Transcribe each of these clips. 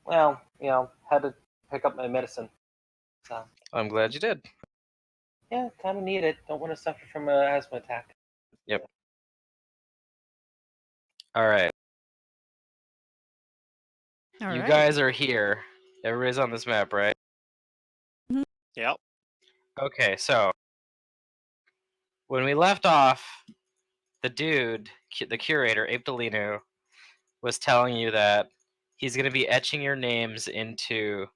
Well, had to pick up my medicine. So, I'm glad you did. yeah, kind of need it. Don't want to suffer from an asthma attack. Yep. All right. All You right. guys are here. Everybody's on this map, right? Yep. Okay, so when we left off, the dude, the curator, Abe Delino, was telling you that he's going to be etching your names into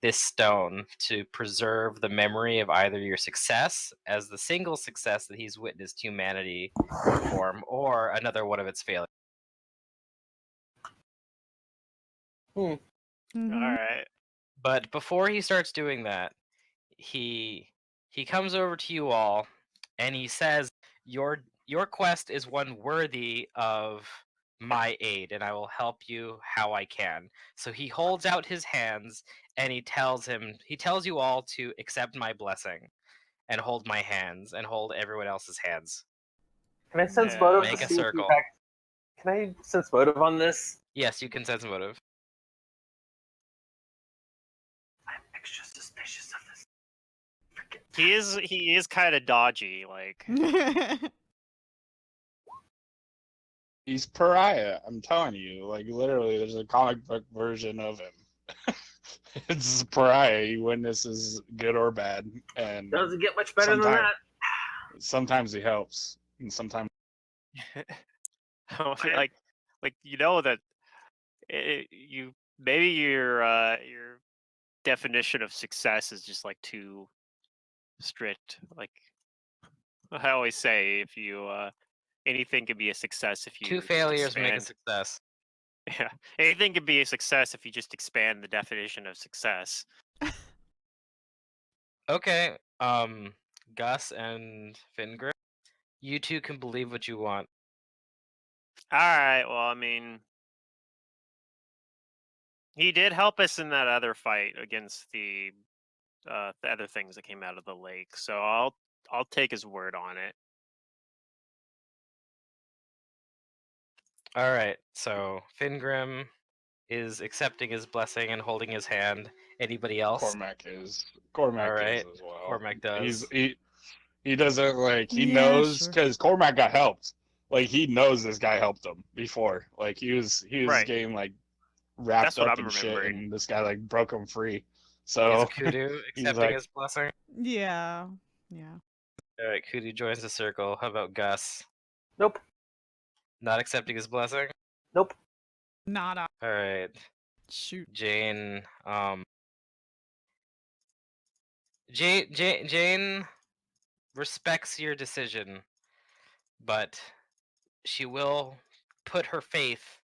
this stone to preserve the memory of either your success as the single success that he's witnessed humanity perform, or another one of its failures. Mhm. All right. But before he starts doing that, he comes over to you all and he says your quest is one worthy of my aid, and I will help you how I can. So he holds out his hands and he tells you all to accept my blessing and hold my hands and hold everyone else's hands. Can I sense Yeah. motive Make to a see if in circle. fact? Can I sense motive on this? Yes, you can sense motive. I'm extra suspicious of this. He is kind of dodgy. Like, He's pariah. I'm telling you, like literally, there's a comic book version of him. It's pariah. He witnesses good or bad, and Doesn't get much better than that. sometimes he helps, and sometimes like you know that you maybe your definition of success is just like too strict. Like I always say, if you anything can be a success if you Two just failures make a expand. success. Yeah, anything can be a success if you just expand the definition of success. Okay, Gus and Fingrim, you two can believe what you want. All right. Well, I mean, he did help us in that other fight against the other things that came out of the lake. So I'll take his word on it. All right, so Fingrim is accepting his blessing and holding his hand. Anybody else? Cormac is All right, as well. Cormac does. He doesn't like he Yeah, knows sure. because Cormac got helped. Like he knows this guy helped him before. Like he was Right. getting like wrapped That's what up I'm in shit, remembering. and this guy like broke him free. Is So Kudu he's accepting like, his blessing? Yeah. All right, Kudu joins the circle. How about Gus? Nope. Not accepting his blessing? Nope. Not a All right, shoot. Jane. Jane respects your decision, but she will put her faith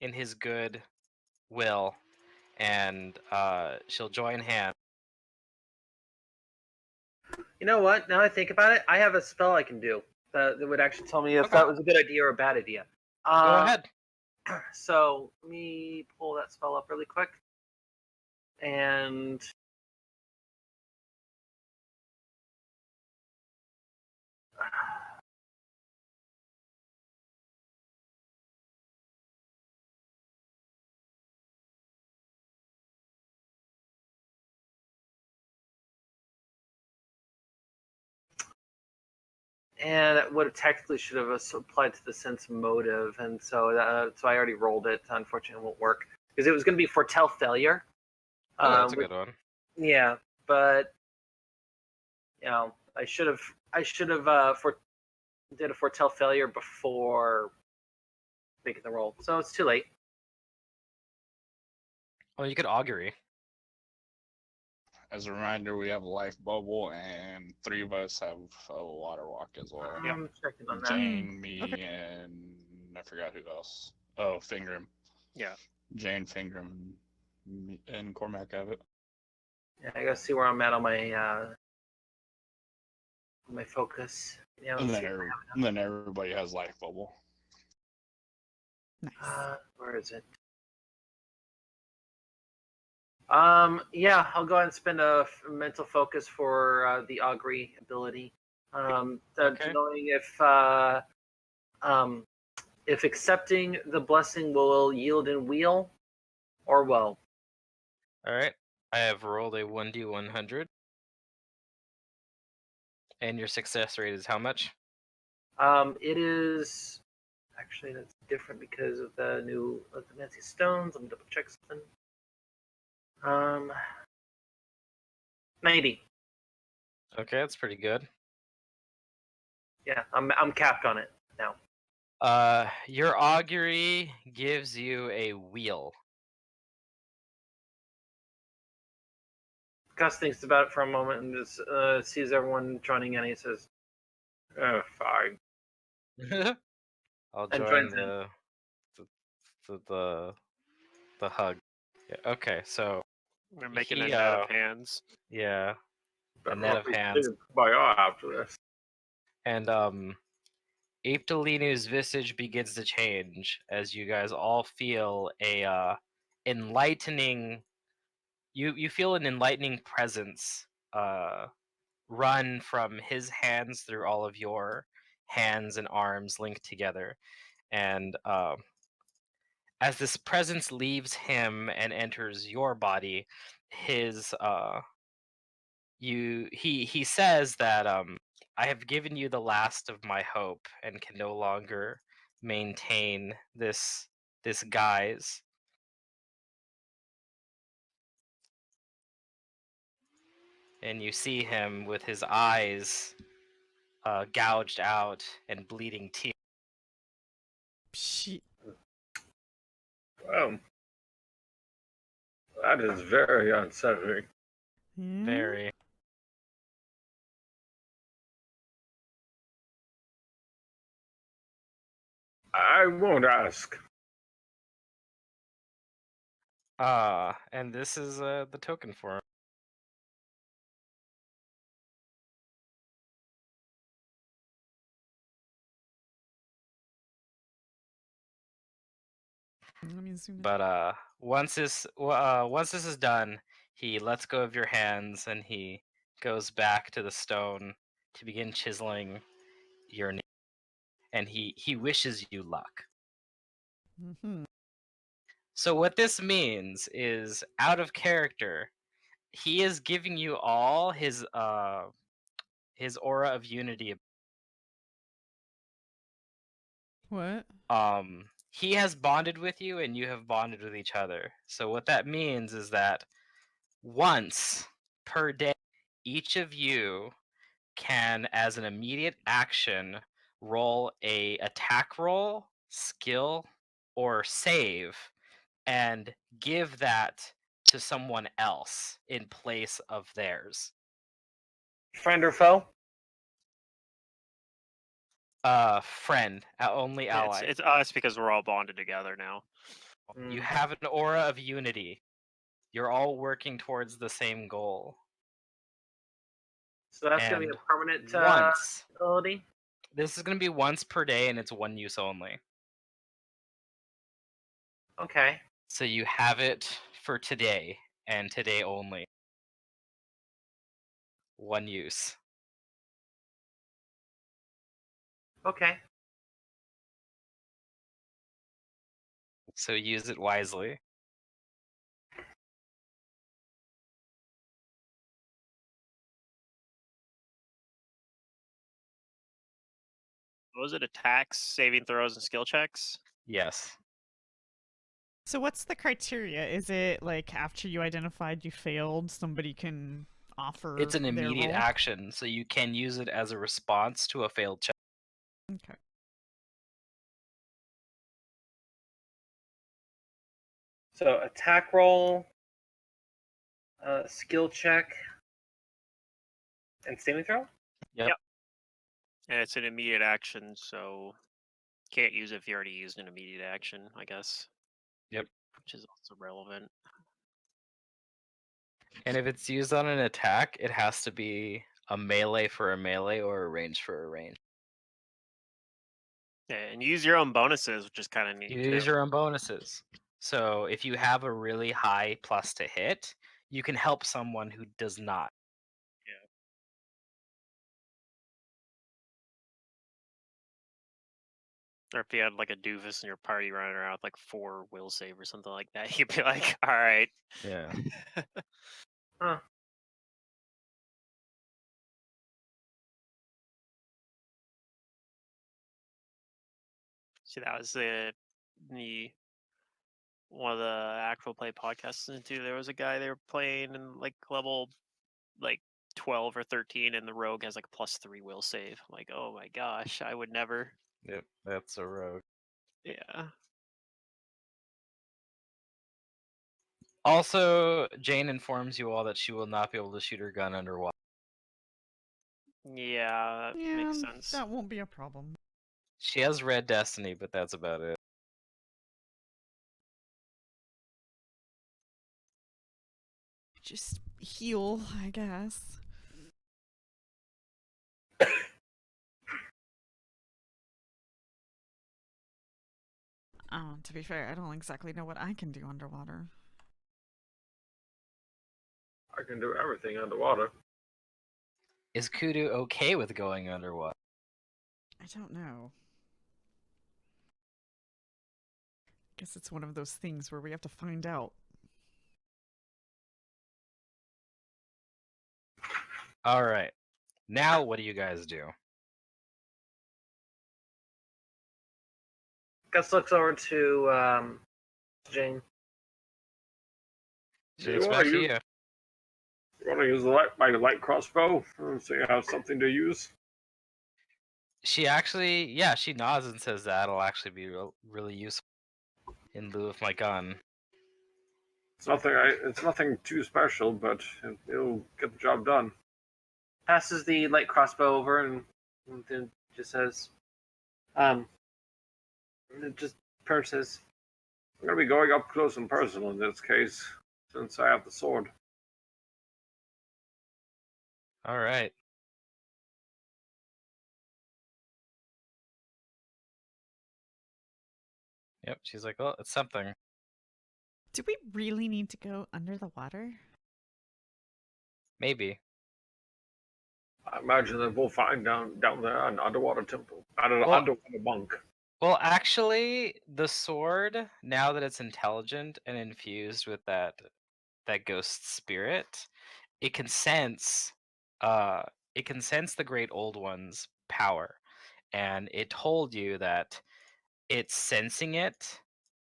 in his good will, and she'll join hands. You know what? Now I think about it, I have a spell I can do that would actually tell me if Okay. that was a good idea or a bad idea. Go ahead. So let me pull that spell up really quick. And it would have technically should have applied to the sense motive, and so I already rolled it. Unfortunately, it won't work because it was going to be foretell failure. Oh, that's a good one. Yeah, but I should have did a foretell failure before making the roll, so it's too late. Well, you could augury. as a reminder, we have a life bubble, and 3 of us have a water walk as well. I'm checking on that. Jane, me, Okay. and I forgot who else. Oh, Fingrim. Yeah. Jane, Fingrim, and Cormac have it. Yeah, I gotta see where I'm at on my focus. Yeah, And let's then everybody has life bubble. Nice. Where is it? Yeah, I'll go ahead and spend a mental focus for the augury ability. Okay. Knowing if accepting the blessing will yield in weal or woe. All right. I have rolled a 1d100. And your success rate is how much? It is actually that's different because of the fancy stones. Let me double check something. 90. Okay, that's pretty good. Yeah, I'm capped on it now. Your augury gives you a wheel. Gus thinks about it for a moment and just sees everyone joining in. And he says, "Fine," I'll and join joins in. the hug. Yeah, okay, so We're making He, a net of hands. yeah, a Better net not of be hands. seen by all after this. And Aptolinu's visage begins to change as you guys all feel a enlightening. You feel an enlightening presence run from his hands through all of your hands and arms linked together, and as this presence leaves him and enters your body, his he says that I have given you the last of my hope and can no longer maintain this guise. And you see him with his eyes gouged out and bleeding tears. Shit. Well, that is very unsettling. Yeah. Very. I won't ask. And this is the token for him. Let me zoom in. But once this is done, he lets go of your hands and he goes back to the stone to begin chiseling your name. And he wishes you luck. Mm-hmm. So what this means is, out of character, he is giving you all his aura of unity. What? He has bonded with you and you have bonded with each other. So what that means is that once per day, each of you can, as an immediate action, roll a attack roll, skill, or save, and give that to someone else in place of theirs. Friend or foe? Friend, only ally. It's us because we're all bonded together now. You have an aura of unity. You're all working towards the same goal. So that's going to be And a permanent once. ability? This is going to be once per day and it's one use only. Okay. So you have it for today and today only. One use. Okay. So use it wisely. What was it? Attacks, saving throws, and skill checks? Yes. So what's the criteria? Is it like after you identified you failed, somebody can offer It's an their immediate roll? action, so you can use it as a response to a failed check. Okay. So attack roll, skill check, and saving throw? Yep. And it's an immediate action, so can't use it if you already used an immediate action, I guess. Yep. Which is also relevant. And if it's used on an attack, it has to be a melee for a melee or a range for a range. Yeah, and use your own bonuses, which is kind of neat You too. use your own bonuses. So if you have a really high plus to hit, you can help someone who does not. Or if you had like a doofus in your party running around with like 4 will save or something like that, you'd be like, all right. Yeah. Huh. See, that was the one of the actual play podcasts into. There was a guy they were playing in like level like 12 or 13, and the rogue has like a +3 will save. I'm like, oh my gosh, I would never. Yep, that's a rogue. Yeah. Also, Jane informs you all that she will not be able to shoot her gun underwater. Yeah, that Yeah, makes sense. that won't be a problem. She has red destiny, but that's about it. Just heal, I guess. To be fair, I don't exactly know what I can do underwater. I can do everything underwater. Is Kudu okay with going underwater? I don't know. Guess it's one of those things where we have to find out. All right. Now, what do you guys do? Gus looks over to Jane. She looks back at you. You want to use my light crossbow so you have something to use? She actually, yeah, she nods and says that'll actually be really useful in lieu of my gun. It's nothing too special, but it'll get the job done. Passes the light crossbow over and then just says, just Purge says, I'm going to be going up close and personal in this case, since I have the sword. All right. Yep, she's like, well, it's something. Do we really need to go under the water? Maybe. I imagine that we'll find down there an underwater temple, Well- underwater monk. Well, actually, the sword, now that it's intelligent and infused with that ghost spirit, it can sense the Great Old One's power. And it told you that it's sensing it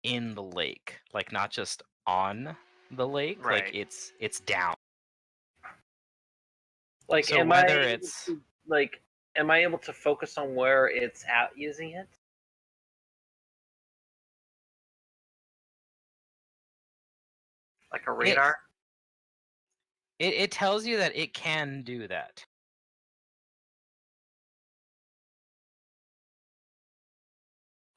in the lake, like not just on the lake, like Right. it's down. like, So am whether I it's am I able to focus on where it's at using it? Like a radar? it tells you that it can do that.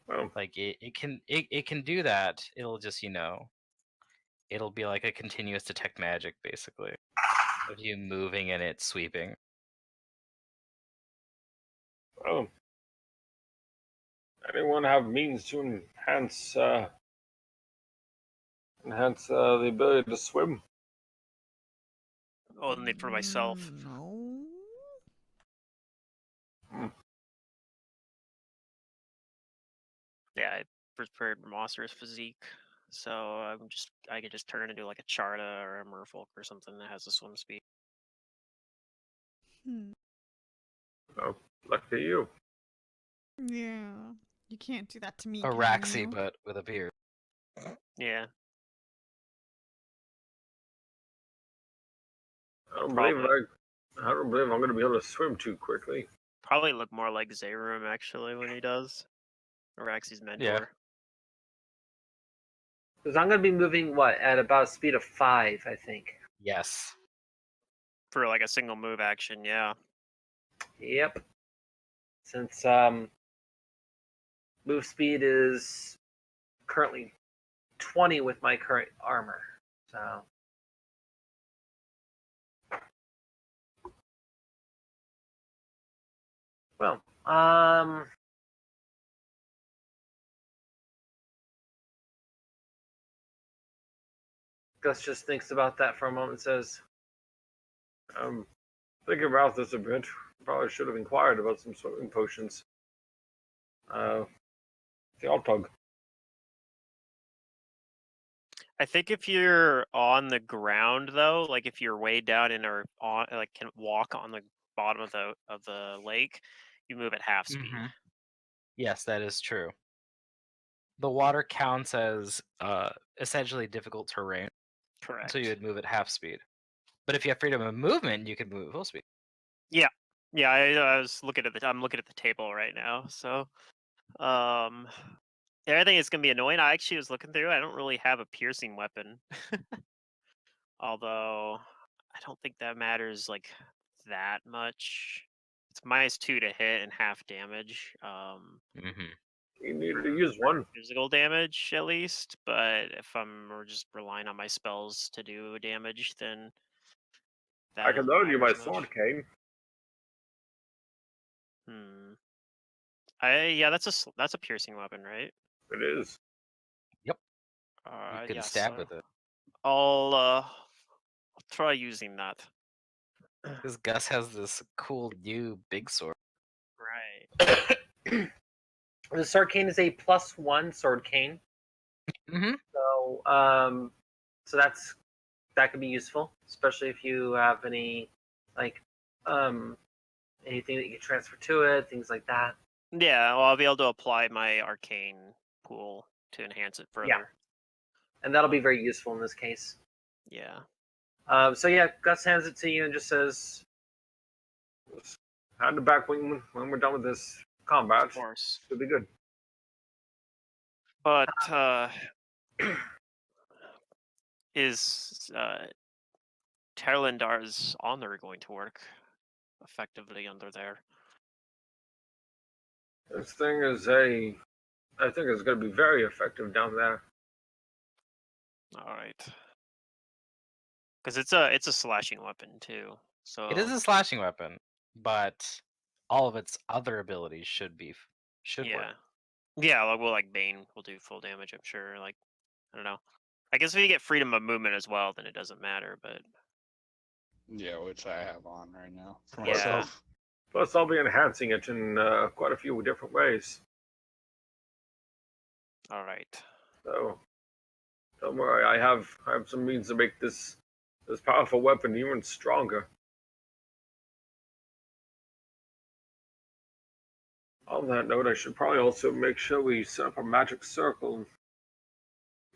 Well, Like it can do that. It'll just, it'll be like a continuous detect magic basically of you moving and it sweeping. well, anyone have means to enhance the ability to swim? Only for myself. No. Yeah, I prepared Monster's physique, so I could just turn into like a Charta or a Merfolk or something that has a swim speed. Oh, lucky you. Yeah. You can't do that to me, A can Raxi, you? but with a beard. Yeah, I don't Probably. believe I'm going to be able to swim too quickly. probably look more like Zayrum actually when he does. Araxi's mentor. Yeah. Because I'm going to be moving, at about a speed of 5, I think. Yes. For like a single move action, yeah. Yep. Since move speed is currently 20 with my current armor. So well, Gus just thinks about that for a moment and says, Thinking about this a bit, probably should have inquired about some swimming potions. The old tug. I think if you're on the ground though, like if you're way down and are on, like can walk on the bottom of the lake, you move at half speed. Mhm. Yes, that is true. The water counts as essentially difficult terrain, Correct. so you would move at half speed. But if you have freedom of movement, you could move at full speed. Yeah, yeah. I was looking at I'm looking at the table right now. So, um, the other thing is gonna be annoying. I actually was looking through. I don't really have a piercing weapon, although I don't think that matters like that much. It's -2 to hit and half damage. Mm-hmm. You needed to use one. Physical damage at least, but if we're just relying on my spells to do damage, then that I can doesn't loan you matter my as much. sword cane. Yeah, that's a piercing weapon, right? It is. You can Yeah, stab so with it. I'll try using that. Because Gus has this cool new big sword. Right. The sword cane is a +1 sword cane. Mm-hmm. So that could be useful, especially if you have any like anything that you can transfer to it, things like that. Yeah, well, I'll be able to apply my arcane pool to enhance it further. Yeah. And that'll be very useful in this case. Yeah. So yeah, Gus hands it to you and just says, Hand it back when we're done with this combat. Of course. Should be good. But is Terlindar's honor going to work effectively under there? This thing is I think it's going to be very effective down there. All right. Because it's a slashing weapon too. So It is a slashing weapon, but all of its other abilities should yeah. work. Yeah, like Bane will do full damage, I'm sure. Like, I don't know. I guess if you get freedom of movement as well, then it doesn't matter, but Yeah, which I have on right now for Yeah. myself. Plus, I'll be enhancing it in quite a few different ways. all right. So don't worry, I have some means to make this powerful weapon even stronger. On that note, I should probably also make sure we set up a magic circle in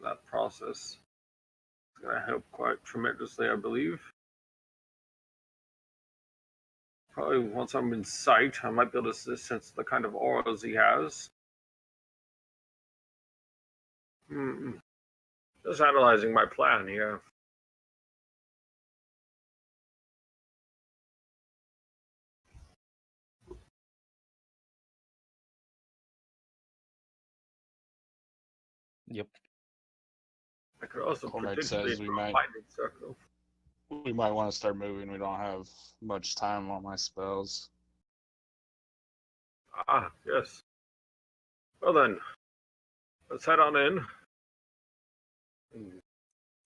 that process. It's going to help quite tremendously, I believe. Probably once I'm in sight, I might be able to sense the kind of auras he has. Just analyzing my plan here. Yep. I could also Cormac potentially says we draw a might- binding circle. We might want to start moving. We don't have much time on my spells. Ah, yes. Well then, let's head on in.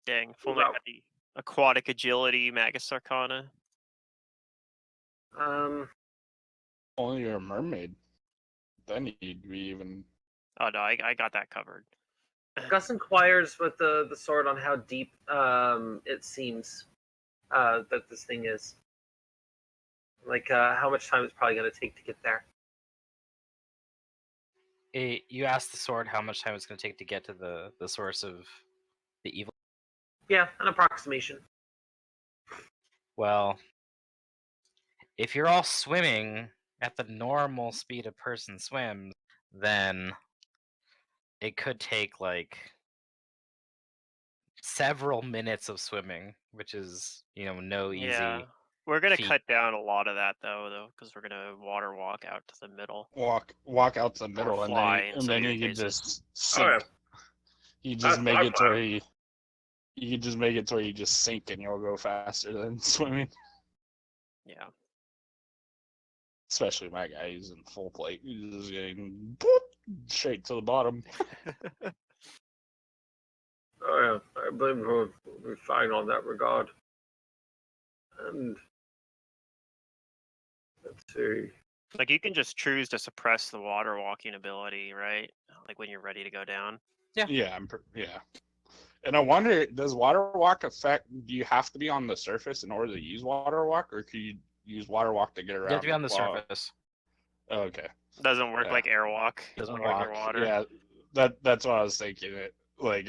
Dang, if Move only I out. had the aquatic agility Magus Arcana. Only you're a mermaid. Then you'd be even. Oh no, I got that covered. Gus inquires with the sword on how deep it seems that this thing is. Like how much time it's probably going to take to get there. You asked the sword how much time it's going to take to get to the source of the evil. Yeah, an approximation. Well, if you're all swimming at the normal speed a person swims, then it could take like several minutes of swimming, which is, no easy. Yeah. We're gonna feat. cut down a lot of that though, because we're gonna water walk out to the middle. Walk out to the middle, and fly then in some you of can cases. just sink. Oh, yeah. You just That's make my it to where you can just make it to where you just sink and you'll go faster than swimming. Yeah. Especially my guy, he's in full plate. He's just getting boop, straight to the bottom. Oh yeah, I believe we'll be fine on that regard. And let's see. Like you can just choose to suppress the water walking ability, right? Like when you're ready to go down. Yeah, yeah. And I wonder, does water walk affect? Do you have to be on the surface in order to use water walk, or can you use water walk to get You have to around? be on the Wow. surface. Okay. Doesn't work Yeah. like airwalk. Doesn't Walk work. underwater. Yeah, that's what I was thinking.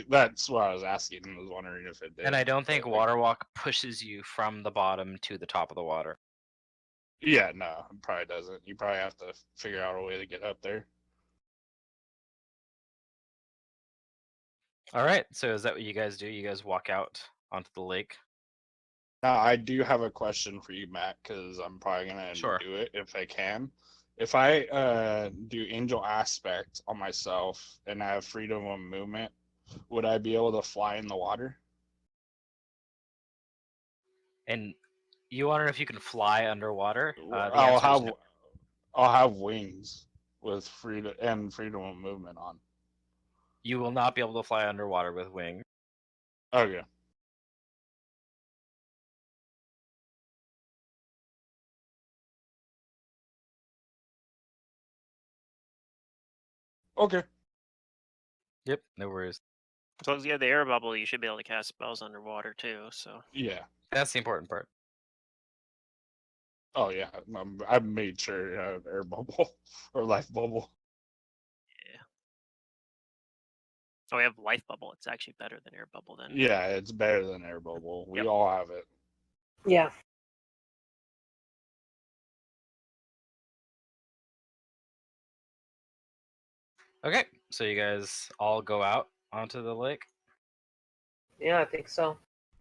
That's what I was asking. I was wondering if it did. And I don't think but, water walk pushes you from the bottom to the top of the water. Yeah, no, it probably doesn't. You probably have to figure out a way to get up there. All right. So is that what you guys do? You guys walk out onto the lake? Now, I do have a question for you, Matt, because I'm probably gonna Sure. do it if I can. If I do angel aspect on myself and I have freedom of movement, would I be able to fly in the water? And you want to know if you can fly underwater? The I'll answer is have no. I'll have wings with freedom of movement on. You will not be able to fly underwater with wings. Okay. Okay. Yep, no worries. As long as you have the air bubble, you should be able to cast spells underwater too. So Yeah. That's the important part. Oh yeah. I made sure to have air bubble or life bubble. yeah. Oh, we have life bubble. It's actually better than air bubble then. Yeah, it's better than air bubble. We Yep. all have it. Yeah. Okay, so you guys all go out onto the lake. Yeah, I think so.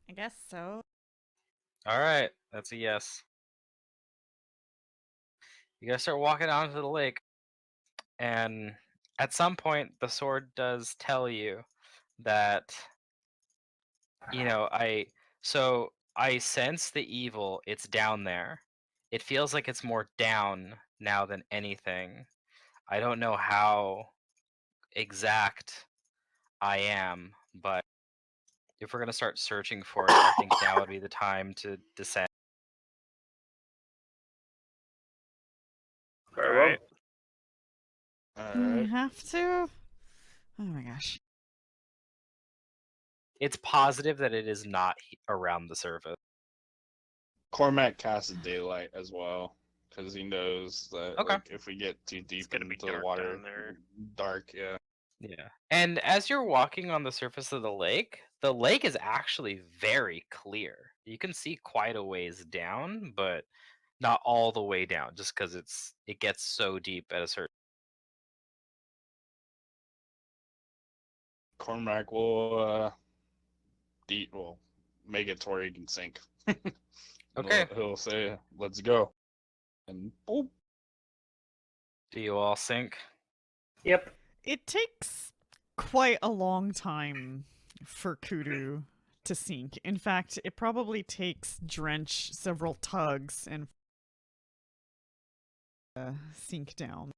I guess so. All right, that's a yes. You guys start walking onto the lake, and at some point, the sword does tell you that, I sense the evil. It's down there. It feels like it's more down now than anything. I don't know how exact I am, but if we're gonna start searching for it, I think now would be the time to descend. Very All well. right. All Do we right. have to? Oh my gosh. It's positive that it is not around the surface. Cormac casts daylight as well because he knows that Okay. like if we get too deep gonna be into the dark water, down there. dark. Yeah. Yeah. And as you're walking on the surface of the lake is actually very clear. You can see quite a ways down, but not all the way down, just because it gets so deep at a certain. Cormac will make it to where he can sink. Okay. He'll say, "Let's go," and boop. Do you all sink? Yep. It takes quite a long time for Kudu to sink. In fact, it probably takes Drench several tugs and sink down.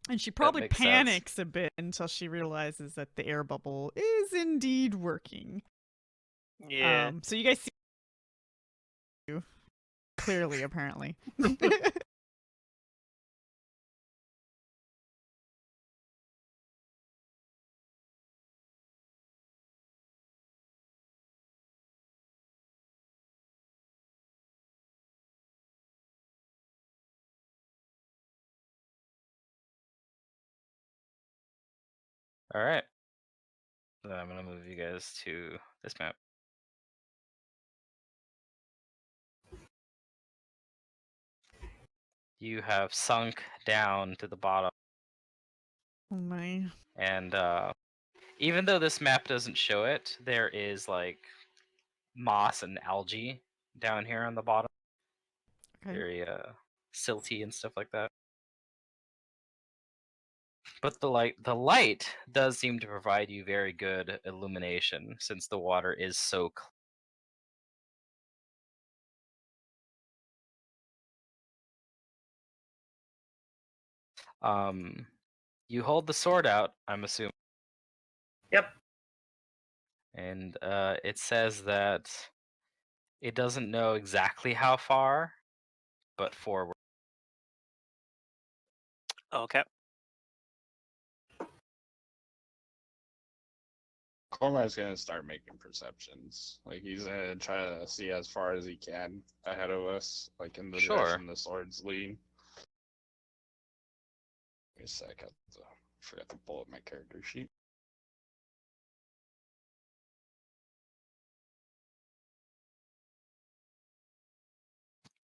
And she probably makes sense. panics a bit until she realizes that the air bubble is indeed working. Yeah. So you guys see clearly, apparently. All right. So I'm gonna move you guys to this map. You have sunk down to the bottom, Oh my. and even though this map doesn't show it, there is like moss and algae down here on the bottom. Okay. Very silty and stuff like that. But the light does seem to provide you very good illumination since the water is so clear. You hold the sword out, I'm assuming. Yep. And it says that it doesn't know exactly how far, but forward. Okay. Cormac's gonna start making perceptions. Like he's gonna try to see as far as he can ahead of us, like in the Sure. direction the swords lead. Wait a sec, forgot to pull up my character sheet.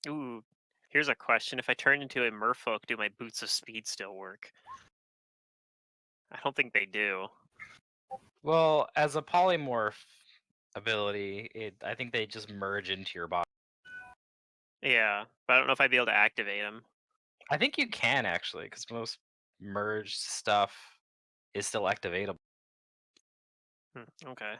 Ooh, here's a question. If I turn into a merfolk, do my boots of speed still work? I don't think they do. Well, as a polymorph ability, I think they just merge into your body. Yeah, but I don't know if I'd be able to activate them. I think you can actually, because most merged stuff is still activatable. Okay.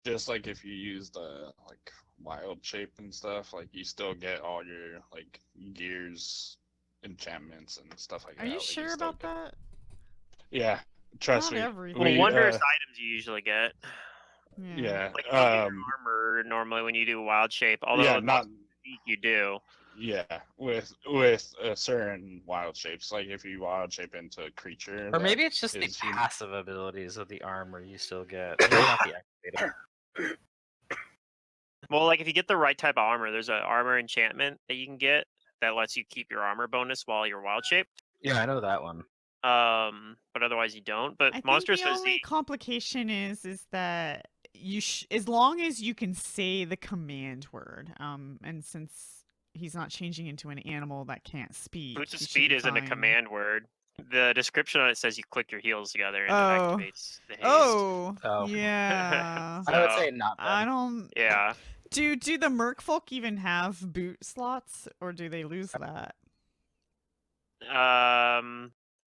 Just like if you use the like wild shape and stuff, like you still get all your like gears, enchantments, and stuff like Are that. you Like, sure still about get... that? Yeah, trust Not me. everything. Well, We wondrous items you usually get. Yeah. Like you don't get your armor normally when you do wild shape, although yeah, with not you do. yeah, with a certain wild shapes. Like if you wild shape into a creature, Or that maybe it's just the is human. passive abilities of the armor you still get. Maybe not the activated. Well, like if you get the right type of armor, there's an armor enchantment that you can get that lets you keep your armor bonus while you're wild shaped. Yeah, I know that one. But otherwise you don't. But I think monstrous the is only complication is that as long as you can say the command word, and since he's not changing into an animal that can't speak, boots of he should speed be isn't a fine. command word. The description on it says you click your heels together and it Oh. activates the haste. Oh. Yeah. I would So, say not then. I don't. yeah. Do the merfolk even have boot slots, or do they lose that? I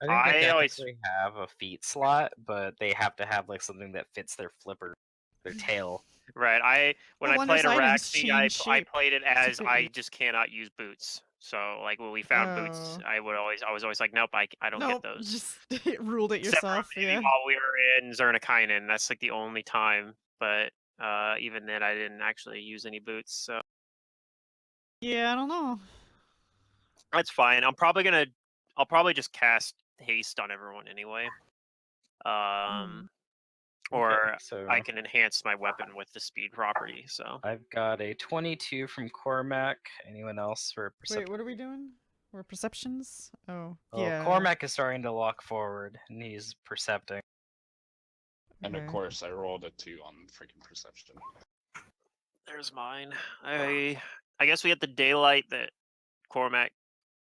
think they I always technically have a feet slot, but they have to have like something that fits their flipper, their tail. right. When Well, I played wondrous items Araxi, I change shape played it to as fit I you. just cannot use boots. So like when we found boots, Oh. I was always like, nope, I don't get Nope, those. just ruled it Except for yourself. maybe Yeah. while we were in Zernikainen, that's like the only time. But even then, I didn't actually use any boots. So Yeah, I don't know. that's fine. I'll probably just cast haste on everyone anyway. Or Okay, so I can enhance my weapon with the speed property. So I've got a 22 from Cormac. Anyone else for Wait, perception? what are we doing? We're perceptions? Oh, Well, yeah. Cormac is starting to walk forward, and he's percepting. And of Okay. course, I rolled a 2 on freaking perception. there's mine. I guess we get the daylight that Cormac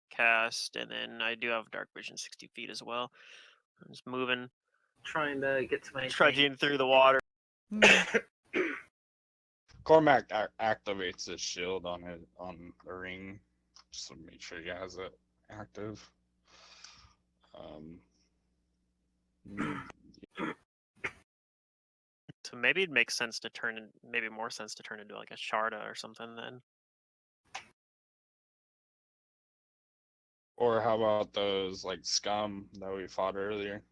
cast, and then I do have dark vision 60 feet as well. I'm just moving, Trying to get to my thing. trudging through the water. Hmm. Cormac activates his shield on the ring, just to make sure he has it active. So maybe it makes sense to maybe more sense to turn into like a Sharda or something then. Or how about those like scum that we fought earlier?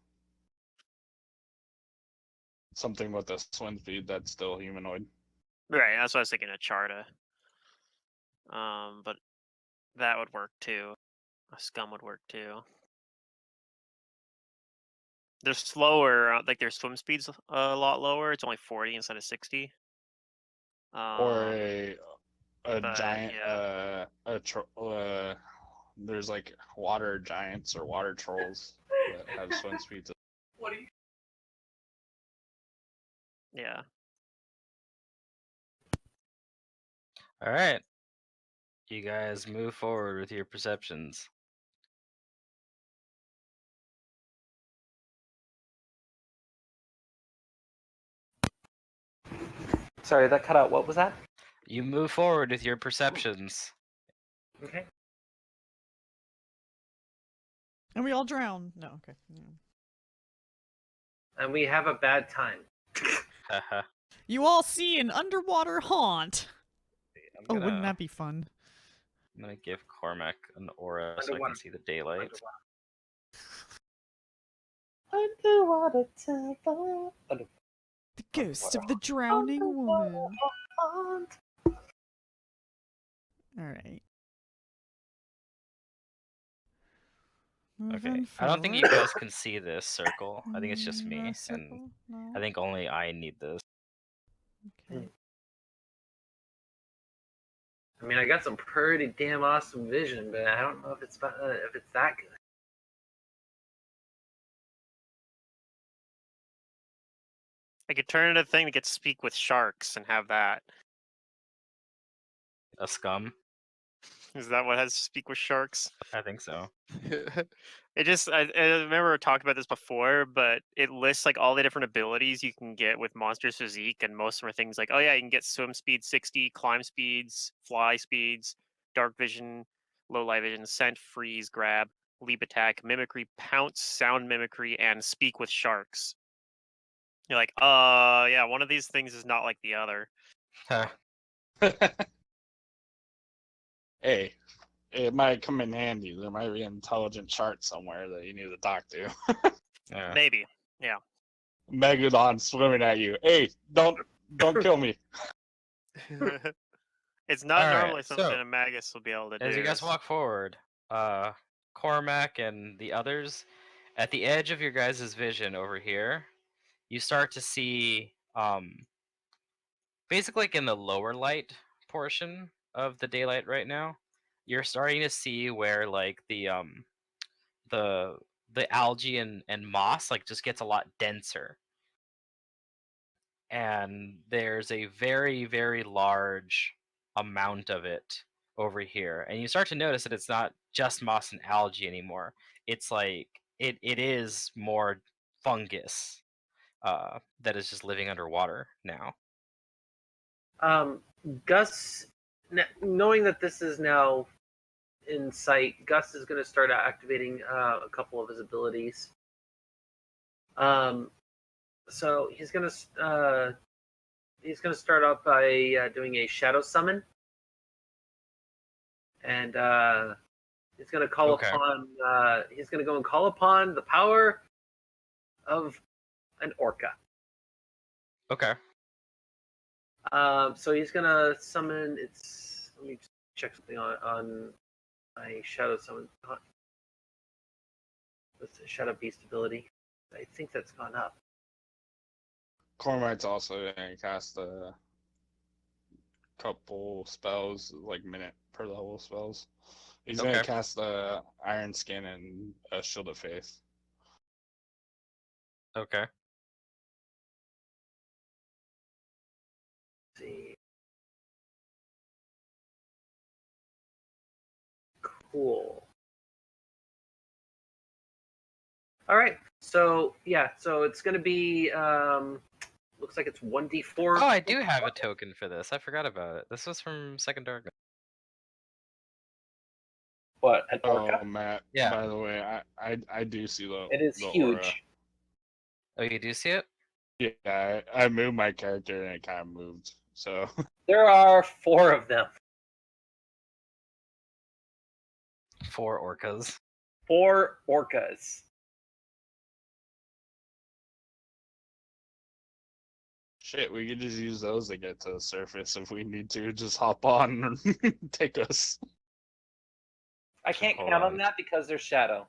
Something with a swim speed that's still humanoid. Right, that's what I was thinking, a Charda. But that would work too. A scum would work too. They're slower, like their swim speed's a lot lower. It's only 40 instead of 60. Or a giant yeah. there's like water giants or water trolls that have swim speeds. What are you? Yeah. All right, you guys move forward with your perceptions. Sorry, that cut out. What was that? You move forward with your perceptions. Okay. And we all drown. No, okay. Yeah. And we have a bad time. Haha. You all see an underwater haunt. I'm Oh, gonna, wouldn't that be fun? I'm gonna give Cormac an aura so I Underwater. can see the daylight. Underwater temple. The ghost of the drowning woman. Alright. Okay. Moving I don't think you forward. guys can see this circle. I think it's just me, The and circle? No. I think only I need this. Okay. I mean, I got some pretty damn awesome vision, but I don't know if it's that good. I could turn into a thing that gets speak with sharks and have that. A scum? Is that what has speak with sharks? I think so. I remember we talked about this before, but it lists like all the different abilities you can get with Monster's Physique, and most of them are things like, oh yeah, you can get swim speed 60, climb speeds, fly speeds, dark vision, low light vision, scent, freeze, grab, leap attack, mimicry, pounce, sound mimicry, and speak with sharks. You're like, yeah, one of these things is not like the other. Huh. Hey, it might come in handy. There might be an intelligent chart somewhere that you need to talk to. Yeah. Maybe. Megalon swimming at you. Hey, don't kill me. It's not All right, normally something so, a Magus will be able to do. As you guys walk forward, Cormac and the others, at the edge of your guys' vision over here, you start to see, basically like in the lower light portion of the daylight right now, you're starting to see where like the algae and moss like just gets a lot denser. And there's a very, very large amount of it over here. And you start to notice that it's not just moss and algae anymore. It's like it is more fungus that is just living underwater now. Gus, knowing that this is now in sight, Gus is going to start activating a couple of his abilities. So he's going to start off by doing a shadow summon, and he's going to call upon. He's going to go and call upon the power of an orca. Okay. So he's going to summon. Let me just check something on my shadow summon. What's the shadow beast ability? I think that's gone up. Cormac's also gonna cast a couple spells, like minute per level spells. He's gonna cast Iron Skin and a Shield of Faith. Okay. Let's see. Cool. All right. So yeah. So it's gonna be. Looks like it's 1d4. Oh, I do have a token for this. I forgot about it. This was from Second Darkness. What, an orca? Oh, Matt. Yeah. By the way, I do see the. It is the huge. aura. Oh, you do see it? Yeah, I moved my character and it kind of moved. So There are 4 of them. 4 orcas. 4 orcas. shit, we could just use those to get to the surface if we need to. Just hop on and take us. I can't Hold count on on. that because they're shadow.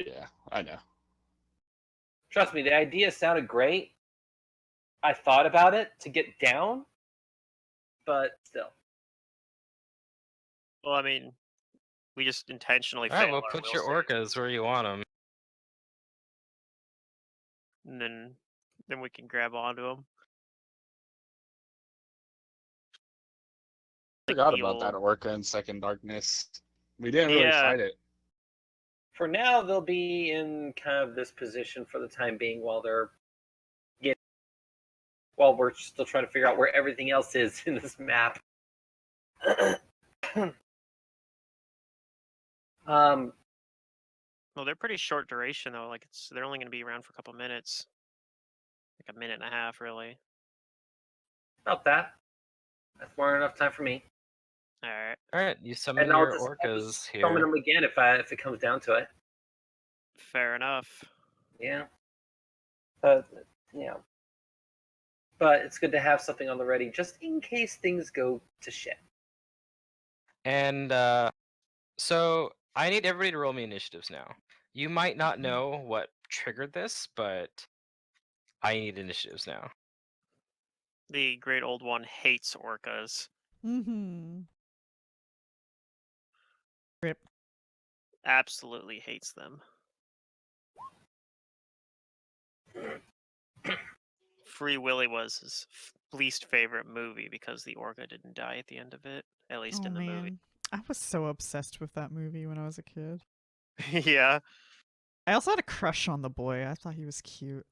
Yeah, I know. Trust me, the idea sounded great. I thought about it to get down, but still. Well, I mean, we just intentionally All right, fail well, our put will your save, orcas where you want them. and then we can grab onto them. Forgot about that orca in Second Darkness. We didn't really Yeah. fight it. For now, they'll be in kind of this position for the time being while we're still trying to figure out where everything else is in this map. Well, they're pretty short duration though. Like they're only going to be around for a couple minutes, like a minute and a half, really. About that. That's more than enough time for me. All right. All right, you summon And I'll your just orcas summon here. them again if it comes down to it. Fair enough. Yeah. But But it's good to have something on the ready just in case things go to shit. And so I need everybody to roll me initiatives now. You might not Mhm. know what triggered this, but I need initiatives now. The great old one hates orcas. Mm-hmm. Rip. Absolutely hates them. Free Willy was his least favorite movie because the orca didn't die at the end of it, at least Oh in the man, I was so obsessed with that movie when I was a kid. movie. Yeah. I also had a crush on the boy. I thought he was cute.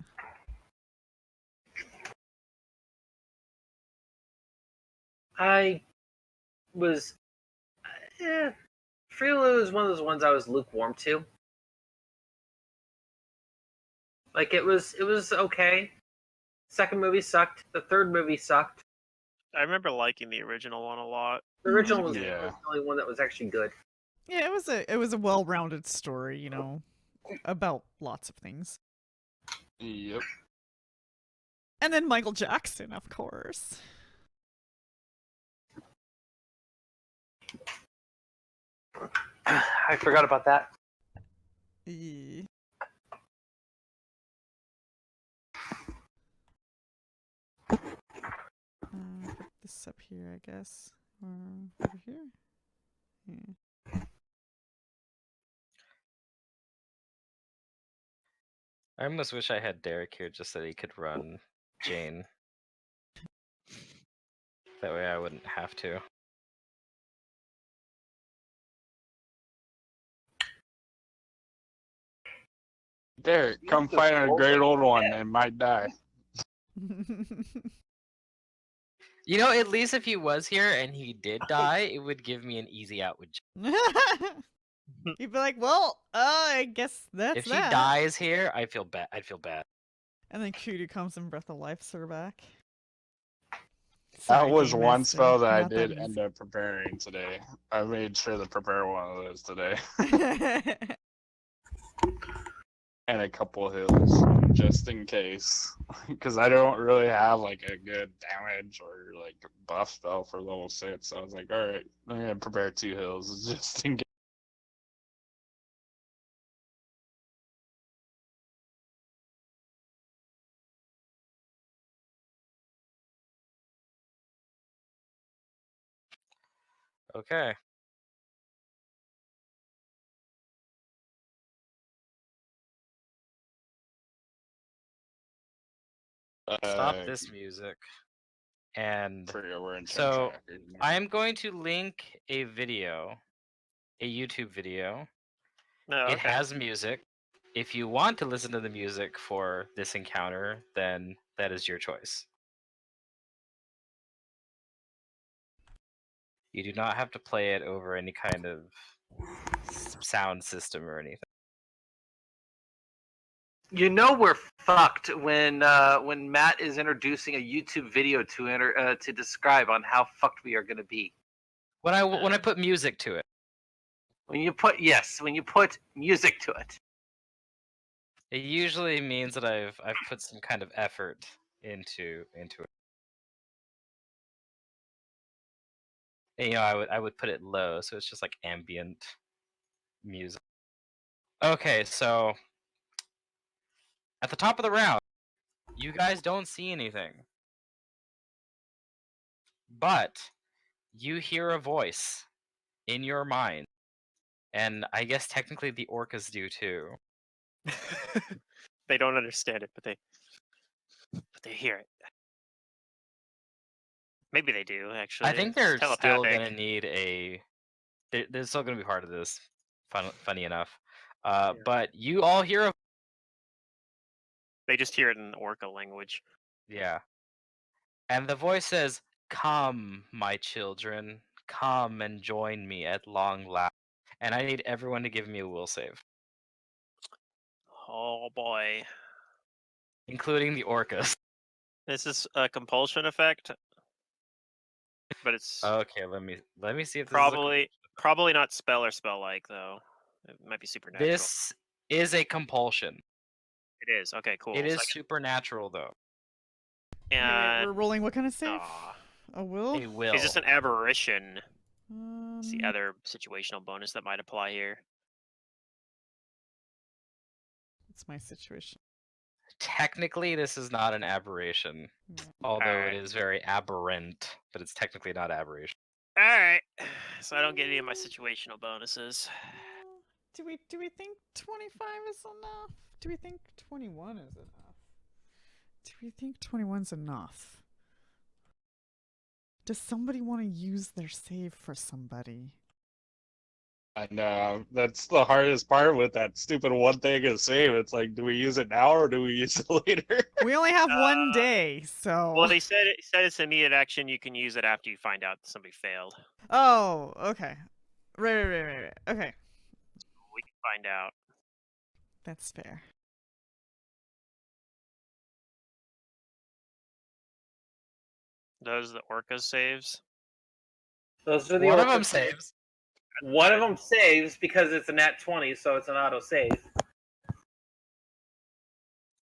I was. Free Willy was one of those ones I was lukewarm to. Like it was okay. Second movie sucked. The third movie sucked. I remember liking the original one a lot. The original Mhm. was Yeah. the only one that was actually good. Yeah, it was a well-rounded story, you know, about lots of things. Yep. And then Michael Jackson, of course. I forgot about that. Eh. Put this up here, I guess, or over here. Yeah. I almost wish I had Derek here just so he could run Jane. That way I wouldn't have to. Derek, come fight a great old one and might die. You know, at least if he was here and he did die, it would give me an easy out with Jane. You'd be like, well, I guess that's If she that. dies here, I feel bad. I'd feel bad. And then Kudu comes and Breath of Life's her back. That Sorry, was Game one Master, spell that I not did easy. end up preparing today. I made sure to prepare one of those today. And a couple of hills, just in case. Because I don't really have like a good damage or like buff spell for level 6. So I was like, alright, I'm going to prepare 2 hills just in case. Okay. Stop this music. And Forget we're in so trackers now. I am going to link a video, a YouTube video. No, It okay. has music. If you want to listen to the music for this encounter, then that is your choice. You do not have to play it over any kind of sound system or anything. You know we're fucked when Matt is introducing a YouTube video to describe on how fucked we are going to be. When I put music to it, When you put music to it. it usually means that I've put some kind of effort into it. And, you know, I would put it low, so it's just like ambient music. Okay, so at the top of the round, you guys don't see anything. But you hear a voice in your mind. And I guess technically the orcas do too. They don't understand it, but they hear it. Maybe they do, actually. I think It's they're still telepathic. gonna need a. They're still gonna be part of this. Funny enough. Yeah. But you all hear a. They just hear it in orca language. Yeah. And the voice says, "Come, my children, come and join me at long last." And I need everyone to give me a will save, Oh boy. including the orcas. This is a compulsion effect, but it's Okay, let me see if this probably not spell or spell-like, though. It might be supernatural. This is a compulsion. It is. Okay, cool. It is supernatural though. Wait, And we're rolling what kind of save? Aw. A will? A will. Is this an aberration? It's the other situational bonus that might apply here. What's my situation? Technically, this is not an aberration, Yeah. although Alright. it is very aberrant, but it's technically not aberration. Alright. So I don't get any of my situational bonuses. Do we think 25 is enough? Do we think 21 is enough? Do we think 21's enough? Does somebody want to use their save for somebody? I know. That's the hardest part with that stupid one thing of save. It's like, do we use it now or do we use it later? We only have one day, so. Well, he said it's immediate action. You can use it after you find out that somebody failed. Oh, okay. Right. Okay, We can find out. that's fair. Those are the Orca's saves. Those are the One of orca them saves. One of them saves because it's a nat 20, so it's an auto save.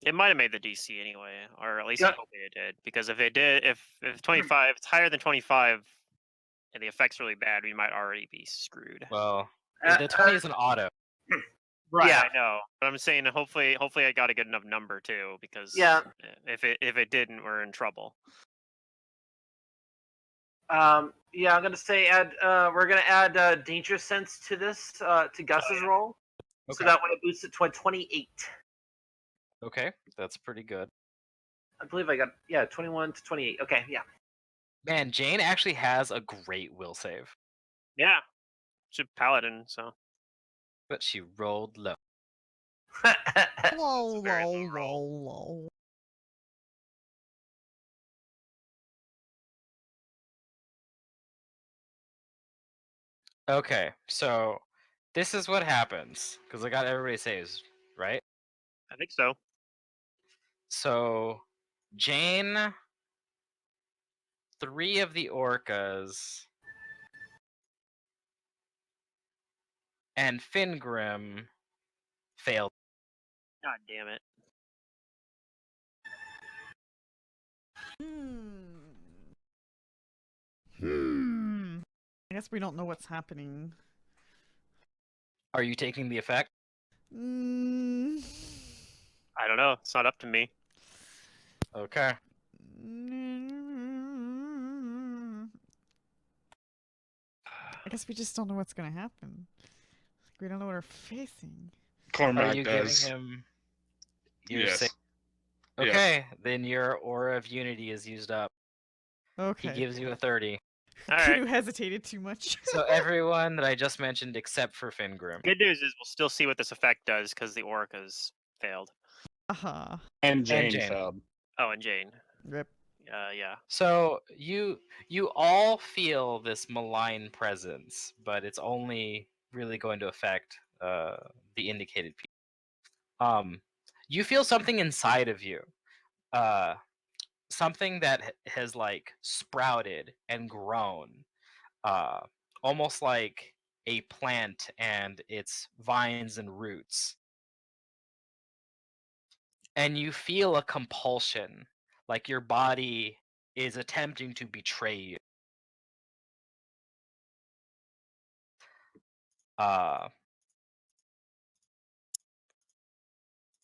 It might have made the DC anyway, or at least Yeah. I'm hoping it did. Because if it did, if 25, if it's higher than 25, and the effect's really bad, we might already be screwed. Well, Uh, the 20 is an auto. Right, yeah. I know, but I'm saying hopefully I got a good enough number too, because Yeah. if it didn't, we're in trouble. Yeah, I'm gonna say we're gonna add danger sense to this to Gus's roll, so Okay. that way it boosts it to 28. Okay, that's pretty good. I believe I got 21 to 28. Okay, yeah. Man, Jane actually has a great will save, Yeah, she's a paladin, so but she rolled low. Low, very low, low roll. low. Okay, so this is what happens because I got everybody saves, right? I think so. So Jane, 3 of the orcas, and Fingrim failed. God damn it. I guess we don't know what's happening. Are you taking the effect? Mm. I don't know. It's not up to me. Okay. I guess we just don't know what's gonna happen. We don't know what we're facing. Are Cormac you does. giving him your Yes. save? Yes. Okay, then your aura of unity is used up. Okay. He gives you a 30. Alright. Kudu hesitated too much. So everyone that I just mentioned except for Fingrim. Good news is we'll still see what this effect does because the Orcas failed. Uh-huh. And Jane Jane. failed. Oh, and Jane. Rip. Yeah. So you all feel this malign presence, but it's only really going to affect the indicated people. You feel something inside of you, something that has like sprouted and grown, almost like a plant and its vines and roots. And you feel a compulsion, like your body is attempting to betray you.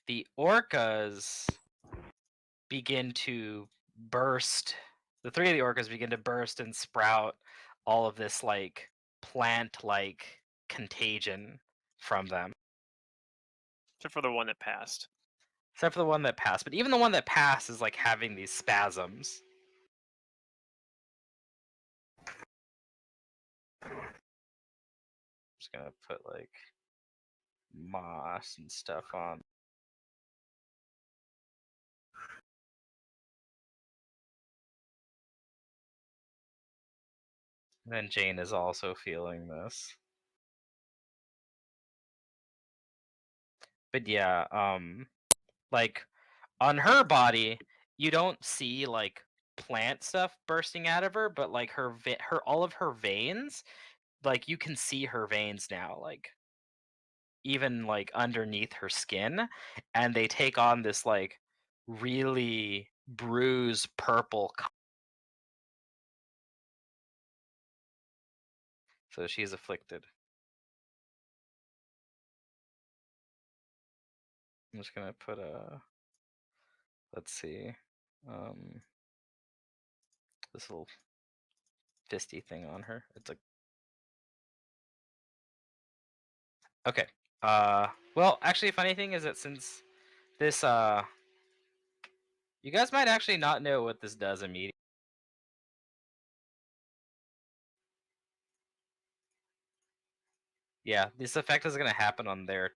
The orcas begin to burst. The 3 of the orcas begin to burst and sprout all of this like plant-like contagion from them. Except for the one that passed. Except for the one that passed. But even the one that passed is like having these spasms. Just gonna put like moss and stuff on. And then Jane is also feeling this. But yeah, like on her body, you don't see like plant stuff bursting out of her, but like her all of her veins, like you can see her veins now, like even like underneath her skin, and they take on this like really bruised purple So she's afflicted. I'm just gonna put a. Let's see. This little fisty thing on her. It's a. Okay. Well, actually, funny thing is that since this, you guys might actually not know what this does immediately. Yeah, this effect is gonna happen on there.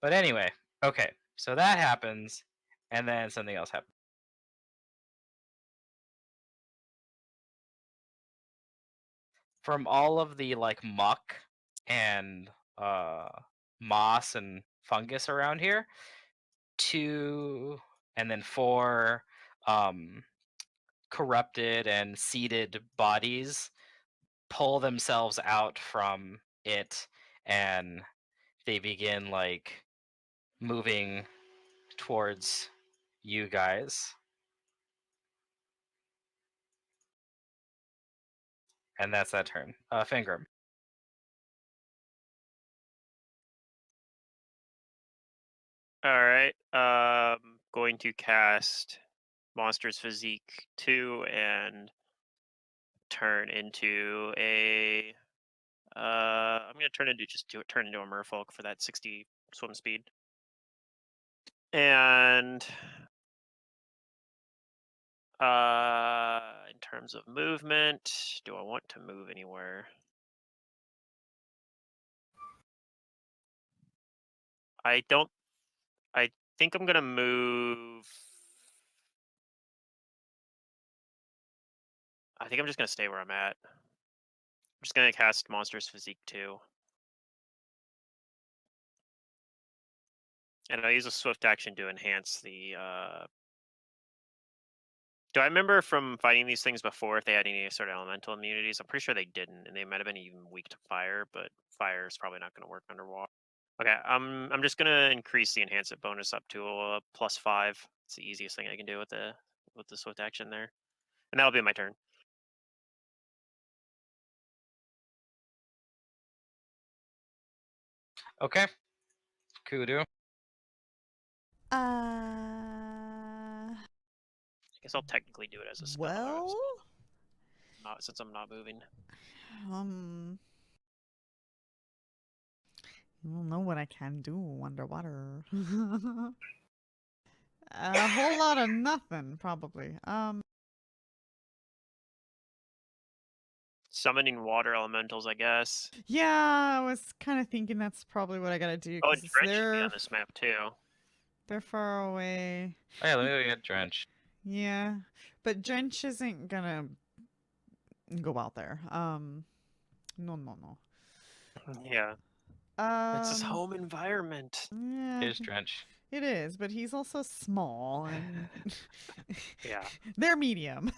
But anyway, okay. So that happens, and then something else happens. From all of the like muck and moss and fungus around here, 2 and then 4 corrupted and seeded bodies pull themselves out from it, and they begin like moving towards you guys. And that's that turn. Fingrim. All right. Going to cast Monster's Physique 2 and turn into a. I'm gonna turn into turn into a merfolk for that 60 swim speed. And in terms of movement, do I want to move anywhere? I don't. I think I'm gonna move. I think I'm just gonna stay where I'm at. I'm just gonna cast Monster's Physique 2. And I'll use a swift action to enhance the. Do I remember from fighting these things before if they had any sort of elemental immunities? I'm pretty sure they didn't, and they might have been even weak to fire, but fire is probably not going to work underwater. Okay, I'm just gonna increase the enhancement bonus up to a +5. It's the easiest thing I can do with the swift action there, and that'll be my turn. Okay. Kudu. I guess I'll technically do it as a spell. Well, Since I'm not moving. I don't know what I can do underwater. A whole lot of nothing, probably. Summoning water elementals, I guess. Yeah, I was kind of thinking that's probably what I gotta do. Oh, 'Cause and Drench should be on this map too. they're far away. Oh yeah, let me go get Drench. Yeah, but Drench isn't gonna go out there. No. Yeah. It's his home environment. Yeah, Here's Drench. it is, but he's also small and Yeah. they're medium.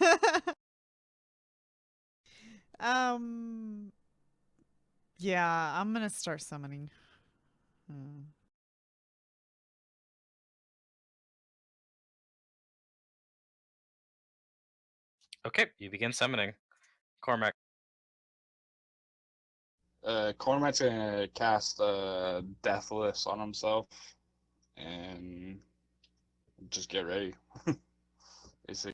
Um, yeah, I'm gonna start summoning. Okay, you begin summoning. Cormac. Cormac's gonna cast Deathless on himself and just get ready. Basically,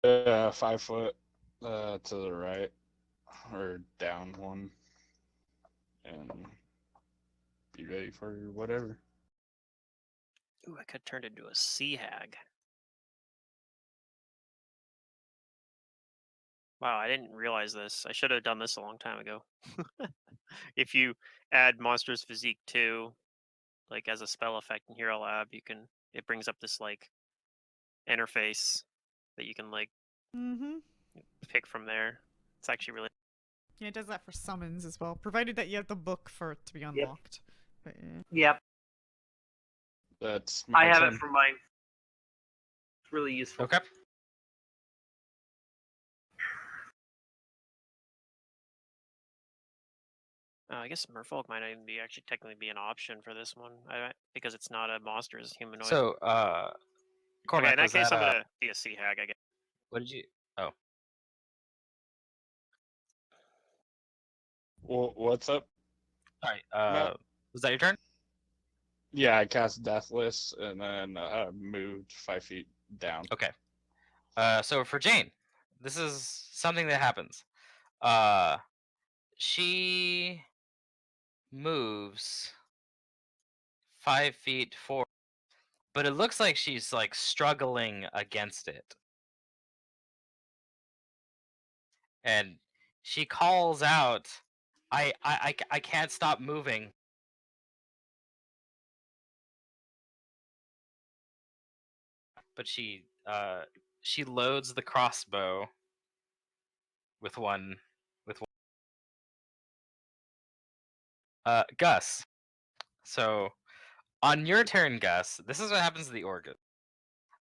5 foot to the right or down 1, and be ready for whatever. Ooh, I could turn into a sea hag. Wow, I didn't realize this. I should have done this a long time ago. If you add Monster's Physique 2, like as a spell effect in Hero Lab, it brings up this like interface that you can like pick from there. It's actually really. Yeah, it does that for summons as well, provided that you have the book for it to be unlocked. But, Yep, That's I my have turn. it for mine. It's really useful. Okay. I guess Merfolk might not even be actually technically be an option for this one, because it's not a monster, it's humanoid. So, Okay, Cormac, in that was case, that I'm gonna be a sea hag, I guess. what did you? Oh. Well, what's up? All right. Matt? Was that your turn? Yeah, I cast Deathless and then moved 5 feet down. Okay. So for Jane, this is something that happens. She moves 5 feet forward, but it looks like she's like struggling against it. And she calls out, I can't stop moving. But she loads the crossbow with one. Gus. So on your turn, Gus, this is what happens to the orca.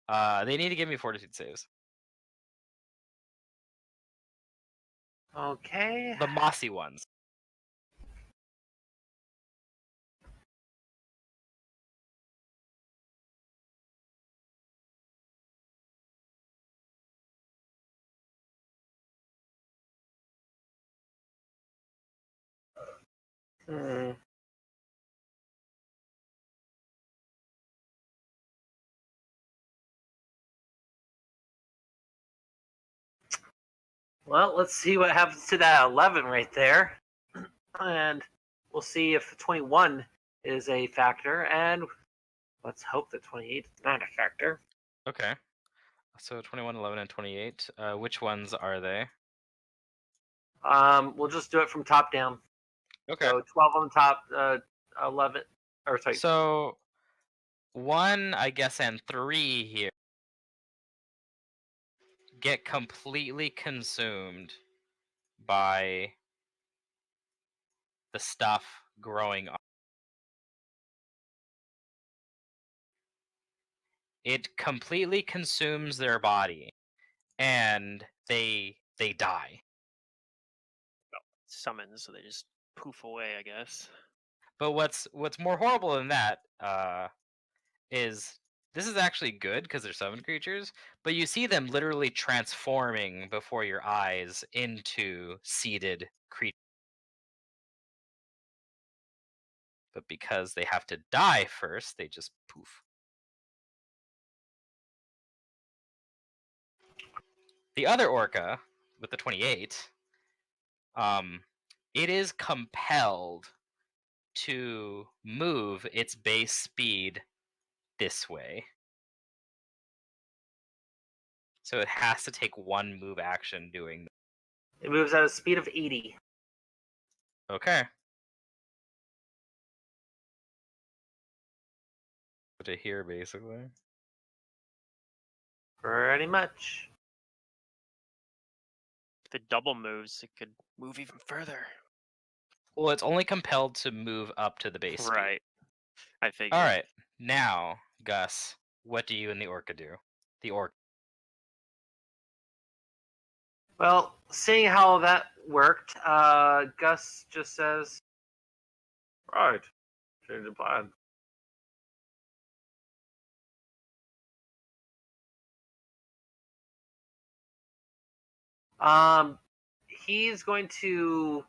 They need to give me fortitude saves. Okay. The mossy ones. Hmm. Well, let's see what happens to that 11 right there. And we'll see if 21 is a factor. And let's hope that 28 is not a factor. Okay. So 21, 11, and 28. Which ones are they? We'll just do it from top down. Okay. So 12 on the top, 11, or sorry. So 1, I guess, and 3 here get completely consumed by the stuff growing up. It completely consumes their body, and they die. Summons, so they just poof away, I guess. But what's more horrible than that is this is actually good because they're summon creatures, but you see them literally transforming before your eyes into seeded creatures. But because they have to die first, they just poof. The other orca with the 28, it is compelled to move its base speed this way. So it has to take 1 move action doing that. It moves at a speed of 80. Okay. To here, basically. Pretty much. If it double moves, it could move even further. Well, it's only compelled to move up to the base speed. Right. I figured. All right. Now, Gus, what do you and the orca do? The orca. Well, seeing how that worked, Gus just says, Right. Change the plan. he's going to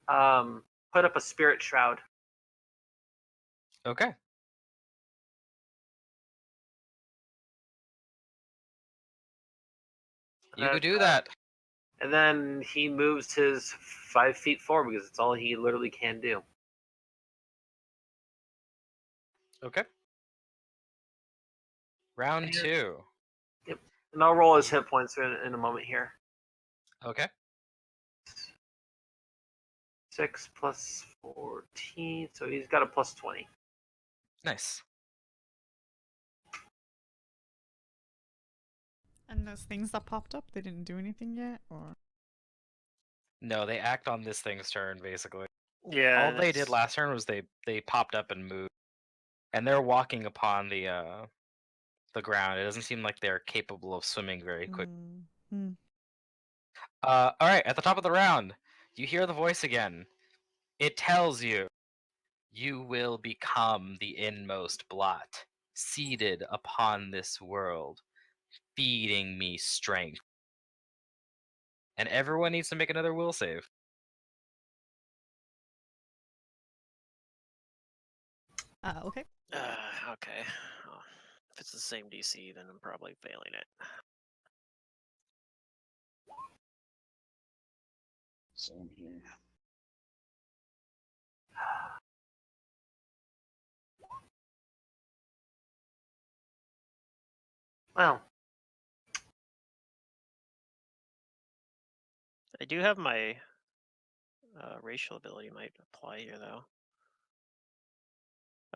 put up a spirit shroud. Okay. You could do that. And then he moves his 5 feet forward because it's all he literally can do. Okay. Round 2. Yep. And I'll roll his hit points in a moment here. Okay. 6 plus 14, so he's got a plus 20. Nice. And those things that popped up, they didn't do anything yet, or? No, they act on this thing's turn, basically. Yeah. All they did last turn was they popped up and moved. And they're walking upon the ground. It doesn't seem like they're capable of swimming very quick. Mm-hmm. All right, at the top of the round, you hear the voice again. It tells you, you will become the inmost blot, seated upon this world, feeding me strength. And everyone needs to make another will save. Okay. Okay. Well, if it's the same DC, then I'm probably failing it. Same here. Well, I do have my racial ability might apply here, though.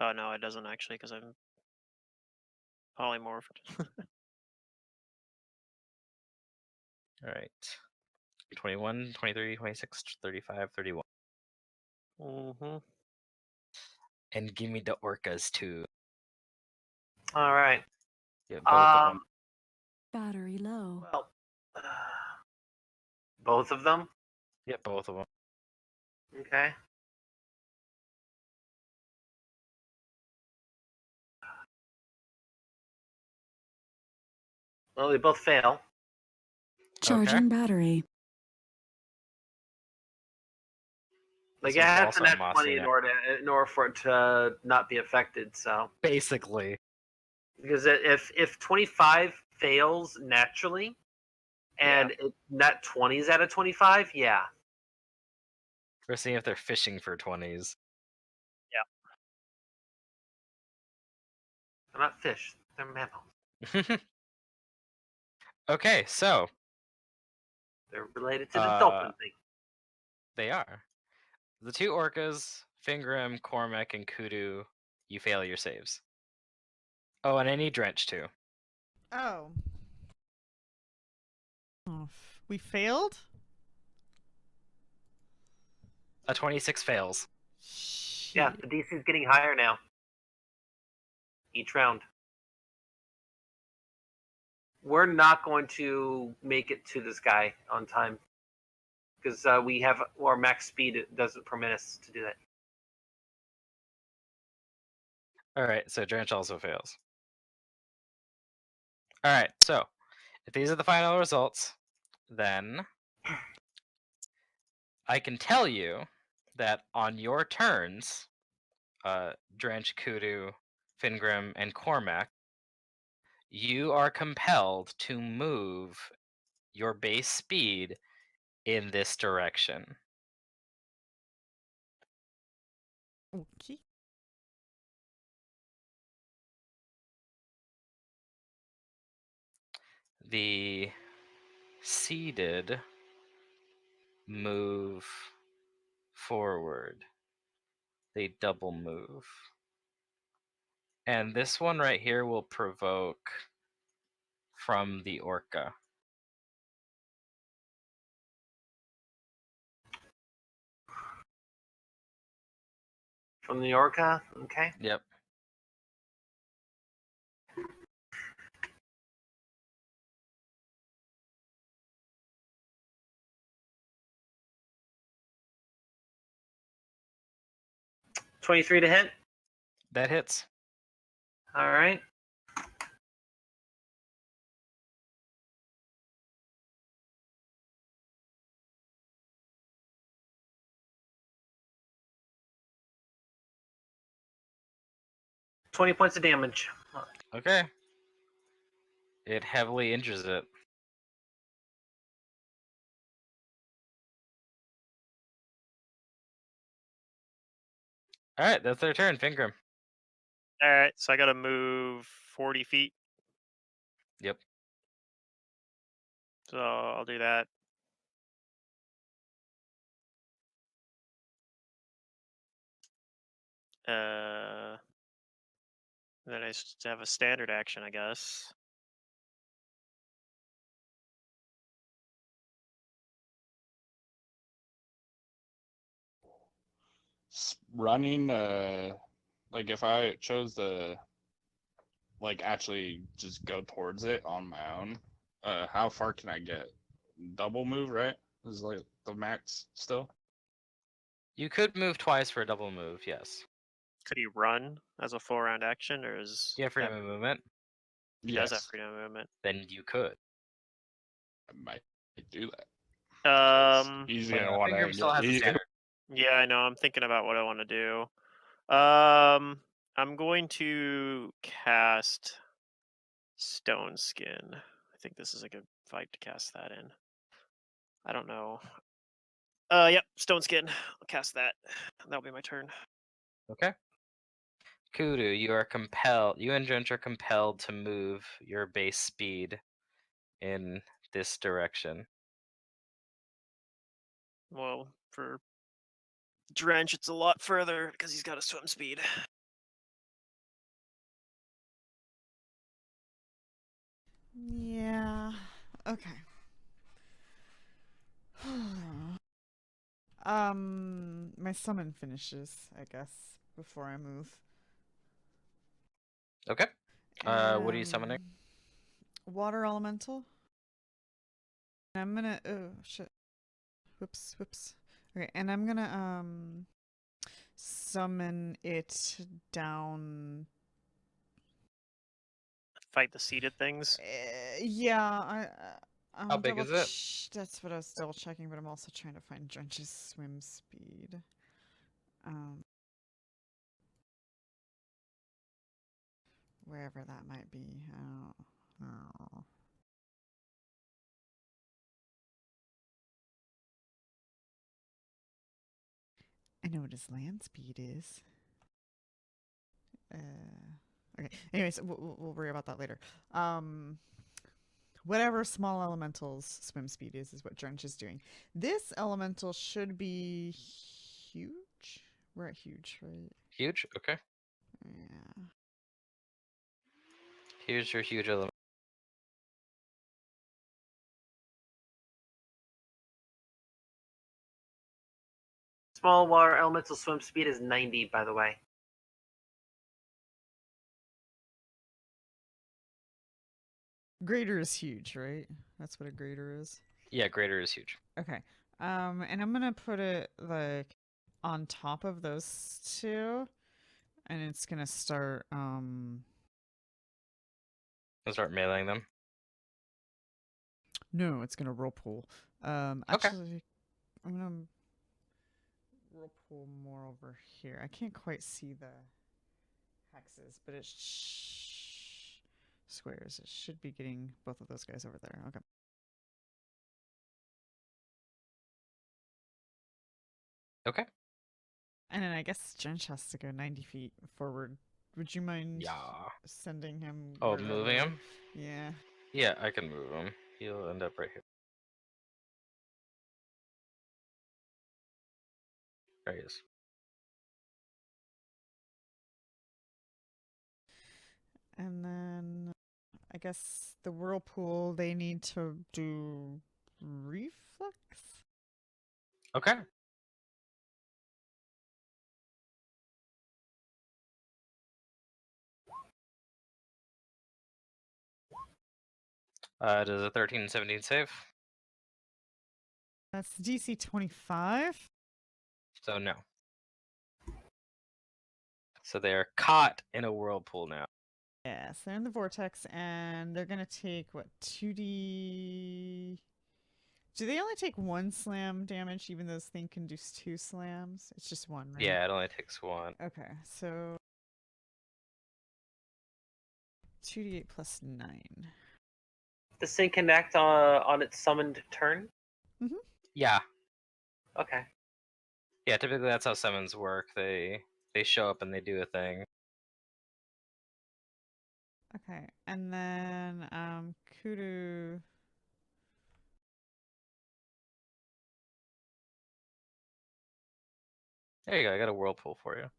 Oh, no, it doesn't actually, because I'm polymorphed. All right. 21, 23, 26, 35, 31. Mm-hmm. And give me the orcas too. all right. Yeah, both of them. Battery low. Well, both of them. Yeah, both of them. Okay. Well, they both fail. Charging battery. Like This it one's has also to net Mossy 20 now. in order for it to not be affected. So Basically. because if 25 fails naturally, and it net 20s out of 25, yeah. We're seeing if they're fishing for 20s. They're not fish. They're mammals. Okay, so They're related to the dolphin thing. they are. The two orcas, Fingram, Cormac, and Kudu, you fail your saves. Oh, and I need Drench too. Oh. We failed? A 26 fails. Yeah, Shit. the DC is getting higher now. Each round. We're not going to make it to this guy on time. Because we have our max speed, it doesn't permit us to do that. Alright, so Drench also fails. Alright, so if these are the final results, then I can tell you that on your turns, Drench, Kudu, Fingram, and Cormac, you are compelled to move your base speed in this direction. Okay. The seeded move forward. They double move. And this one right here will provoke from the orca. From the orca, okay. Yep. $23 to hit. That hits. All right. $20 points of damage. Okay. It heavily injures it. Alright, that's their turn, Fingram. Alright, so I gotta move 40 feet. Yep. So I'll do that. Then I just have a standard action, I guess. Running, like if I chose to, like actually just go towards it on my own, how far can I get? Double move, right? Is like the max still? You could move twice for a double move, yes. Could he run as a full round action, or is You have freedom of movement, he does have Yes, freedom of movement? then you could. I might do that. He's Wait, gonna want Ingram still has a to. standard. Yeah, I know. I'm thinking about what I want to do. I'm going to cast Stone Skin. I think this is a good fight to cast that in. I don't know. Yep, Stone Skin. I'll cast that. That'll be my turn. Okay. Kudu, you are compelled. You and Drench are compelled to move your base speed in this direction. Well, for Drench, it's a lot further because he's got a swim speed. Yeah. Okay. My summon finishes, I guess, before I move. Okay. What are you summoning? Water elemental. I'm gonna. Oh shit. Whoops. Whoops. Okay, and I'm gonna summon it down. Fight the seated things. Yeah, I'm How big is it? That's what I was double checking, but I'm also trying to find Drench's swim speed. Wherever that might be. Oh. I know what his land speed is. Okay. Anyways, we'll worry about that later. Whatever small elemental's swim speed is what Drench is doing. This elemental should be huge. We're at huge, right? Huge? Okay. Yeah. Here's your huge element. Small water elemental swim speed is 90, by the way. Greater is huge, right? That's what a greater is. Yeah, greater is huge. Okay. And I'm gonna put it like on top of those two, and it's gonna start I'll start mailing them. No, it's gonna whirlpool. Okay. Actually, I'm gonna whirlpool more over here. I can't quite see the hexes, but it's squares. It should be getting both of those guys over there. Okay. Okay. And then I guess Drench has to go 90 feet forward. Would you mind Yeah. sending him? Oh, moving him? Yeah. Yeah, I can move him. He'll end up right here. There he is. And then I guess the whirlpool, they need to do reflex? Okay. Does a 13 and 17 save? That's DC 25. So no. So they are caught in a whirlpool now. Yes, they're in the vortex, and they're gonna take what 2d. Do they only take one slam damage, even though this thing can do two slams? It's just one, right? Yeah, it only takes one. Okay, so 2d8 plus 9. Does thing connect on its summoned turn? Yeah. Okay. Yeah, typically that's how summons work. They show up and they do a thing. Okay, and then Kudu. There you go. I got a whirlpool for you.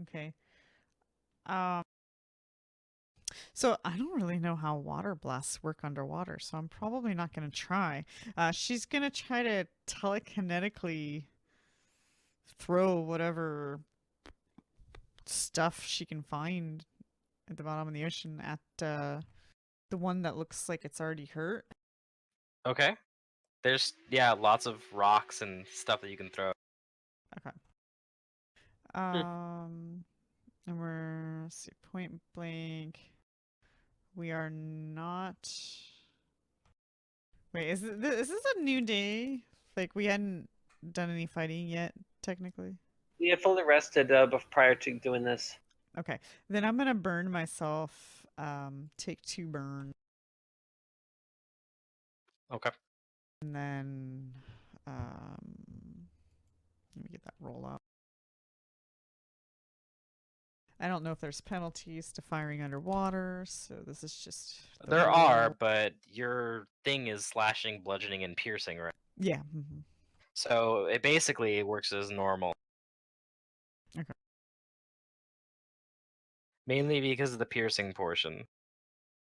Okay. So I don't really know how water blasts work underwater, so I'm probably not going to try. She's going to try to telekinetically throw whatever stuff she can find at the bottom of the ocean at the one that looks like it's already hurt. Okay. There's lots of rocks and stuff that you can throw. Okay. And let's see, point blank. We are not. Wait, is this a new day? Like we hadn't done any fighting yet, technically. We had fully rested prior to doing this. Okay, then I'm gonna burn myself. Take 2 burn, Okay. and then let me get that roll up. I don't know if there's penalties to firing underwater, so this is just. the There are, roll. but your thing is slashing, bludgeoning, and piercing, right? Yeah. So it basically works as normal. Okay. Mainly because of the piercing portion.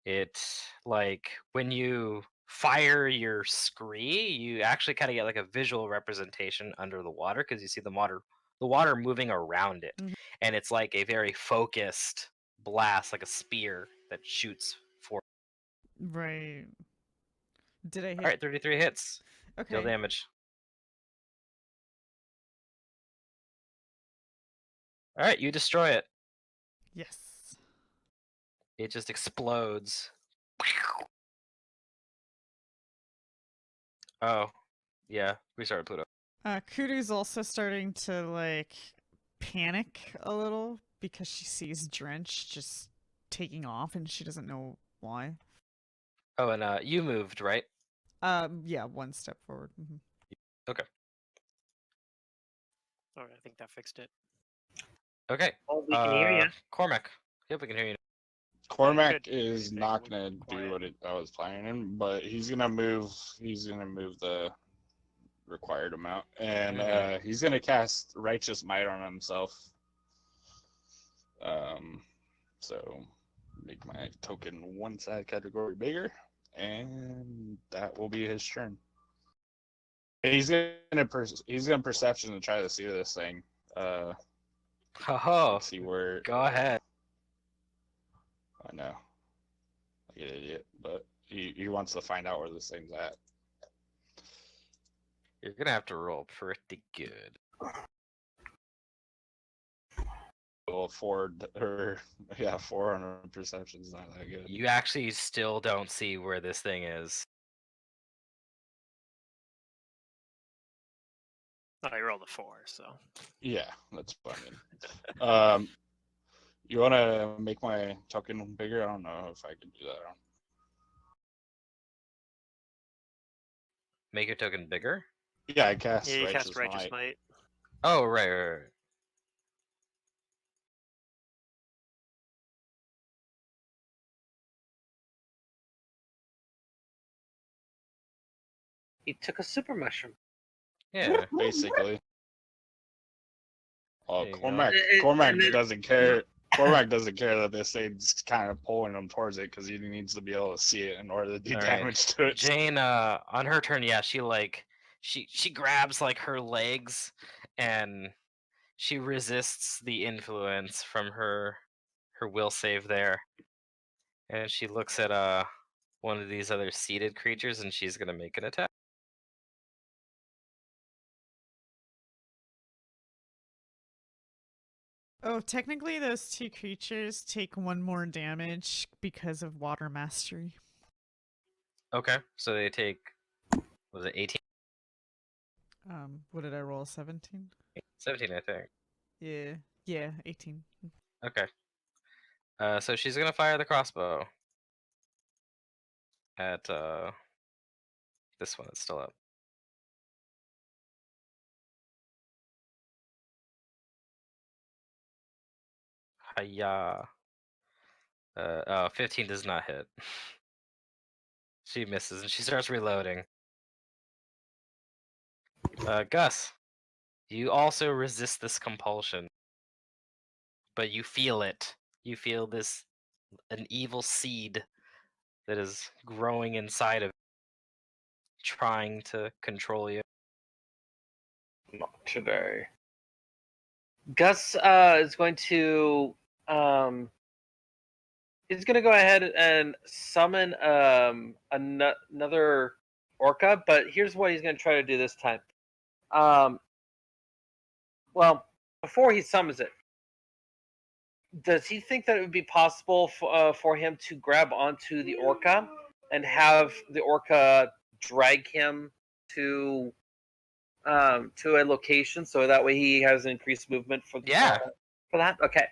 It's like when you fire your scree, you actually kind of get like a visual representation under the water because you see the water moving around it, Mhm. and it's like a very focused blast, like a spear that shoots for. Right. Did I hit? All right, 33 hits. Deal Okay. damage. All right, you destroy it. Yes. It just explodes. Oh, yeah, we started Pluto. Kudu's also starting to like panic a little because she sees Drench just taking off and she doesn't know why. Oh, and you moved, right? Yeah, 1 step forward. Okay. All right, I think that fixed it. Okay. Oh, we can hear you. Cormac. Yep, we can hear you. Cormac good. is Anything, not we gonna can do quiet. what I was planning, but he's gonna move. He's gonna move the required amount, and Mhm. he's gonna cast Righteous Might on himself. So make my token 1 side category bigger, and that will be his turn. He's gonna perception and try to see this thing. Oh, See where. go ahead. I know, like an idiot, but he wants to find out where this thing's at. You're gonna have to roll pretty good. Well, 4 on perception is not that good. You actually still don't see where this thing is. Oh, you rolled a 4, so. Yeah, that's fine. You want to make my token bigger? I don't know if I can do that. Make your token bigger? Yeah, I cast Yeah, you cast Righteous Righteous Might. Might. Oh, right. He took a super mushroom. Yeah. Basically. Oh, There you go. Cormac And then- doesn't care. Cormac doesn't care that this thing's kind of pulling him towards it because he needs to be able to see it in order to do All right. damage to it. Jane, on her turn, yeah, she grabs like her legs and she resists the influence from her will save there. And she looks at one of these other seated creatures and she's gonna make an attack. Oh, technically those 2 creatures take 1 more damage because of water mastery. Okay, so they take, was it 18? What did I roll? 17? 17, I think. Yeah, 18. Okay. So she's gonna fire the crossbow at this one that's still up. Hiya. 15 does not hit. She misses and she starts reloading. Gus, you also resist this compulsion, but you feel it. You feel an evil seed that is growing inside of you, trying to control you. Not today. Gus is going to he's going to go ahead and summon another orca, but here's what he's going to try to do this time. Well, before he summons it, does he think that it would be possible for him to grab onto the orca and have the orca drag him to a location, so that way he has increased movement for Yeah. for that? Okay.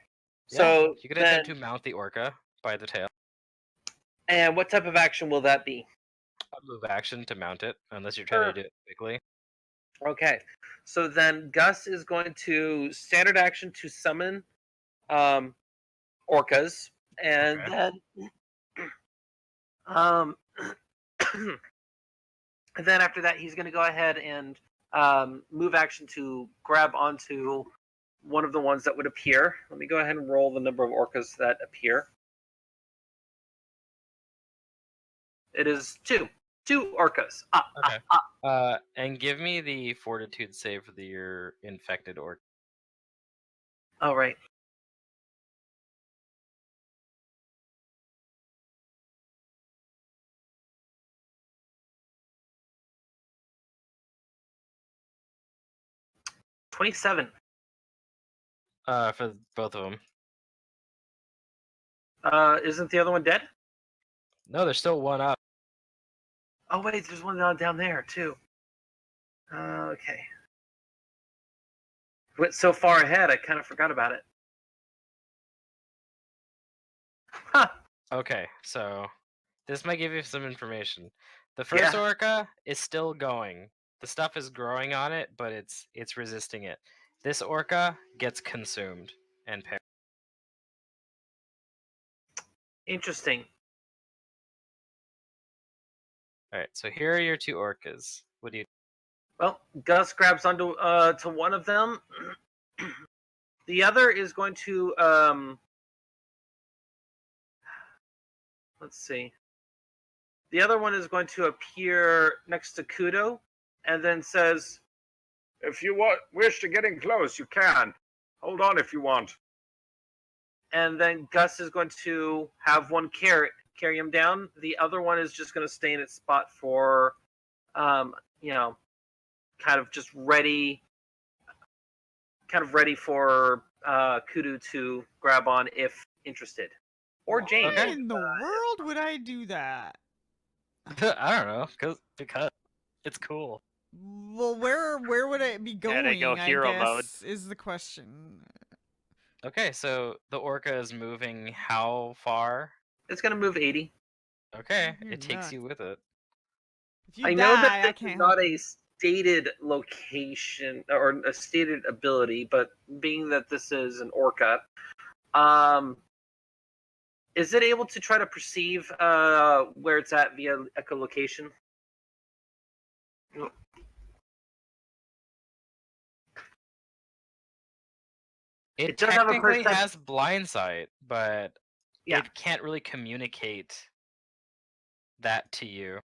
Yeah, So you could then, attempt to mount the orca by the tail. and what type of action will that be? A move action to mount it, unless you're trying to do it quickly. Okay. So then Gus is going to standard action to summon orcas, and Okay. then um, and then after that he's going to go ahead and move action to grab onto one of the ones that would appear. Let me go ahead and roll the number of orcas that appear. It is two orcas. Okay. And give me the fortitude save for your infected orc. Oh, right. $27. For both of them. Isn't the other one dead? No, there's still one up. Oh wait, there's one down there too. Okay. Went so far ahead, I kind of forgot about it. Huh. Okay, so this might give you some information. The first orca is still going. The stuff is growing on it, but it's resisting it. This orca gets consumed and perished. Interesting. All right, so here are your two orcas. What do you? Well, Gus grabs onto to one of them. The other is going to let's see. The other one is going to appear next to Kudo, and then says, If you wish to get in close, you can. Hold on if you want. And then Gus is going to have one carry him down. The other one is just going to stay in its spot for, kind of just ready for Kudu to grab on if interested, or Jane. Why in the world would I do that? I don't know, because it's cool. Well, where would it be going? they go hero mode. Is the question. Okay, so the orca is moving how far? It's going to move 80. Okay, You're it takes nuts. you with it. If you I die, know that I this can't is not help a stated location or a stated ability, but being that this is an orca, is it able to try to perceive where it's at via echolocation? It does have a technically perception. has blind sight, but Yeah. it can't really communicate that to you.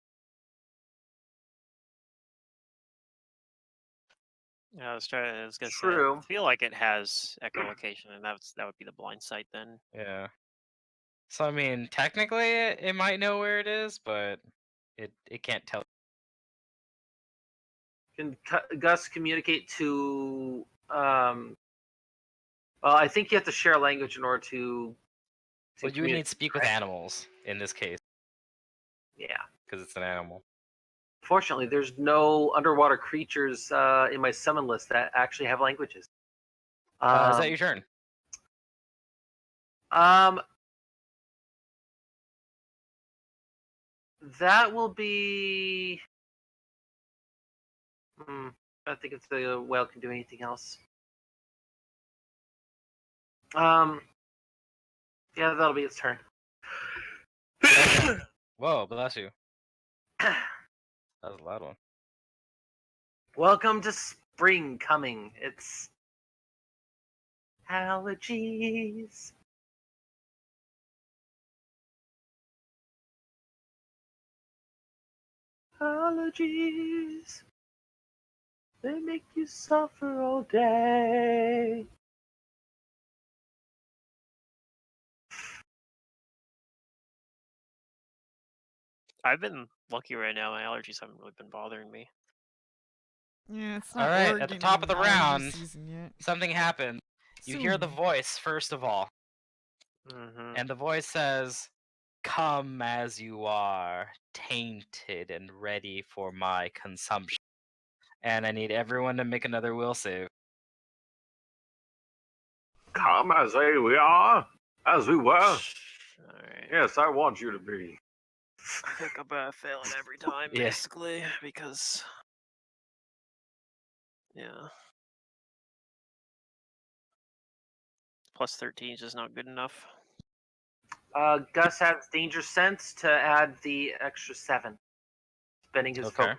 I was gonna say, True. I feel like it has echolocation, and that would be the blind sight then. Yeah. So I mean, technically it might know where it is, but it can't tell. Can Gus communicate to? Well, I think you have to share a language in order to. Well, you would need to speak with animals in this case. Yeah. Because it's an animal. Fortunately, there's no underwater creatures in my summon list that actually have languages. Is that your turn? That will be. I think if the whale can do anything else. Yeah, that'll be its turn. Whoa, bless you. That was a loud one. Welcome to spring coming. It's allergies. Allergies. They make you suffer all day. I've been lucky right now. My allergies haven't really been bothering me. Yeah, it's not All right, Oregon at the top of the allergy round, season yet. something happened. You hear the voice first of all. Mm-hmm. And the voice says, "Come as you are, tainted and ready for my consumption." And I need everyone to make another will save. Come as we are, as we were. Alright. Yes, I want you to be. I think I'm failing every time, Yeah. basically, because... Yeah. Plus 13 is just not good enough. Gus has danger sense to add the extra 7. Spending his Okay. focus.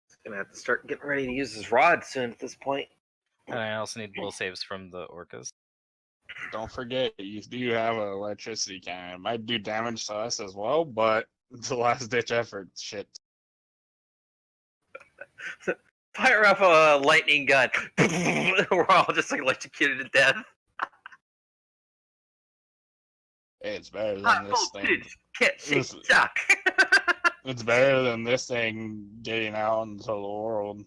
He's gonna have to start getting ready to use his rod soon at this point. And I also need will saves from the orcas. Don't forget, you do have an electricity cannon. It might do damage to us as well, but it's a last ditch effort. Shit. Fire up a lightning gun. We're all just like electrocuted to death. Hey, it's better than Hot this thing. voltage. Can't shake This- the shock. It's better than this thing getting out into the world.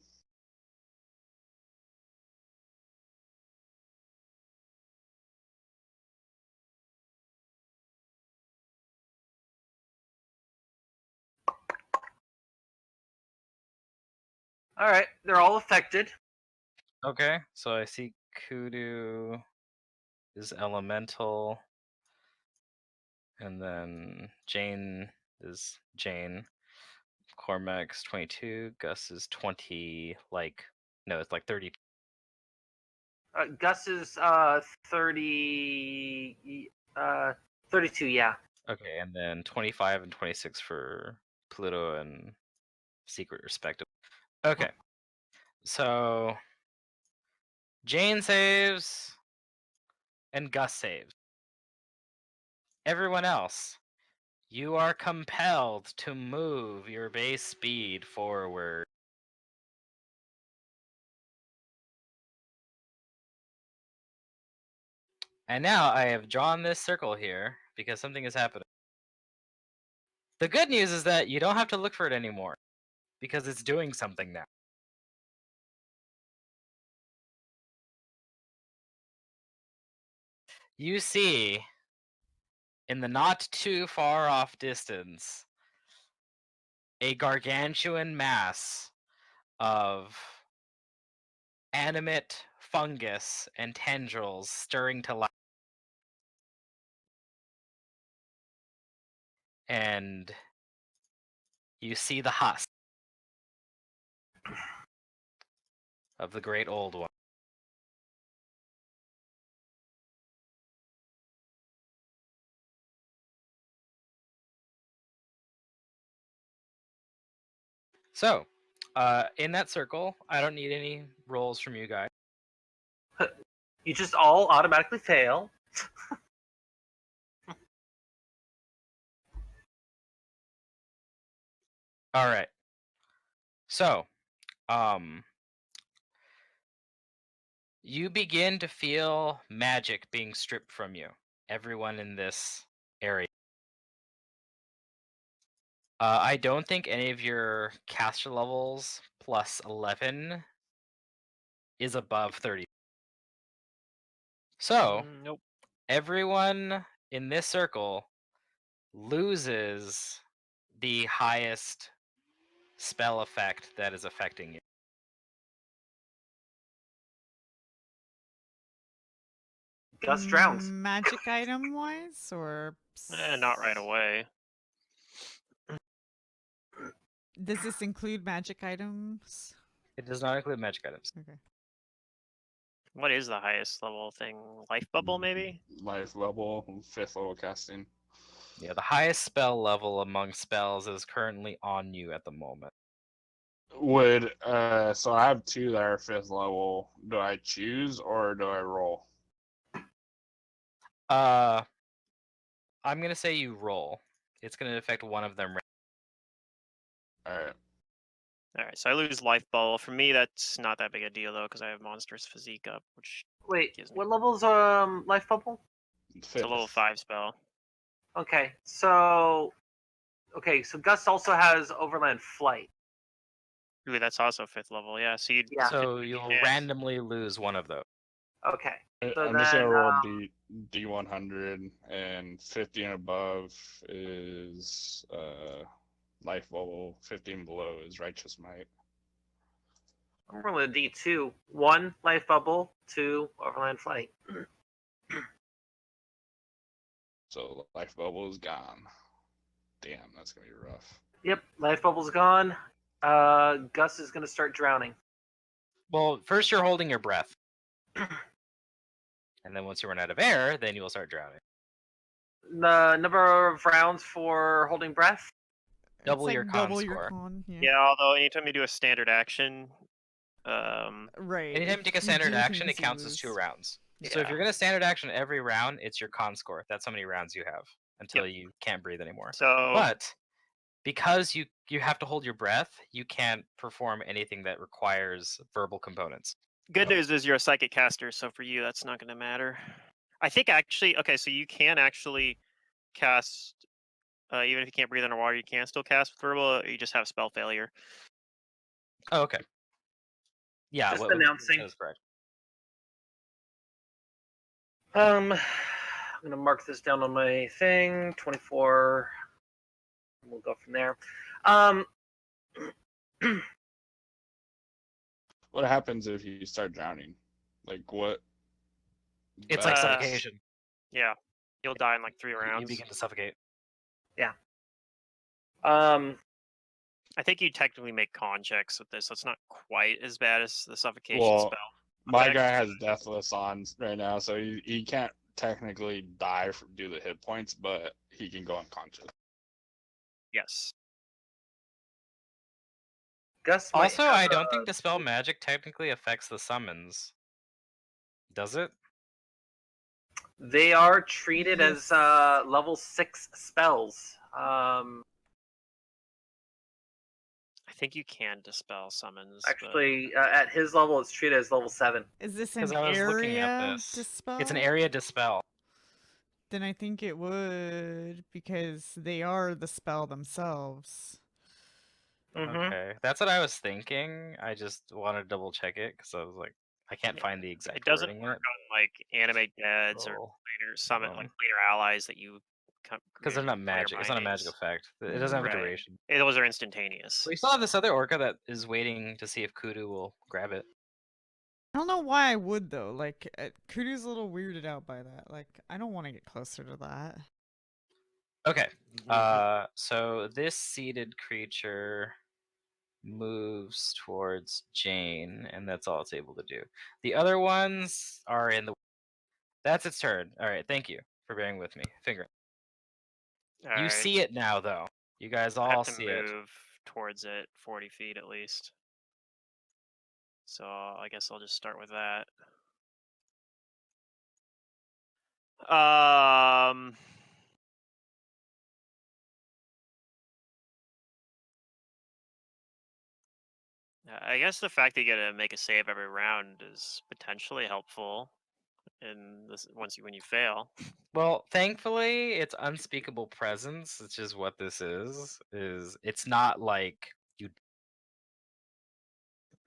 All right, they're all affected. Okay, so I see Kudu is elemental, and then Jane is Jane. Cormac's 22, Gus is 20, no, it's like 30. Gus is 30, 32. Yeah. Okay, and then 25 and 26 for Pluto and Secret, respectively. Okay, so Jane saves and Gus saves. Everyone else, you are compelled to move your base speed forward. And now I have drawn this circle here because something is happening. The good news is that you don't have to look for it anymore because it's doing something now. You see, in the not too far off distance, a gargantuan mass of animate fungus and tendrils stirring to life. And you see the husk of the great old one. So, in that circle, I don't need any rolls from you guys. You just all automatically fail. All right. So, you begin to feel magic being stripped from you. Everyone in this area. I don't think any of your caster levels plus 11 is above 30. So, Nope. everyone in this circle loses the highest spell effect that is affecting you. Gus drowns. Magic item wise, or Not right away. does this include magic items? It does not include magic items. Okay. What is the highest level thing? Life bubble, maybe? Life level, 5th level casting. Yeah, the highest spell level among spells is currently on you at the moment. Would so I have 2 that are 5th level. Do I choose or do I roll? I'm gonna say you roll. It's gonna affect one of them. Alright. Alright, so I lose life bubble. For me, that's not that big a deal, though, because I have monstrous physique up, which Wait, gives me... what level's life bubble? It's a level 5 spell. Okay, so Gus also has overland flight. Ooh, that's also 5th level. Yeah, so you'd Yeah. So you'll chance. randomly lose one of those. Okay. So I'm just then, gonna roll D100, and 50 and above is life bubble. 15 below is righteous might. I'm rolling a D2. 1 life bubble, 2 overland flight. So life bubble is gone. Damn, that's gonna be rough. Yep, life bubble's gone. Gus is gonna start drowning. Well, first you're holding your breath. And then once you run out of air, then you will start drowning. The number of rounds for holding breath. Double it's your like con double your score. con. Yeah. Yeah, although anytime you do a standard action, Right. Anytime you if take a you standard do action, it things, you counts as 2 lose. rounds. So Yeah. if you're going to standard action every round, it's your con score. That's how many rounds you have until you can't breathe anymore. so But because you have to hold your breath, you can't perform anything that requires verbal components. good news is you're a psychic caster, so for you that's not going to matter. I think actually, okay, so you can actually cast, even if you can't breathe underwater, you can still cast with verbal. You just have spell failure. Oh, okay. Yeah, Just what announcing. that is correct. I'm gonna mark this down on my thing. 24. We'll go from there. What happens if you start drowning? Like what? It's like Uh, suffocation. Yeah, you'll die in like 3 You rounds. begin to suffocate. I think you technically make con checks with this, so it's not quite as bad as the suffocation Well, spell. my Effect. guy has deathless on right now, so he can't technically die due to hit points, but he can go unconscious. Yes. Gus might Also, have I don't think Dispel Magic technically affects the summons. Does it? They are treated Yes. as level 6 spells. I think you can dispel summons. Actually, at his level, it's treated as level 7. Is this Because an I was looking at area this. dispel? It's an area dispel. Then I think it would, because they are the spell themselves. Mm-hmm. Okay, that's what I was thinking. I just wanted to double check it because I was like, I can't Yeah, find the it exact doesn't wording in work it. on like animate deads or Oh, later summon hold like on. later allies that you Because they're not player magic. It's not a magic bindings. effect. It doesn't have a Right. duration. Those are instantaneous. We still have this other orca that is waiting to see if Kudu will grab it. I don't know why I would though. Like, Kudu's a little weirded out by that. Like, I don't want to get closer to that. Okay. Mhm. So this seated creature moves towards Jane, and that's all it's able to do. The other ones are in the. That's its turn. All right. Thank you for bearing with me. Finger. All You right. see it now, though. You guys I all have to see it. move towards it 40 feet at least. So I guess I'll just start with that. I guess the fact that you get to make a save every round is potentially helpful in this when you fail. Well, thankfully, it's unspeakable presence, which is what this is. It's not like you.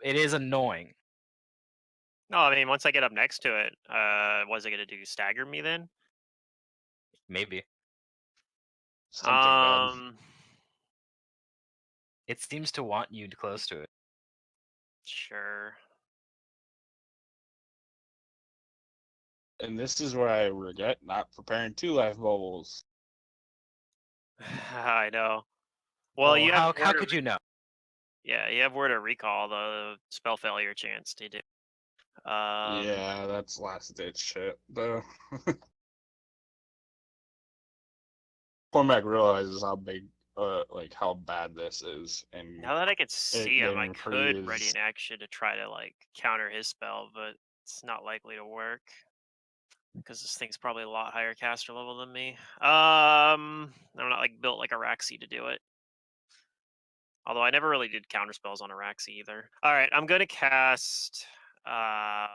It is annoying. No, I mean once I get up next to it, was it gonna do stagger me then? Maybe Something bad. it seems to want you close to it. Sure. And this is where I regret not preparing 2 life bubbles. I know. Well, you have how word of could you know? yeah, you have word of recall, the spell failure chance to do. Yeah, that's last ditch shit, though. Cormac realizes how big, like how bad this is, and Now that I can see him, I getting free could ready is an action to try to like counter his spell, but it's not likely to work because this thing's probably a lot higher caster level than me. I'm not like built like Araxi to do it. Although I never really did counter spells on Araxi either. All right, I'm gonna cast. I'm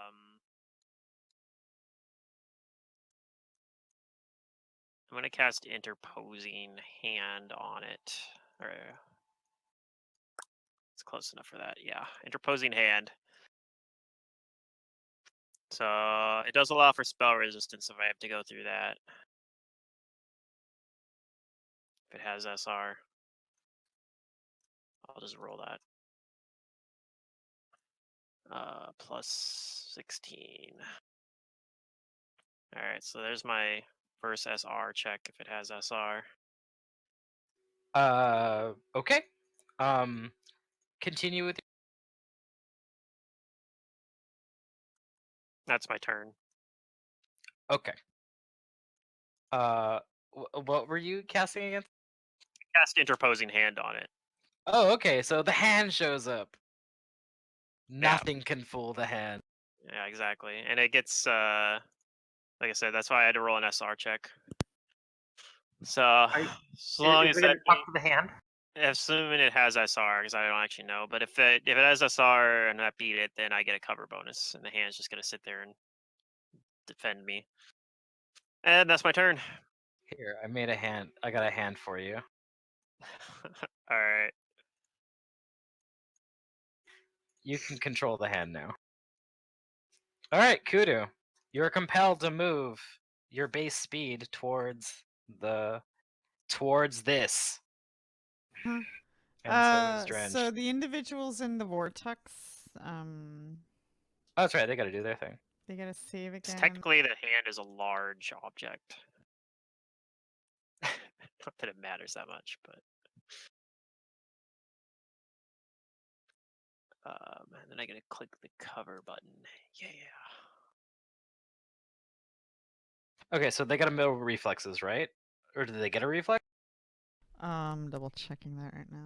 gonna cast Interposing Hand on it. Or It's close enough for that. Yeah, interposing hand. So it does allow for spell resistance if I have to go through that. If it has SR, I'll just roll that. Plus 16. All right, so there's my first SR check if it has SR. Okay. Continue with. That's my turn. Okay. What were you casting against? Cast interposing hand on it. Oh, okay. So the hand shows up. Yeah. Nothing can fool the hand. Yeah, exactly. And it gets like I said, that's why I had to roll an SR check. So as long Is as it that going to talk to the hand? assuming it has SR, because I don't actually know, but if it has SR and I beat it, then I get a cover bonus, and the hand's just gonna sit there and defend me. And that's my turn. Here, I made a hand. I got a hand for you. All right. You can control the hand now. All right, Kudu. You're compelled to move your base speed towards this. Huh. And so is Drench. So the individuals in the vortex, Oh, that's right. They got to do their thing. they gotta save It's again. technically the hand is a large object. Not that it matters that much, but and then I gotta click the cover button. Yeah. Okay, so they got a middle reflexes, right? Or did they get a reflex? Double checking that right now.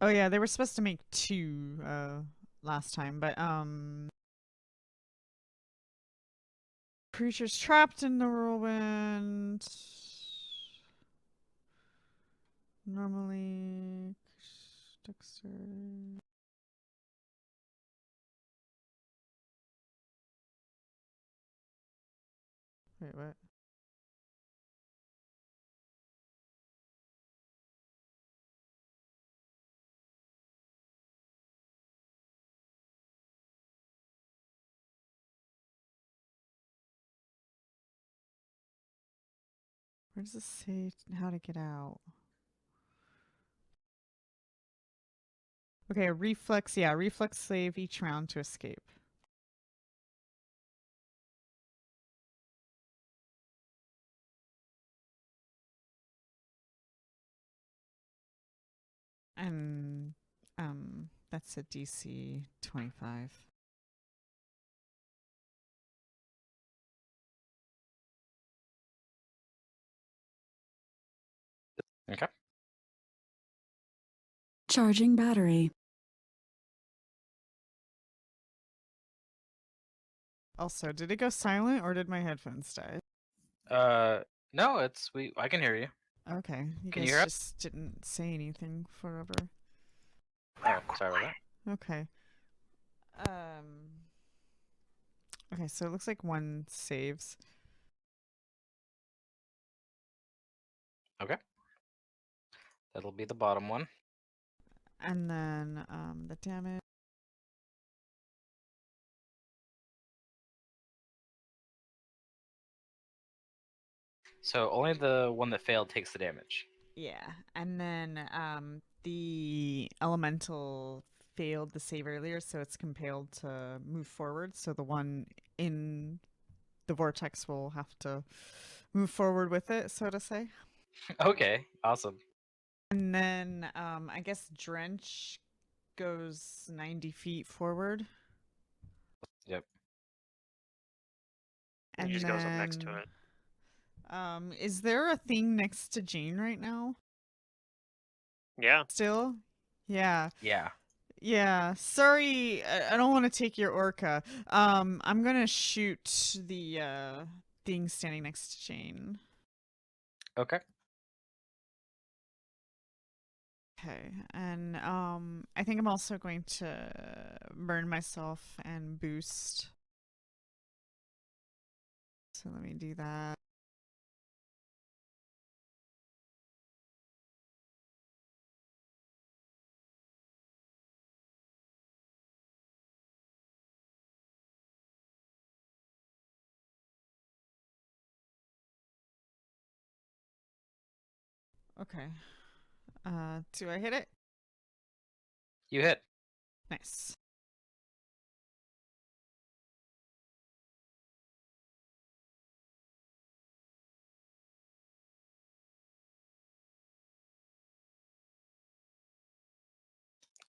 Oh yeah, they were supposed to make 2 last time, but creatures trapped in the whirlwind. Normally dexterity. Wait, what? Where does it say how to get out? Okay, reflex. Yeah, reflex save each round to escape. And that's a DC 25. Okay. Charging battery. Also, did it go silent or did my headphones die? No, I can hear you. Okay, you Can you guys hear us? just didn't say anything forever. Oh, sorry about that. Okay. Okay, so it looks like one saves. Okay. That'll be the bottom one. And then the damage. So only the one that failed takes the damage. Yeah. And then the elemental failed the save earlier, so it's compelled to move forward. So the one in the vortex will have to move forward with it, so to say. Okay, awesome. And then I guess Drench goes 90 feet forward. Yep. He And just goes up next to then, it. Is there a thing next to Jane right now? Yeah. Still? Yeah. Yeah. Yeah. Sorry, I don't want to take your orca. I'm gonna shoot the thing standing next to Jane. Okay. Okay. And I think I'm also going to burn myself and boost. So let me do that. Okay. Do I hit it? You hit. Nice.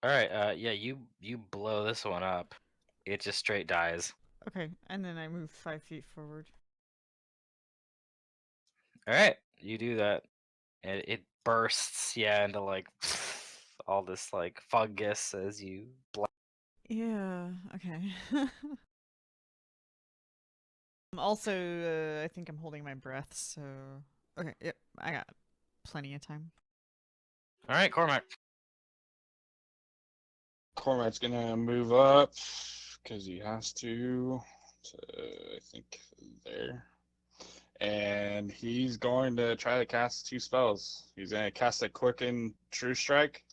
All right. Yeah. You blow this one up. It just straight dies. Okay, and then I move 5 feet forward. All right. You do that. And it bursts, yeah, into like all this like fungus as you Yeah, okay. Also, I think I'm holding my breath, so... Okay, yep, I got plenty of time. All right, Cormac. Cormac's gonna move up because he has to. I think there. And he's going to try to cast 2 spells. He's going to cast a Quicken True Strike,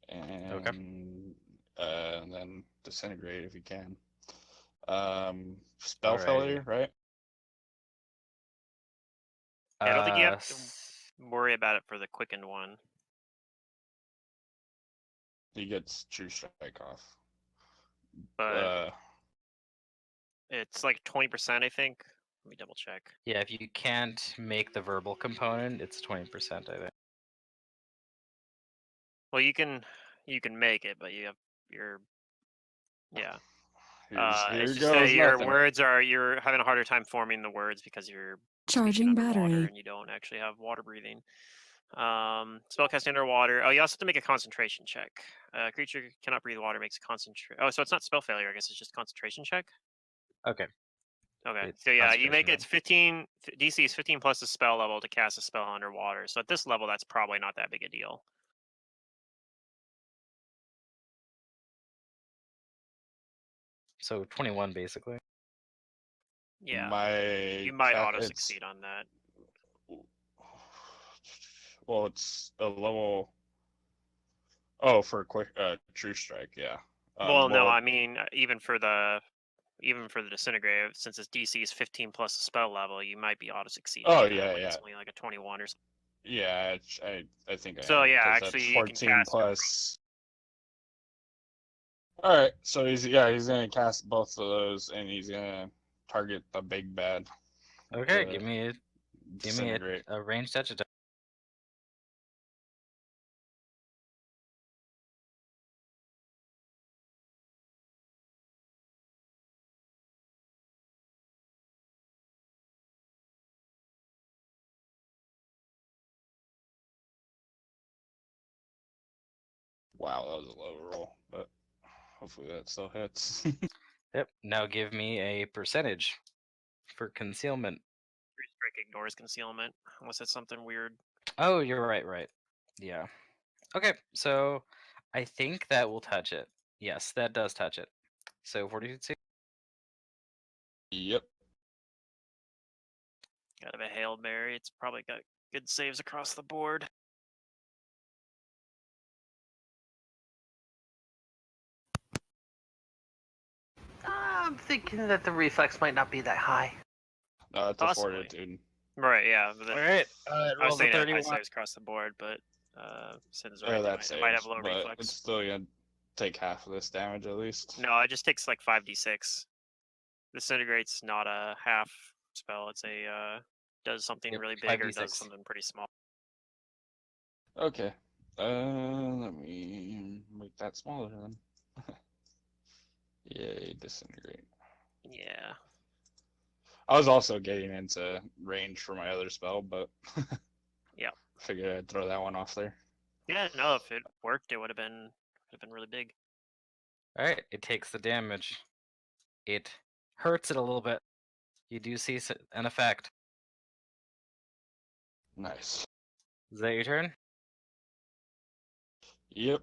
and then Disintegrate if he can. Spell Alrighty. Failure, right? Yeah, I don't think you have to worry about it for the quickened one. He gets True Strike off. But it's like 20%, I think. Let me double check. Yeah, if you can't make the verbal component, it's 20%, I think. Well, you can make it, but you have your yeah. Here It's just goes that your nothing. words you're having a harder time forming the words because you're speaking Charging underwater battery. and you don't actually have water breathing. Spellcasting underwater. Oh, you also have to make a concentration check. Creature cannot breathe water makes a concentration. Oh, so it's not spell failure. I guess it's just concentration check. Okay. Okay. It's So yeah, you make concentration it 15. DC is 15 plus the spell level to cast a spell underwater. So at this level, that's probably not that big a deal. So 21 basically. Yeah. You might auto succeed on that. Well, it's a level. Oh, for a quick True Strike, yeah. Well, no, I mean even for the disintegrate, since its DC is 15 plus the spell level, you might be auto succeeding. Oh on that yeah, when yeah. It's only like a 21 or something. Yeah, I think I So am, yeah, 'cause actually that's you can 14 cast plus. All right, so he's gonna cast both of those, and he's gonna target the big bad. Okay, the give me Disintegrate. a ranged touch attack. Wow, that was a low roll, but hopefully that still hits. Yep. Now give me a percentage for concealment. Strike ignores concealment unless it's something weird. Oh, you're right. Yeah. Okay, so I think that will touch it. Yes, that does touch it. So 42 save. Yep. Kind of a Hail Mary. It's probably got good saves across the board. I'm thinking that the reflex might not be that high. No, it's Possibly. a fortitude. Right, yeah. But All right. I was Rolls a saying high 31. saves across the board, but Sid's Oh, right. that It might have saves, low but reflex. it's still gonna take half of this damage at least. No, it just takes like 5d6. Disintegrate's not a half spell. It's a does something Yep, really big or 5d6. does something pretty small. Okay. Let me make that smaller then. Yay, Disintegrate. Yeah. I was also getting into range for my other spell, but Yeah. figured I'd throw that one off there. Yeah, no, if it worked, it would have been really big. All right, it takes the damage. It hurts it a little bit. You do see an effect. Nice. Is that your turn? Yep.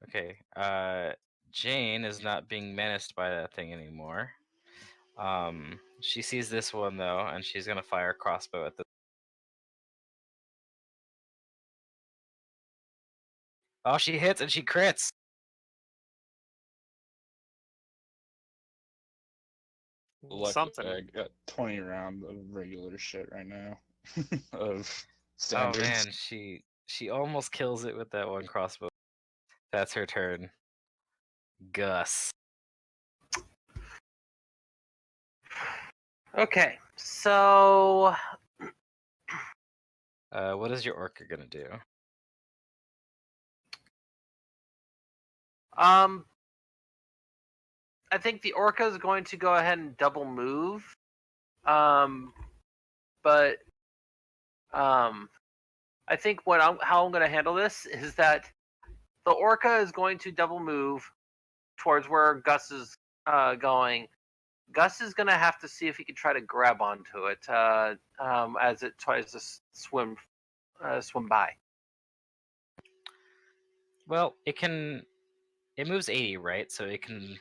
Okay. Jane is not being menaced by that thing anymore. She sees this one though, and she's gonna fire a crossbow at the. Oh, she hits and she crits. Lucky Something. I got 20 round of regular shit right now. Of Oh standards. man, she almost kills it with that one crossbow. That's her turn. Gus. Okay, so What is your orca gonna do? I think the orca is going to go ahead and double move. But I think how I'm going to handle this is that the orca is going to double move towards where Gus is going. Gus is going to have to see if he can try to grab onto it as it tries to swim by. Well, it moves 80, right? So it can.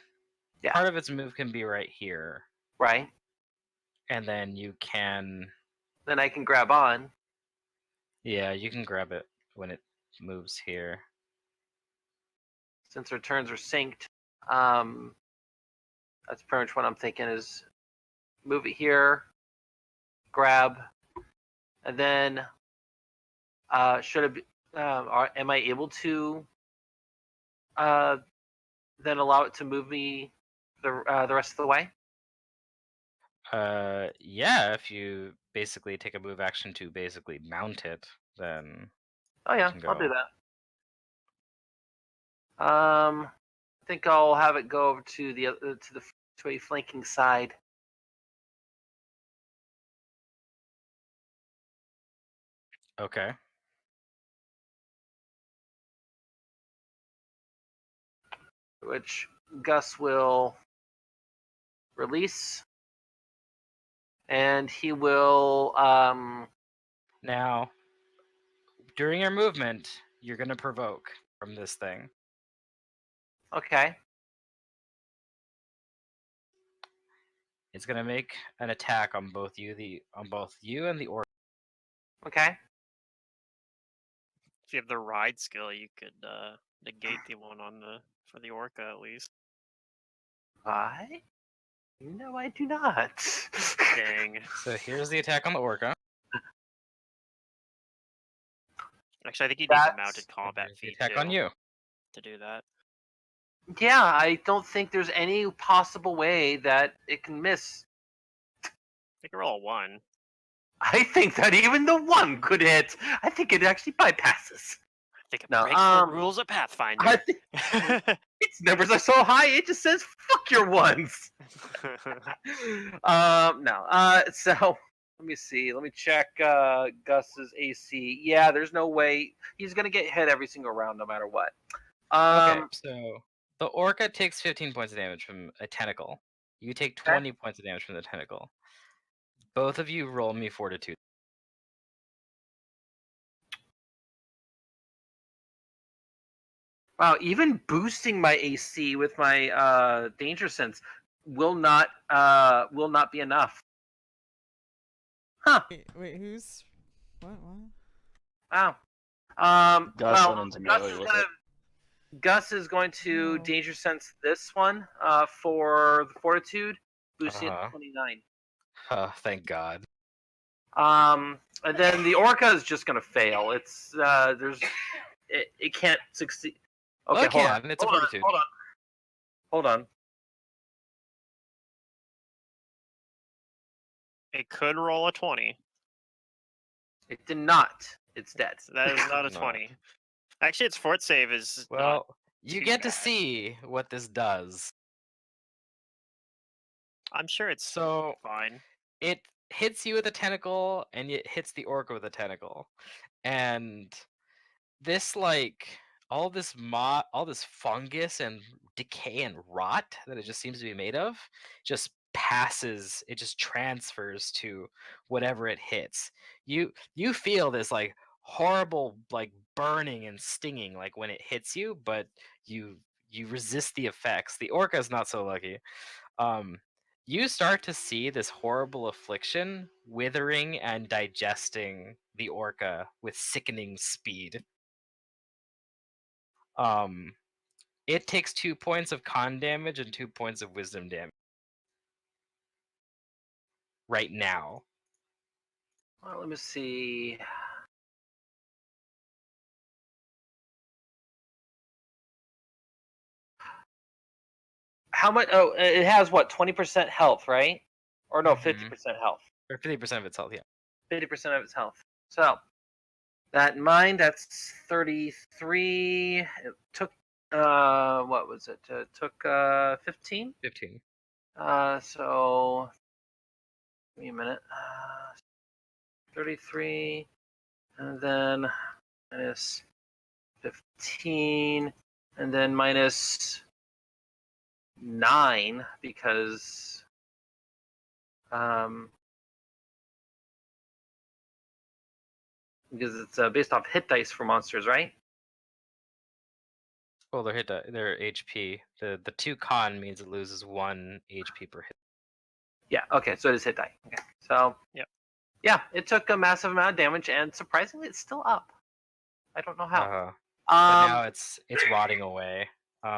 Yeah. Part of its move can be right here, Right. and then you can. Then I can grab on. Yeah, you can grab it when it moves here. Since our turns are synced, that's pretty much what I'm thinking is move it here, grab, and then should it be, am I able to then allow it to move me the rest of the way? Yeah, if you basically take a move action to basically mount it, then. Oh yeah, can I'll do go. that. I think I'll have it go over to to a flanking side. Okay. Which Gus will release, and he will. Now, during your movement, you're gonna provoke from this thing. Okay. It's gonna make an attack on both you and the orc. Okay. If you have the ride skill, you could negate the one for the orca at least. I? No, I do not. Dang. So here's the attack on the orca. Actually, I think you need the That's- mounted combat Here's the feat attack too, on you. to do that. Yeah, I don't think there's any possible way that it can miss. I think roll a 1. I think that even the one could hit. I think it actually bypasses. I think it No, breaks the rules of Pathfinder. I think its numbers are so high, it just says "fuck your ones." No. So let me see. Let me check Gus's AC. Yeah, there's no way he's gonna get hit every single round, no matter what. Okay, so the orca takes 15 points of damage from a tentacle. You take 20 points of damage from the tentacle. Both of you roll me fortitude. Wow, even boosting my AC with my danger sense will not be enough. Huh. Wait, who's what? Wow. Gus went into melee with it. Gus is going to No. danger sense this one for the fortitude, boosting it to 29. Thank God. And then the orca is just gonna fail. It's it can't succeed. Okay, Well, it hold can. on. It's a hold on, fortitude. Hold on. It could roll a 20. It did not. It's dead. So that is not a No. 20. Actually, its fort save is not Well, you too get to bad. see what this does. I'm sure it's So fine. it hits you with a tentacle, and it hits the orca with a tentacle, and this all this fungus and decay and rot that it just seems to be made of just passes. It just transfers to whatever it hits. You feel this horrible burning and stinging when it hits you, but you resist the effects. The orca is not so lucky. You start to see this horrible affliction withering and digesting the orca with sickening speed. It takes 2 points of con damage and 2 points of wisdom damage. Right now. Well, let me see. How much? Oh, it has what? 20% health, right? Or no, 50% health. Or 50% of its health, yeah. 50% of its health. So, that in mind, that's 33. It took, what was it? It took 15? 15. So, give me a minute. 33, and then minus 15, and then minus 9 because it's based off hit dice for monsters, right? Well, their HP. The 2 con means it loses 1 HP per hit. Yeah. Okay. So it is hit die. Okay. So Yep. yeah, it took a massive amount of damage, and surprisingly, it's still up. I don't know how. But now it's rotting away.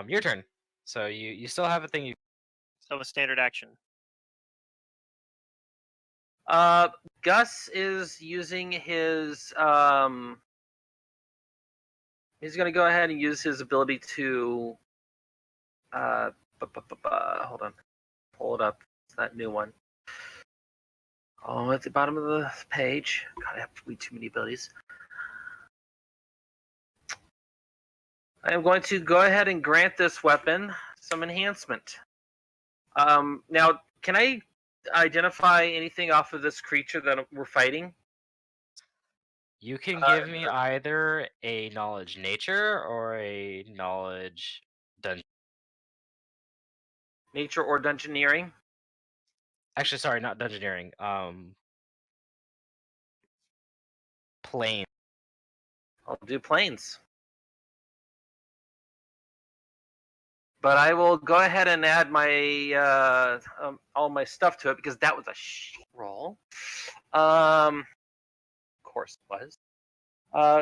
Your turn. So you still have a thing. You Still have a standard action. Gus is using his he's gonna go ahead and use his ability to hold on, pull it up. It's that new one. Oh, at the bottom of the page. God, I have way too many abilities. I am going to go ahead and grant this weapon some enhancement. Now, can I identify anything off of this creature that we're fighting? You can give me either a knowledge nature or a knowledge dungeon. Nature or dungeoneering? Actually, sorry, not dungeoneering. Plane. I'll do planes. But I will go ahead and add my all my stuff to it because that was a shit roll. Of course it was.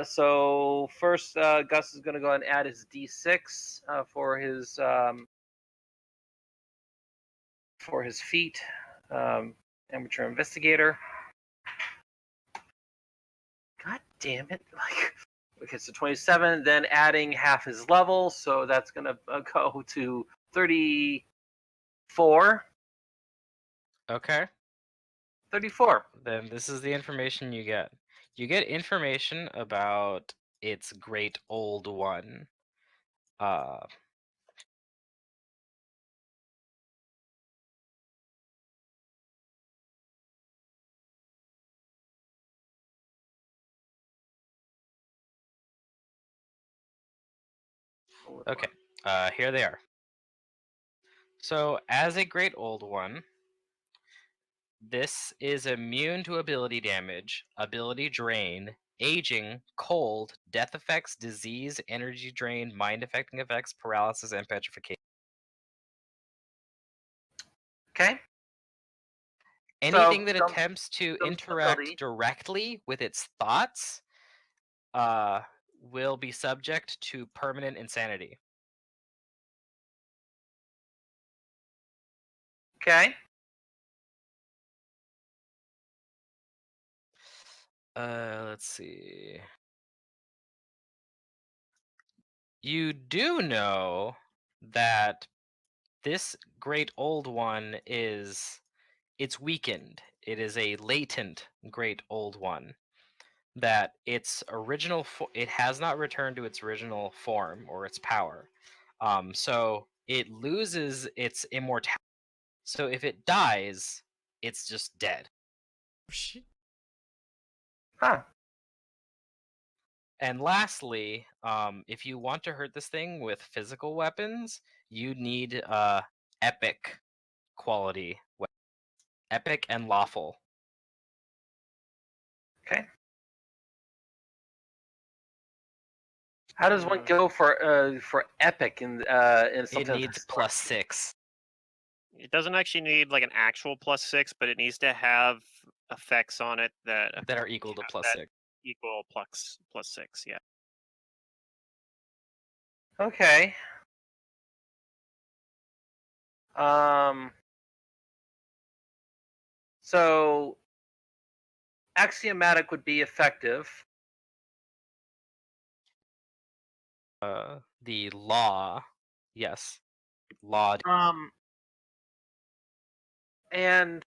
So first, Gus is going to go ahead and add his D6 for his feat. Amateur investigator. God damn it! Like, okay, so 27. Then adding half his level, so that's going to go to 34. Okay. 34. Then this is the information you get. You get information about its great old one. Okay. Here they are. So, as a great old one, this is immune to ability damage, ability drain, aging, cold, death effects, disease, energy drain, mind affecting effects, paralysis, and petrification. Okay. Anything that some- attempts to some interact ability. directly with its thoughts will be subject to permanent insanity. Okay. Let's see. You do know that this great old one it's weakened. It is a latent great old one. That its original it has not returned to its original form or its power. So it loses its immortality. So if it dies, it's just dead. Huh. And lastly, if you want to hurt this thing with physical weapons, you need epic quality weapons. Epic and lawful. Okay. How does one go for epic in something? It needs +6. It doesn't actually need like an actual +6, but it needs to have effects on it that That are equal to that +6. equal +6. Yeah. Okay. So axiomatic would be effective. The law, yes, law. And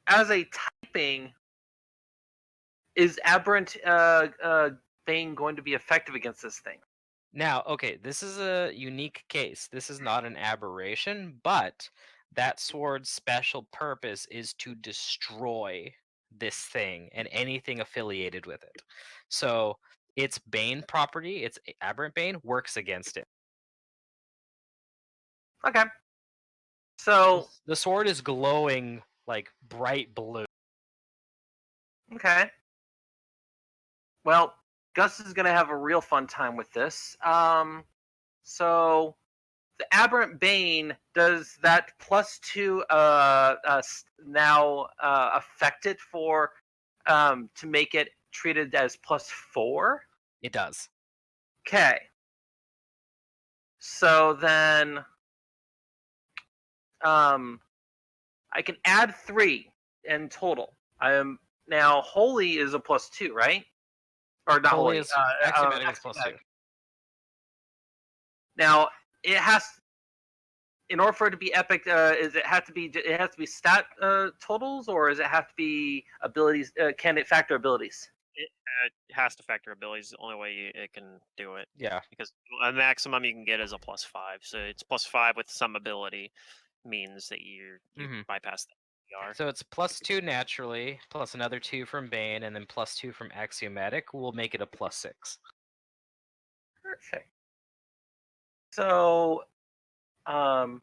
as a typing, is aberrant Bane going to be effective against this thing? Now, okay, this is a unique case. This is not an aberration, but that sword's special purpose is to destroy this thing and anything affiliated with it. So its Bane property, its aberrant Bane, works against it. Okay. So The sword is glowing like bright blue. okay. Well, Gus is going to have a real fun time with this. So the aberrant Bane, does that +2 now affect it for to make it treated as +4? It does. Okay. So then I can add 3 in total. I am now holy is a +2, right? Or not Holy holy. is axiomatic is +2. Now it has, in order for it to be epic, it has to be stat totals, or does it have to be abilities? Can it factor abilities? It has to factor abilities. The only way it can do it. Yeah. Because a maximum you can get is a +5. So it's +5 with some ability means that you bypass the PR. So it's +2 naturally, plus another 2 from Bane, and then +2 from axiomatic will make it a +6. Perfect. So, well,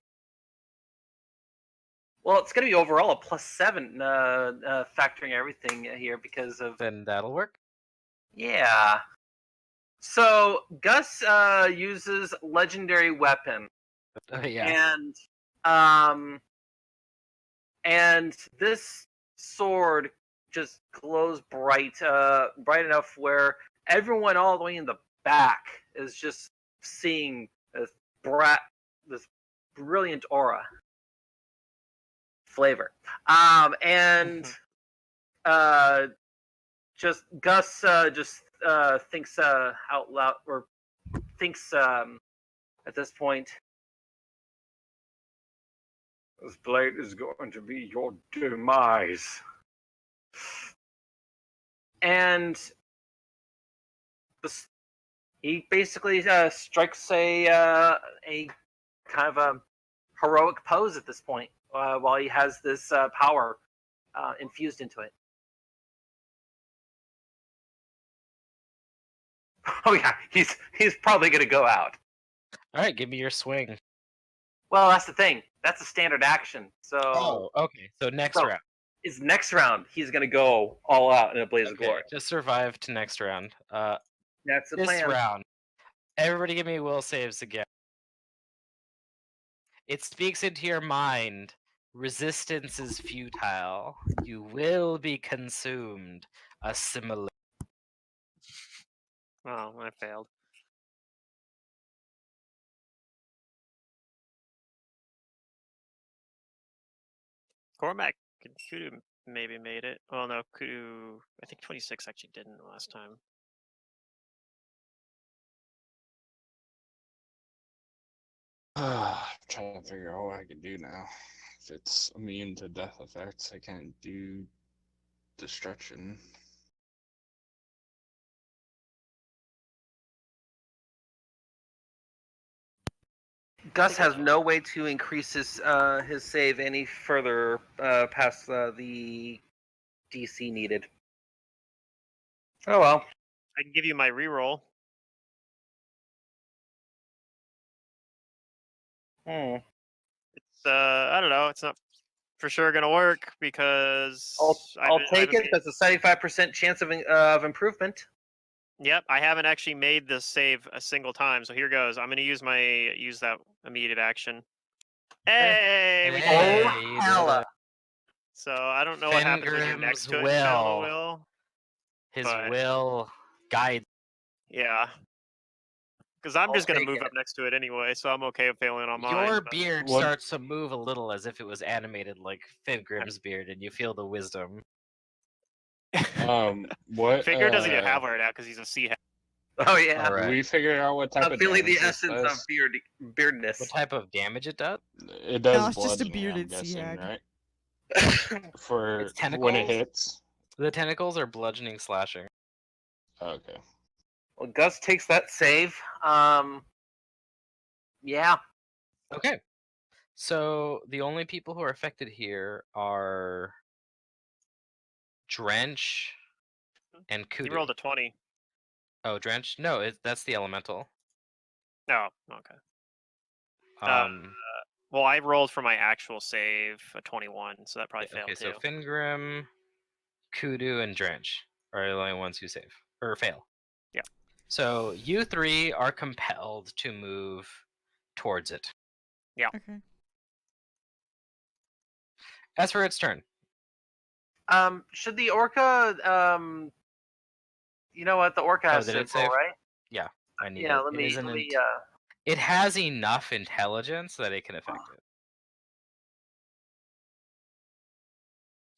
it's going to be overall a +7, factoring everything here because of. Then that'll work. Yeah. So Gus uses legendary weapon. Yeah. And this sword just glows bright enough where everyone all the way in the back is just seeing this brilliant aura flavor. And just Gus just thinks out loud, or thinks at this point, this blade is going to be your demise. And he basically strikes a kind of a heroic pose at this point, while he has this power infused into it. Oh yeah, he's probably going to go out. All right, give me your swing. Well, that's the thing. That's a standard action. So. Oh, okay. So next round. Is next round he's going to go all out in a blaze of glory. Just survive to next round. That's the this plan. round. Everybody give me will saves again. It speaks into your mind. Resistance is futile. You will be consumed. Assimilate. Oh, I failed. Cormac and Kudu maybe made it. Well, no, Kudu. I think 26 actually didn't last time. I'm trying to figure out what I can do now. If it's immune to death effects, I can't do destruction. Gus has no way to increase his save any further past the DC needed. Oh well. I can give you my reroll. It's I don't know. It's not for sure gonna work because I'll take it. That's a 75% chance of improvement. Yep, I haven't actually made this save a single time. So here goes. I'm gonna use that immediate action. Hey, we did Hey, it. Oh, you did hella. it. So I don't know what happens when you're next to Fingrim's it in Channel the will. Will. His But- will guides. Yeah. Because I'm I'll just gonna take move it. up next to it anyway, so I'm okay with failing on mine. Your but- beard What- starts to move a little as if it was animated like Fingrim's beard, and you feel the wisdom. What? Figure doesn't even have right now because he's a sea hat. Oh yeah. Alright. Did we figure out what type I'm of feeling the damage this essence of does? beardness. What type of damage it does? It does No, it's just a bludgeoning, I'm bearded sea guessing, hag. right? For It's when it tentacles? hits. The tentacles are bludgeoning, slashing. Okay. Well, Gus takes that save. Yeah. Okay. So the only people who are affected here are Drench and You Kudu. rolled a 20. Oh, Drench? No, that's the elemental. Oh, okay. Um, Well, I rolled for my actual save a 21, so that probably failed okay, so too. Fingrim, Kudu, and Drench are the only ones who save or fail. Yeah. So you three are compelled to move towards it. Okay. As for its turn, Should the orca? You know what? The orca has did it simple, save? right? Yeah, I need Yeah. it. Let It me. is an Let me. It has enough intelligence that it can affect it,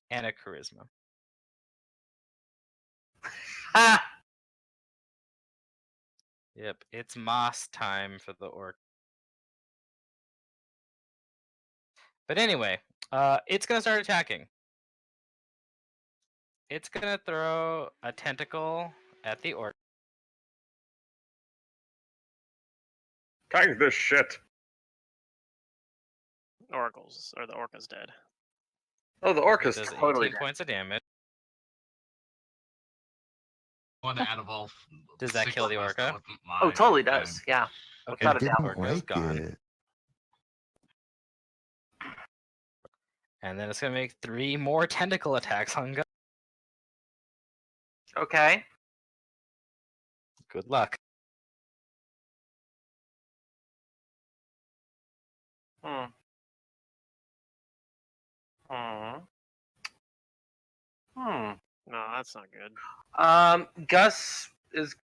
and a charisma. Ah! Yep, it's moss time for the orc. But anyway, it's gonna start attacking. It's gonna throw a tentacle at the orc. Tank this shit. Oracles, or the orca's dead. Oh, the It orca's does totally 18 dead. points of damage. One out of all. Does that six kill the of us that orca? looked at Oh, mine, totally and does. Yeah. Okay, Without a the doubt. orca's gone. And then it's gonna make 3 more tentacle attacks on Gus. Okay. Good luck. Hmm. Hmm. Hmm. No, that's not good. Gus is.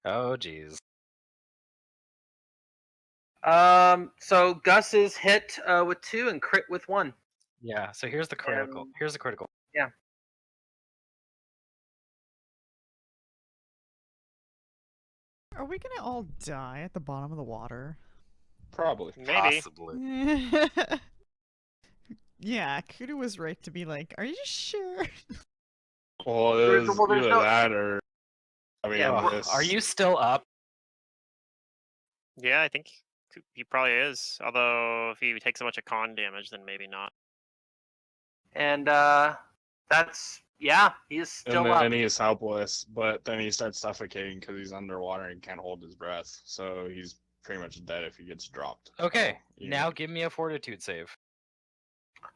Oh jeez. So Gus is hit with 2 and crit with 1. Yeah. So here's the critical. Here's the critical. Are we gonna all die at the bottom of the water? Probably. Maybe. Possibly. Yeah, Kudu was right to be like, "Are you sure?" Well, There's- it was well, there's either no- that or. I mean, Yeah, this. Are you still up? Yeah, I think he probably is. Although if he takes a bunch of con damage, then maybe not. And that's he's still And up. then he's helpless, but then he starts suffocating because he's underwater and can't hold his breath. So he's pretty much dead if he gets dropped. Okay. So, Now give me a fortitude save.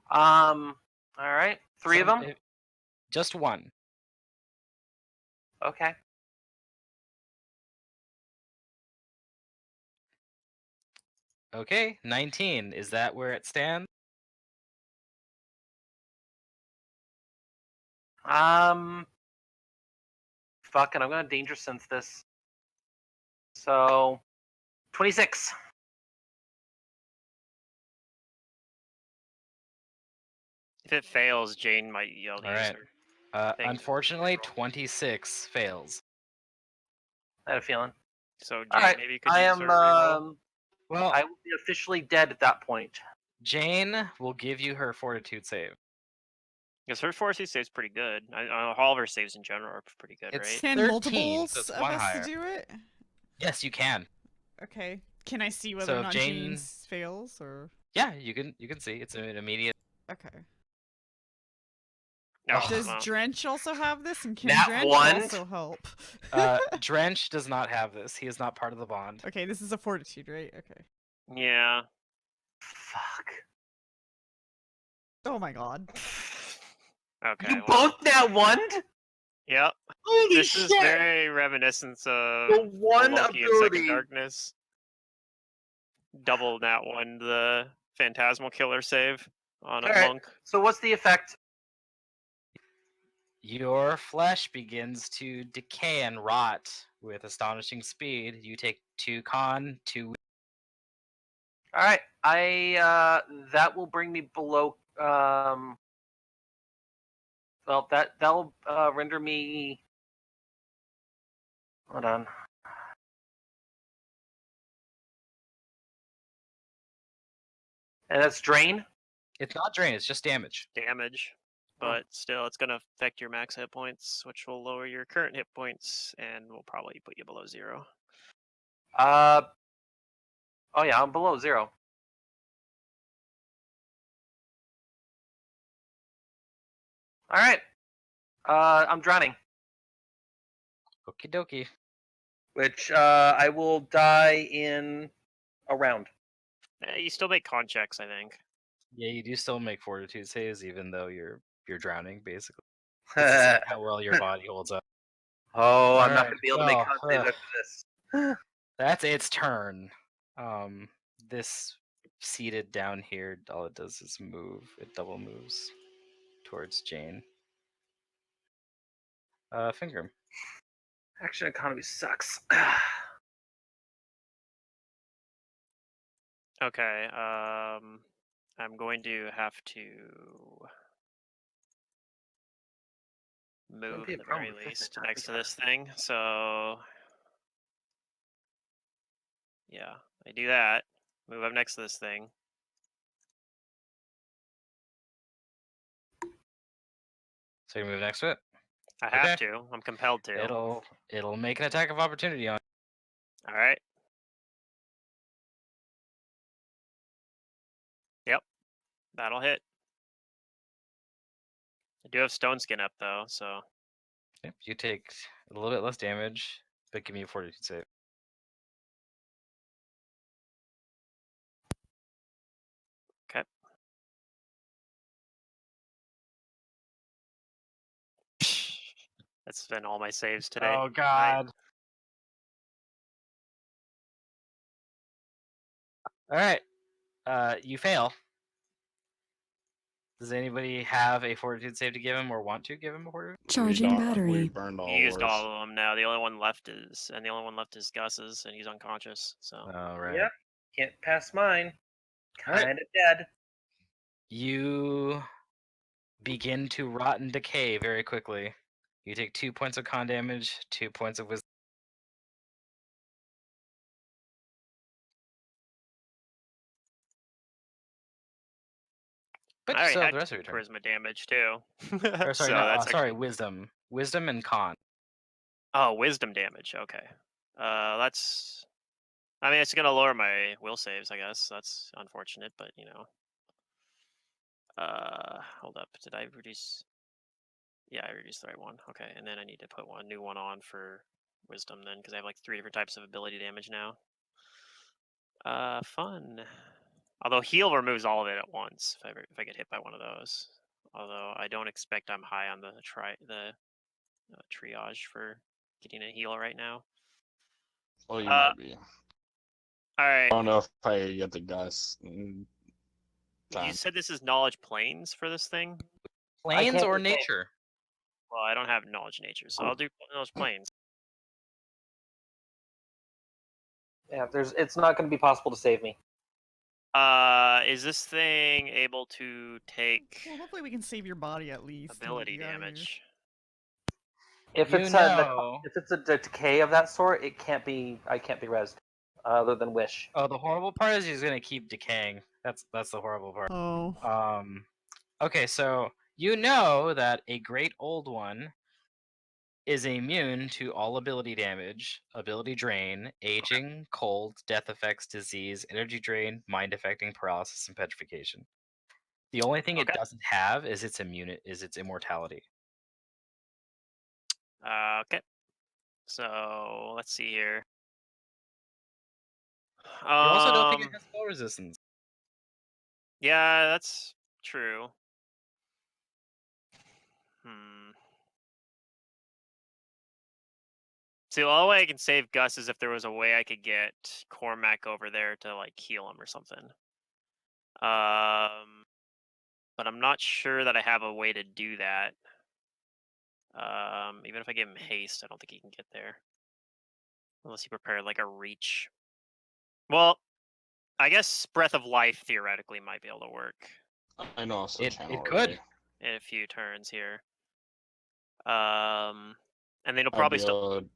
All right, 3 of them. Just one. Okay. Okay. 19. Is that where it stands? Fucking, I'm gonna danger sense this. So, 26. If it fails, Jane might yell to All use right. her. Thing to Unfortunately, reroll. 26 fails. I had a feeling. So Jane All right, maybe could I use am. her reroll. Well, I will be officially dead at that point. Jane will give you her fortitude save. Because her fortitude save's pretty good. All of her saves in general are pretty good, It's- right? Can 13, multiples so it's of one us higher. do it? Yes, you can. Okay. Can I see whether So or if not Jane- Jane's fails or? Yeah, you can see it's an immediate. Okay. No, Does well, Drench also have this, and can Nat Drench one? also help? Drench does not have this. He is not part of the bond. Okay, this is a fortitude, right? Okay. yeah. Fuck. Oh my god. Okay. You well, both nat 1? Yep. Holy This shit! is very reminiscent of The one Loki in ability. Second Darkness. Double nat one the Phantasmal Killer save on a Alright. monk. So what's the effect? Your flesh begins to decay and rot with astonishing speed. You take 2 con, 2. All right, that will bring me below. Well, that'll render me. Hold on. And that's drain. It's not drain, it's just damage. Damage. But still, it's going to affect your max hit points, which will lower your current hit points and will probably put you below 0. Oh yeah, I'm below 0. All right. I'm drowning, Okie dokie. which I will die in a round. You still make con checks, I think. Yeah, you do still make fortitude saves even though you're drowning, basically. It's just like how well your body holds up. Oh, I'm not Alright, going to be able to make well, con saves after this. That's its turn. This seated down here, all it does is move. It double moves towards Jane. Finger. Action economy sucks. Okay, I'm going to have to move be a at the problem very if this least is not next to together. this thing. So yeah, I do that. Move up next to this thing. So you move next to it. I have to. I'm compelled to. It'll make an attack of opportunity on. All right. Yep, that'll hit. I do have stone skin up though, so Yep, you take a little bit less damage, but give me a fortitude save. okay. That's been all my saves today. Oh God! All right, you fail. Does anybody have a fortitude save to give him, or want to give him a fortitude? Charging We battery. burned all You used ours. all of them now. The only one left is Gus's, and he's unconscious. So All right. Yep. Can't pass mine. All right. Kind of dead. You begin to rot and decay very quickly. You take 2 points of con damage, 2 points of wisdom. But I you already still have had the rest of your turn. charisma damage too. Or sorry, so no, that's sorry, actually... wisdom and con. Oh, wisdom damage. Okay. That's. I mean, it's gonna lower my will saves, I guess. That's unfortunate, but you know. Hold up. Did I reduce? Yeah, I reduced the right one. Okay, and then I need to put one new one on for wisdom then, because I have like 3 different types of ability damage now. Fun. Although heal removes all of it at once if I get hit by one of those. Although I don't expect I'm high on the triage for getting a heal right now. Well, you might be. All right. I don't know if I get the Gus. You Time. said this is knowledge planes for this thing? Planes can't or do planes. nature? Well, I don't have knowledge nature, so I'll do knowledge planes. Yeah, it's not going to be possible to save me. Is this thing able to take Well, hopefully we can save your body at least. and get ability you out of here. damage? If You it's know. if it's a decay of that sort, I can't be rezzed, other than wish. Oh, the horrible part is he's gonna keep decaying. That's the horrible part. Oh. Okay, so you know that a great old one is immune to all ability damage, ability drain, aging, cold, death effects, disease, energy drain, mind affecting, paralysis, and petrification. The only thing it Okay. doesn't have is its immortality. Okay. So let's see here. You also don't think it has spell resistance. Yeah, that's true. See, the only way I can save Gus is if there was a way I could get Cormac over there to like heal him or something. But I'm not sure that I have a way to do that. Even if I give him haste, I don't think he can get there. Unless he prepared like a reach. Well, I guess Breath of Life theoretically might be able to work I know also It channel could. Ray. in a few turns here. And then it'll I'd probably be still able to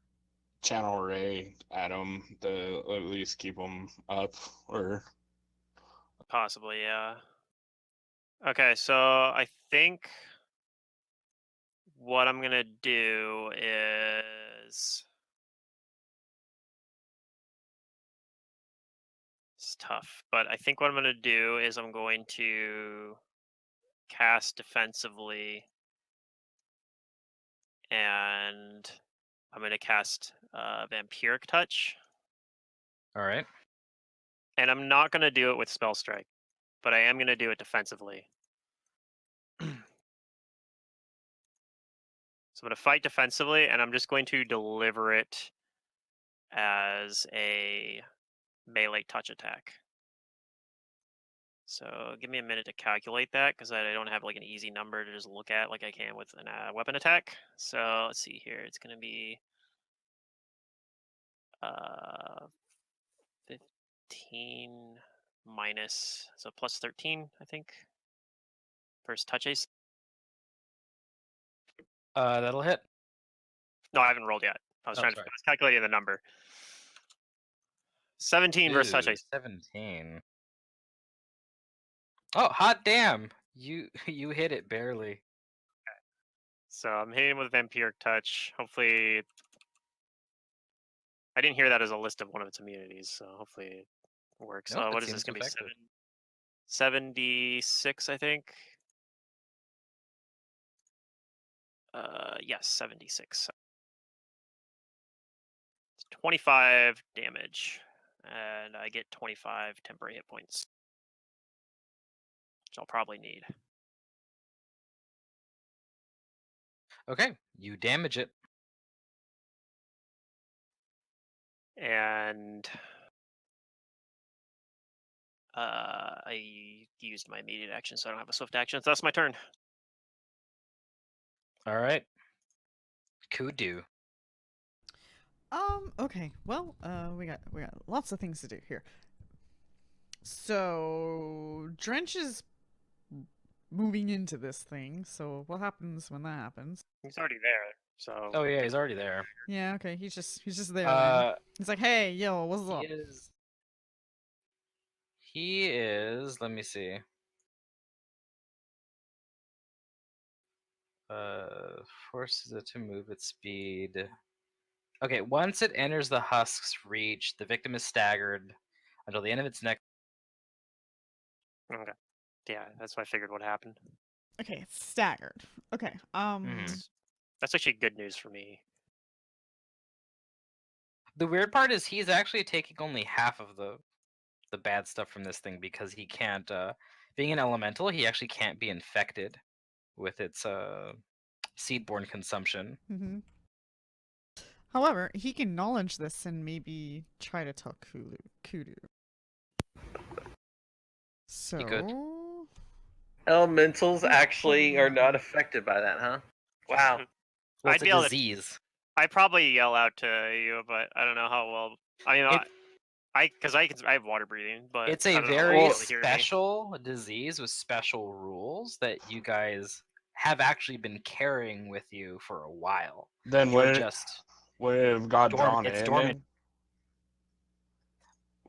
channel Ray at him to at least keep him up, or possibly, yeah. Okay, so I think what I'm gonna do is it's tough, but I think what I'm gonna do is I'm going to cast defensively, and I'm gonna cast Vampiric Touch, All right. and I'm not gonna do it with Spell Strike, but I am gonna do it defensively. So I'm going to fight defensively, and I'm just going to deliver it as a melee touch attack. So give me a minute to calculate that, because I don't have like an easy number to just look at like I can with a weapon attack. So let's see here. It's going to be 15 minus, so plus 13, I think. First touch ace. That'll hit. No, I haven't rolled yet. I was Oh, trying to. sorry. I was calculating the number. 17 versus touch Ooh, ace. 17. Oh, hot damn! You hit it barely. So I'm hitting with Vampiric Touch. Hopefully, I didn't hear that as a list of one of its immunities, so hopefully it works. Nope, it What is this seems going to be? effective. 76, I think. Yes, 76. 25 damage, and I get 25 temporary hit points, which I'll probably need. Okay, you damage it. And I used my immediate action, so I don't have a swift action. So that's my turn. All right. Kudu. Okay. Well, we got lots of things to do here. So Drench is moving into this thing. So what happens when that happens? He's already there, so. Oh yeah, he's already there. Yeah. Okay. He's just there. Then. He's like, hey, yo, what's He up? is. He is. Let me see. Forces it to move at speed. Okay, once it enters the husk's reach, the victim is staggered until the end of its next. Okay. Yeah, that's what I figured would happen. Okay, it's staggered. Okay. Mhm. That's actually good news for me. The weird part is he's actually taking only half of the bad stuff from this thing because he can't. Being an elemental, he actually can't be infected with its seedborne consumption. Mm-hmm. However, he can acknowledge this and maybe try to tell Kudu. So. He could. Elementals actually are not affected by that, huh? Wow. Well, I'd it's be a able to- disease. I'd probably yell out to you, but I don't know how well. I mean, I have water breathing, but It's I a don't know how well very you'll be able to hear me. special disease with special rules that you guys have actually been carrying with you for a while. then You're would it, just would it have got dormant. drawn It's in? dormant. Then?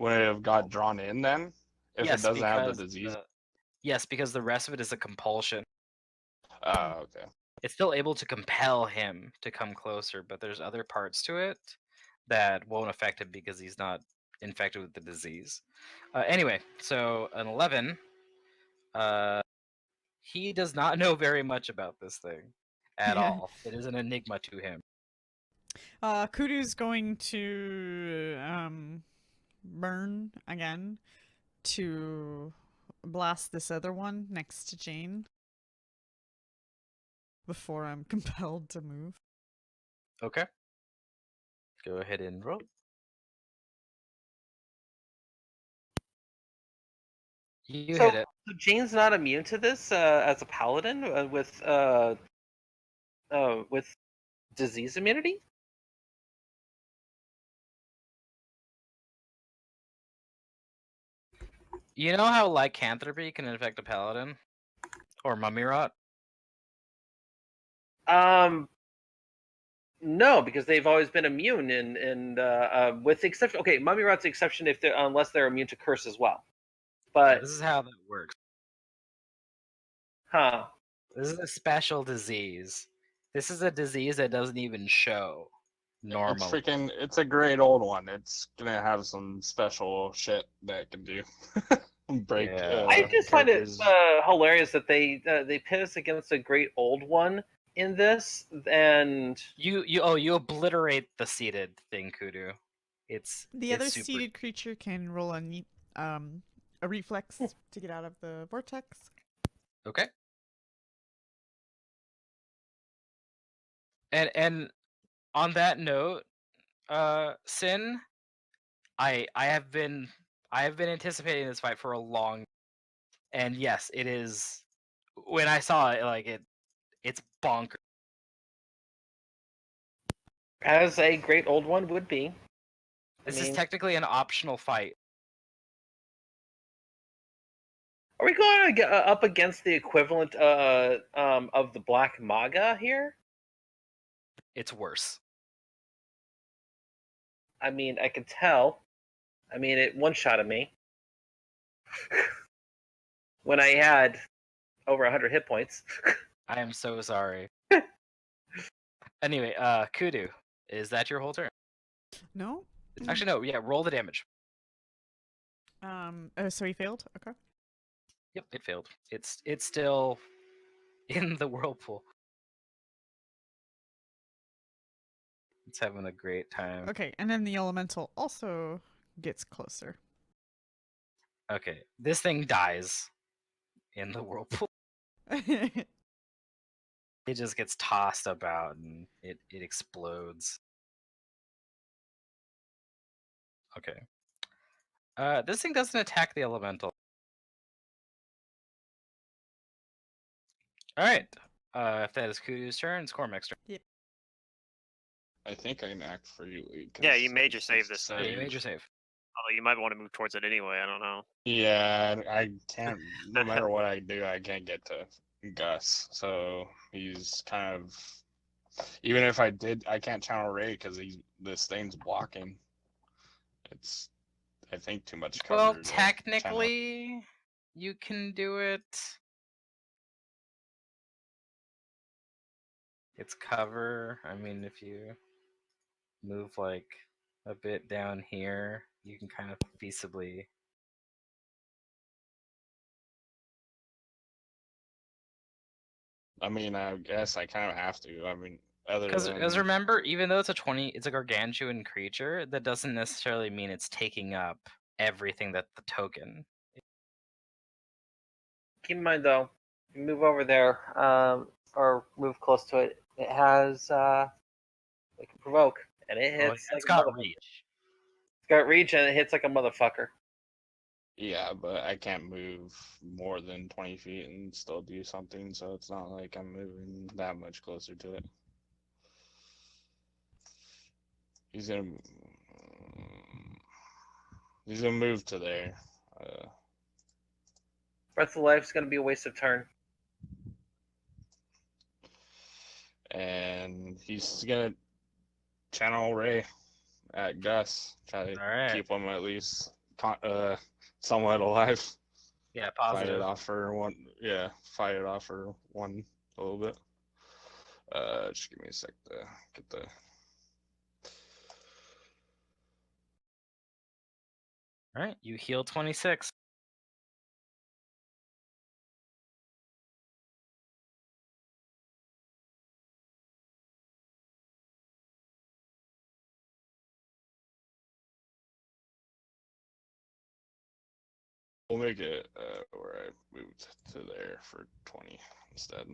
Would it have got drawn in then? If Yes, it doesn't have the because disease? yes, because the rest of it is a compulsion. Oh, okay. It's still able to compel him to come closer, but there's other parts to it that won't affect him because he's not infected with the disease. Anyway, so an 11. He does not know very much about this thing at Yeah. all. It is an enigma to him. Kudu's going to burn again to blast this other one next to Jane before I'm compelled to move. Okay. Go ahead and roll. You So, hit it. so Jane's not immune to this as a paladin with disease immunity. You know how lycanthropy can infect a paladin? Or mummy rot? No, because they've always been immune, and with the exception, okay, mummy rot's the exception if they're unless they're immune to curse as well. Yeah, But this is how that works. huh? This is a special disease. This is a disease that doesn't even show normal. It's a great old one. It's gonna have some special shit that it can do. Break Yeah. I just find it characters. hilarious that they pit us against a great old one in this, and You obliterate the seated thing, Kudu. It's The it's other super. seated creature can roll a reflex to get out of the vortex. Okay. And on that note, Sin, I have been anticipating this fight for a long, and yes, it is. When I saw it, like it's bonkers. as a great old one would be. This I is mean, technically an optional fight. are we going up against the equivalent of the Black Maga here? It's worse. I mean, I could tell. I mean, it one shot at me when I had over 100 hit points. I am so sorry. Anyway, Kudu, is that your whole turn? No. Actually, no. Yeah, roll the damage. So he failed. Okay. Yep, it failed. It's still in the whirlpool. It's having a great time. Okay, and then the elemental also gets closer. Okay, this thing dies in the whirlpool. It just gets tossed about and it explodes. Okay. This thing doesn't attack the elemental. All right. If that is Kudu's turn, it's Cormac's turn. I think I can act for you, Lee. Yeah, you made your save this time. Yeah, you made your save. Although you might want to move towards it anyway. I don't know. Yeah, I can't. No matter what I do, I can't get to Gus. So he's kind of. Even if I did, I can't channel Ray because this thing's blocking. It's, I think, too much cover. Well, to channel. technically, you can do it. It's cover. I mean, if you move like a bit down here, you can kind of feasibly. I mean, I guess I kind of have to. I mean, other Because than remember, even though it's a gargantuan creature, that doesn't necessarily mean it's taking up everything that the token. Keep in mind, though, you move over there or move close to it. It has it can provoke, and it Oh, hits. it's like a got motherfucker. reach. It's got reach, and it hits like a motherfucker. yeah, but I can't move more than 20 feet and still do something. So it's not like I'm moving that much closer to it. He's gonna move to there. Breath of Life is going to be a waste of turn. And he's gonna channel Ray at Gus. Try to All right. keep him at least somewhat alive. Yeah, Fight it positive. off for one. Yeah, fight it off for one a little bit. Just give me a sec to get the. All right, you heal 26. We'll make it where I moved to there for 20 instead,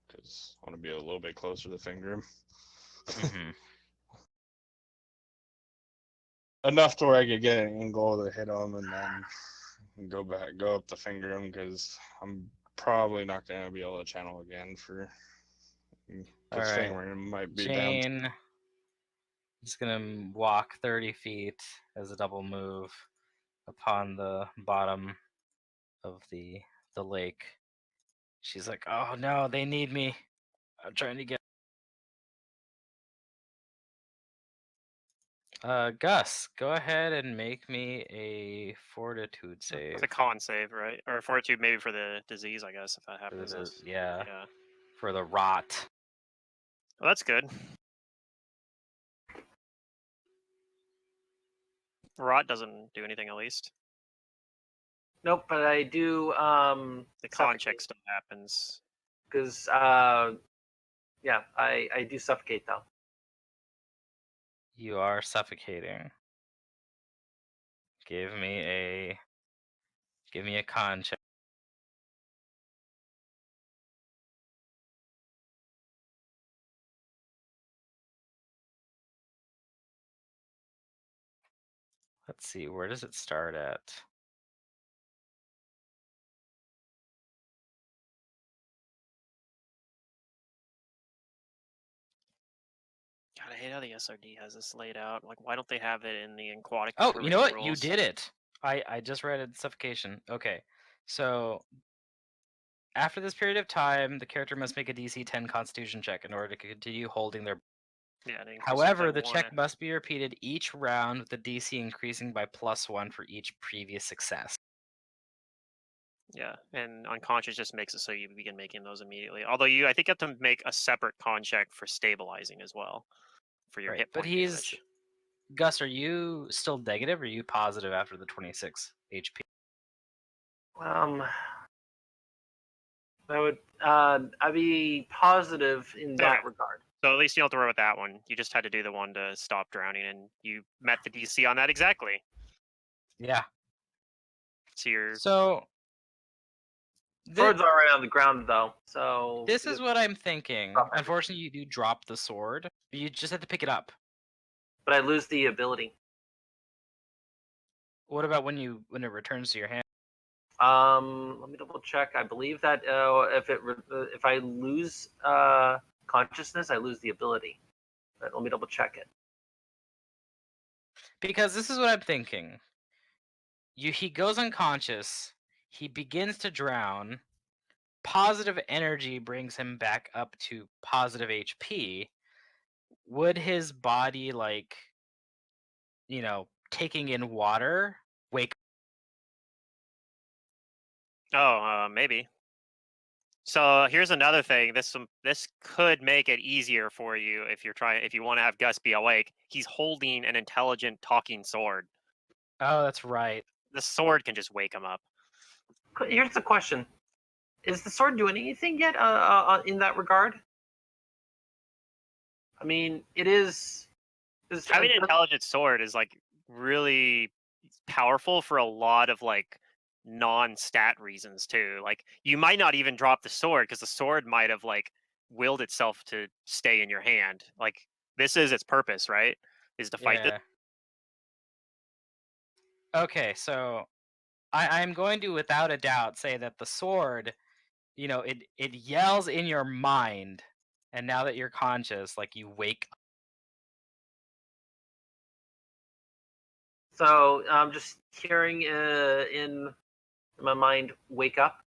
because I want to be a little bit closer to finger him. Mm-hmm. Enough to where I could get an angle to hit him and then go up the finger him because I'm probably not gonna be able to channel again for. The All right. finger might be down. Jane is gonna walk 30 feet as a double move upon the bottom of the lake. She's like, "Oh no, they need me. I'm trying to get." Gus, go ahead and make me a fortitude save. It's a con save, right? Or fortitude maybe for the disease, I guess, if that For happens. the, yeah, Yeah. for the rot. Well, that's good. Rot doesn't do anything, at least. Nope, but I do The con check still happens. because yeah, I do suffocate though. You are suffocating. Give me a con check. Let's see, where does it start at? God, I hate how the SRD has this laid out. Like, why don't they have it in the aquatic? Oh, you know what? You rules? did it. I just read it. Suffocation. Okay, so after this period of time, the character must make a DC 10 Constitution check in order to continue holding their. Yeah. They increase it However, by the check one. must be repeated each round, with the DC increasing by +1 for each previous success. Yeah, and unconscious just makes it so you begin making those immediately. Although I think you have to make a separate con check for stabilizing as well, for your Right, hit but point he's damage. Gus. Are you still negative? Or are you positive after the 26 HP? I would I'd be positive in that Okay. regard. So at least you don't have to worry about that one. You just had to do the one to stop drowning, and you met the DC on that exactly. Yeah. So you're So Sword's already on the ground though, so this is what I'm thinking. Drop everything. Unfortunately, you do drop the sword, but you just have to pick it up. but I lose the ability. What about when it returns to your hand? Let me double check. I believe that if I lose consciousness, I lose the ability. But let me double check it. Because this is what I'm thinking. He goes unconscious. He begins to drown. Positive energy brings him back up to positive HP. Would his body, like, taking in water, wake? Oh, maybe. So here's another thing. This could make it easier for you if you want to have Gus be awake. He's holding an intelligent talking sword. Oh, that's right. The sword can just wake him up. Here's the question: is the sword doing anything yet in that regard? I mean, it is. Having an intelligent sword is like really powerful for a lot of like non-stat reasons too. Like you might not even drop the sword because the sword might have like willed itself to stay in your hand. Like this is its purpose, right? Is to fight this. Okay, so I'm going to, without a doubt, say that the sword, it yells in your mind, and now that you're conscious, like, you wake up. So I'm just hearing in my mind, "Wake up."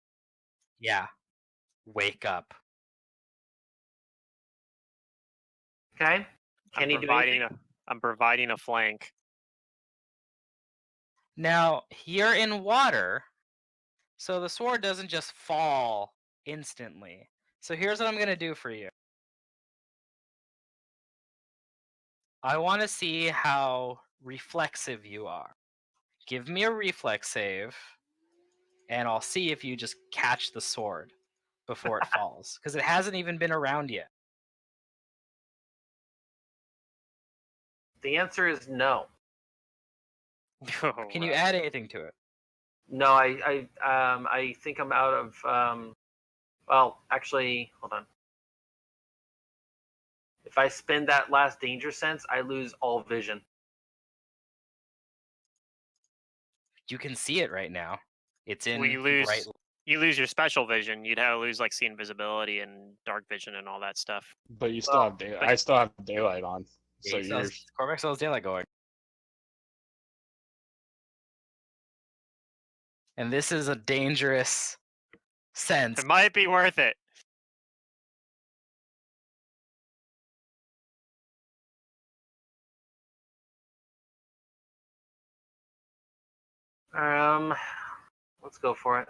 Yeah, wake up. Okay. Can he do anything? I'm providing a flank. Now, you're in water, so the sword doesn't just fall instantly. So here's what I'm going to do for you. I want to see how reflexive you are. Give me a reflex save, and I'll see if you just catch the sword before it falls, because it hasn't even been around yet. The answer is no. Can you add anything to it? No, I think I'm out of. Well, actually, hold on. If I spend that last danger sense, I lose all vision. You can see it right now. It's in Well, bright. you lose your special vision. You'd have to lose like see invisibility and dark vision and all that stuff. But you still have daylight. I still have daylight on. So you're Cormac still has daylight going. And this is a dangerous sense. It might be worth it. Let's go for it.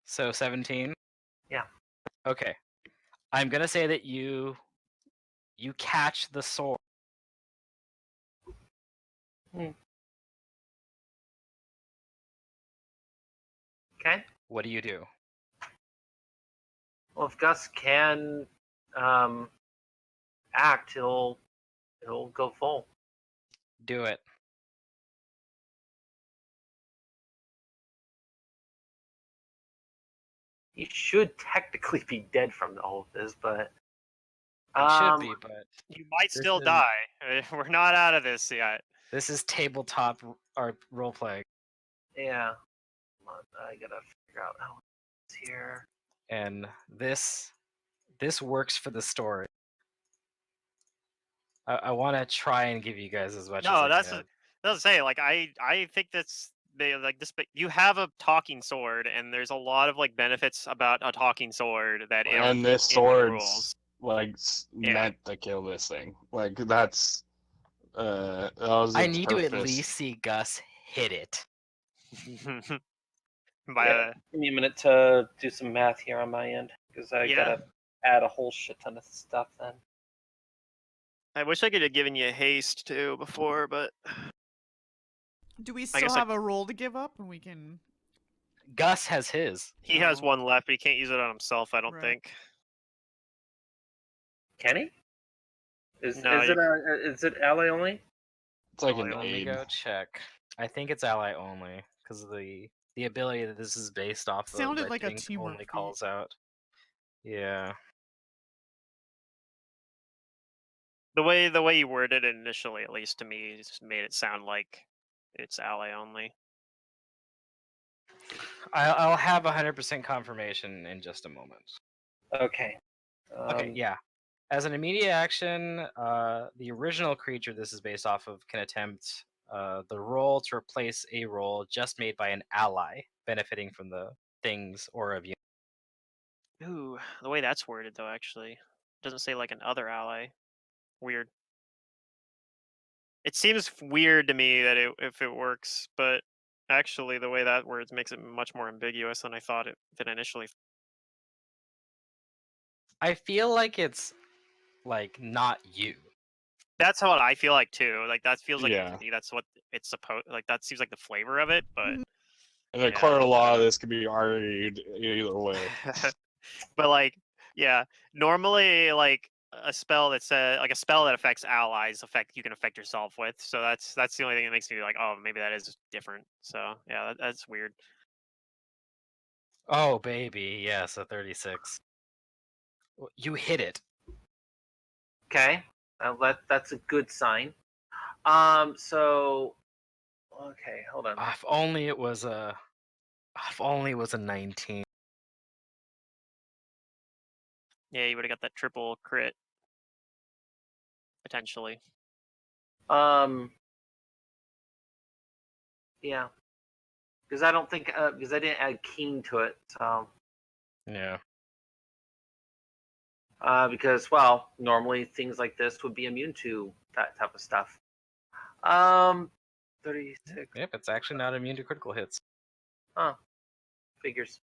So 17? Yeah. Okay. I'm gonna say that you catch the sword. Okay. What do you do? Well, if Gus can act, he'll go full. Do it. He should technically be dead from all of this, but He should be, but You might This still is- die. We're not out of this yet. this is tabletop or role play, yeah. Come on, I gotta figure out how it's here. and this works for the story. I want to try and give you guys as much as No, I that's can. doesn't say like I think that's they like this. You have a talking sword, and there's a lot of like benefits about a talking sword that aren't and this in the sword's rules. like Yeah. meant to kill this thing. Like that's that was I its need to at purpose. least see Gus hit it. By Yeah, give me a minute to do some math here on my end, because I Yeah. gotta add a whole shit ton of stuff then. I wish I could have given you haste too before, but Do we I still guess I- have a roll to give up, and we can? Gus has his. he has Oh. one left, but he can't use it on himself. I don't Right. think. Can he? No, Is it ally only? It's like Oh, an Let me aid. go check. I think it's ally only because the ability that this is based off Sounded of, like I a think, teamwork only feat. calls out. Yeah. the way you worded it initially, at least to me, just made it sound like it's ally only. I'll have 100% confirmation in just a moment. Okay. Okay, yeah. As an immediate action, the original creature this is based off of can attempt the roll to replace a roll just made by an ally benefiting from the things or of you. Ooh, the way that's worded though, actually, doesn't say like an other ally. Weird. It seems weird to me that if it works, but actually the way that words makes it much more ambiguous than I thought it did initially. I feel like it's like not you. That's what I feel like too. Like that feels like Yeah. to me, that's what it's supposed. Like that seems like the flavor of it, but And the Yeah. court of law, this could be argued either way. but like yeah, normally like a spell that says like a spell that affects allies you can affect yourself with. So that's the only thing that makes me like, oh, maybe that is different. So yeah, that's weird. Oh, baby. Yeah, so 36. You hit it. Okay. That's a good sign. So okay, hold on. If only it was a 19. Yeah, you would have got that triple crit potentially. Yeah. Because I don't think because I didn't add keen to it, so Yeah. because normally things like this would be immune to that type of stuff. 36 Yep, it's actually not immune to critical hits. figures.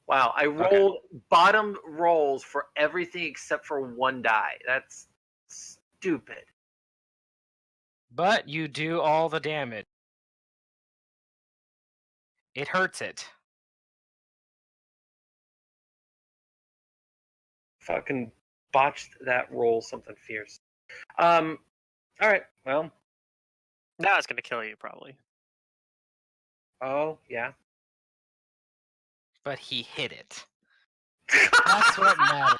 Wow, I rolled bottom rolls for everything except for one die. That's stupid. But you do all the damage. It hurts it. Fucking botched that roll something fierce. All right. Well, Now it's gonna kill you probably. oh yeah. But he hit it. That's what matters.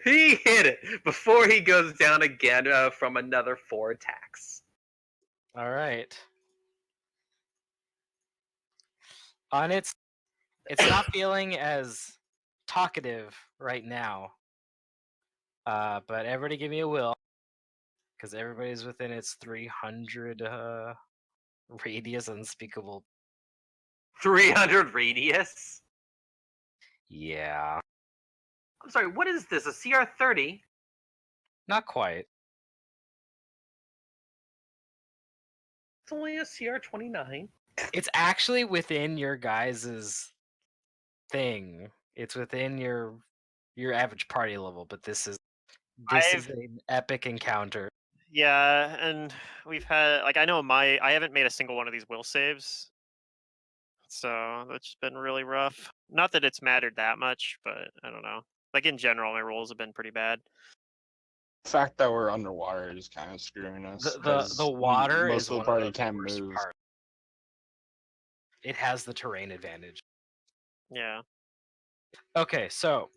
He hit it before he goes down again from another 4 attacks. All right. On it's not feeling as talkative right now. But everybody give me a will, because everybody's within its 300 radius unspeakable. 300 radius? Yeah, I'm sorry, what is this? A CR30? not quite. It's only a CR29. It's actually within your guys's thing. It's within your average party level, but this is an epic encounter. Yeah, and we've had like I know I haven't made a single one of these will saves, so that's been really rough. Not that it's mattered that much, but I don't know. Like in general, my rolls have been pretty bad. The fact that we're underwater is kind of screwing us. The 'cause water most is of the one party of the can't worst move. parts. It has the terrain advantage. Yeah. Okay, so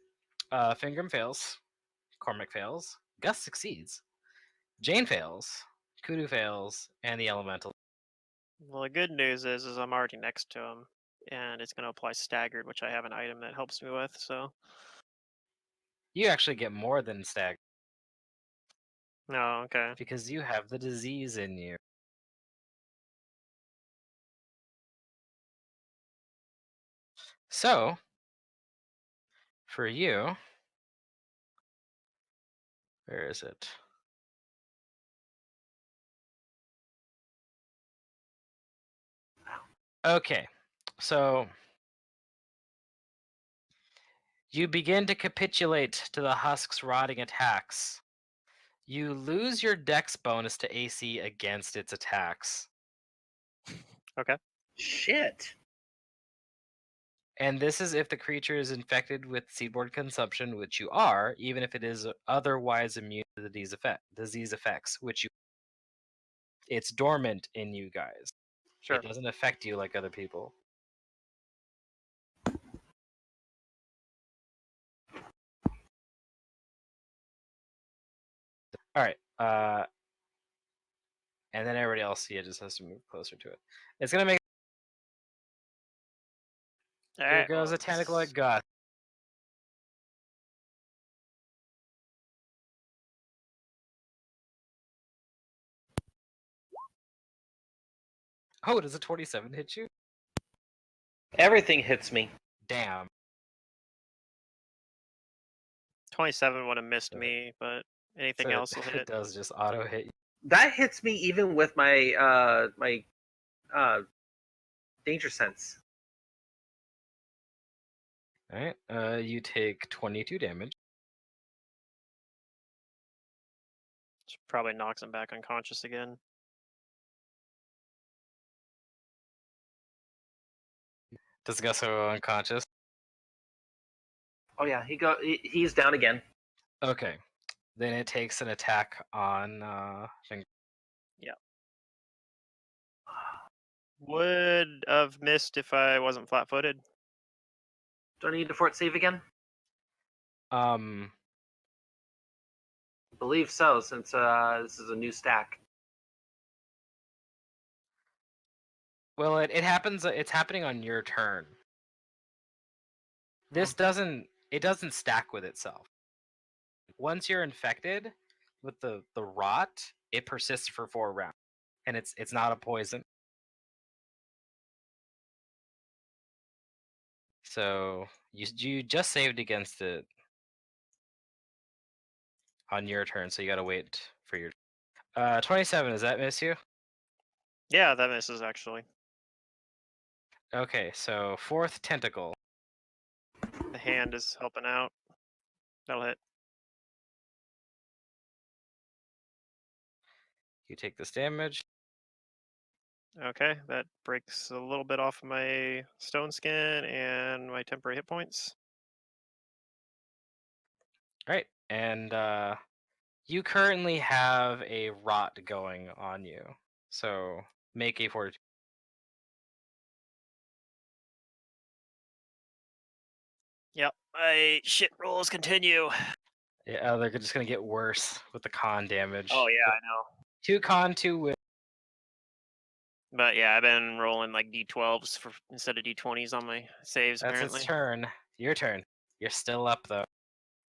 Fingram fails, Cormac fails, Gus succeeds, Jane fails, Kudu fails, and the elemental. Well, the good news is I'm already next to him, and it's going to apply staggered, which I have an item that helps me with. So You actually get more than stag no, okay. because you have the disease in you. So, for you, where is it? Okay, so you begin to capitulate to the husk's rotting attacks. You lose your dex bonus to AC against its attacks. Okay. Shit. And this is if the creature is infected with seedborne consumption, which you are, even if it is otherwise immune to the disease effects, which it's dormant in you guys. Sure. It doesn't affect you like other people. All right. And then everybody else here just has to move closer to it. It's gonna make. All Here right. goes well, a tentacle like God. Oh, does a 27 hit you? Everything hits me. Damn. 27 would have missed Right. me, but anything So else will it hit. does just auto hit you. That hits me even with my danger sense. All right. You take 22 damage. Which probably knocks him back unconscious again. Does Gus go unconscious? Oh yeah, he's down again. Okay. Then it takes an attack on Finger. Yeah. Would have missed if I wasn't flat-footed. Do I need to fort save again? I believe so, since this is a new stack. Well, it happens. It's happening on your turn. This doesn't stack with itself. Once you're infected with the rot, it persists for 4 rounds, and it's not a poison. So you just saved against it on your turn, so you gotta wait for your 27. Does that miss you? Yeah, that misses actually. Okay, so 4th tentacle. The hand is helping out. That'll hit. You take this damage. Okay, that breaks a little bit off of my stone skin and my temporary hit points. All right, and you currently have a rot going on you, so make a fortitude. Yep, my shit rolls continue. Yeah, they're just gonna get worse with the con damage. Oh yeah, I know. 2 con, 2 will. But yeah, I've been rolling like d12s for instead of d20s on my saves. That's apparently. its turn. Your turn. You're still up though.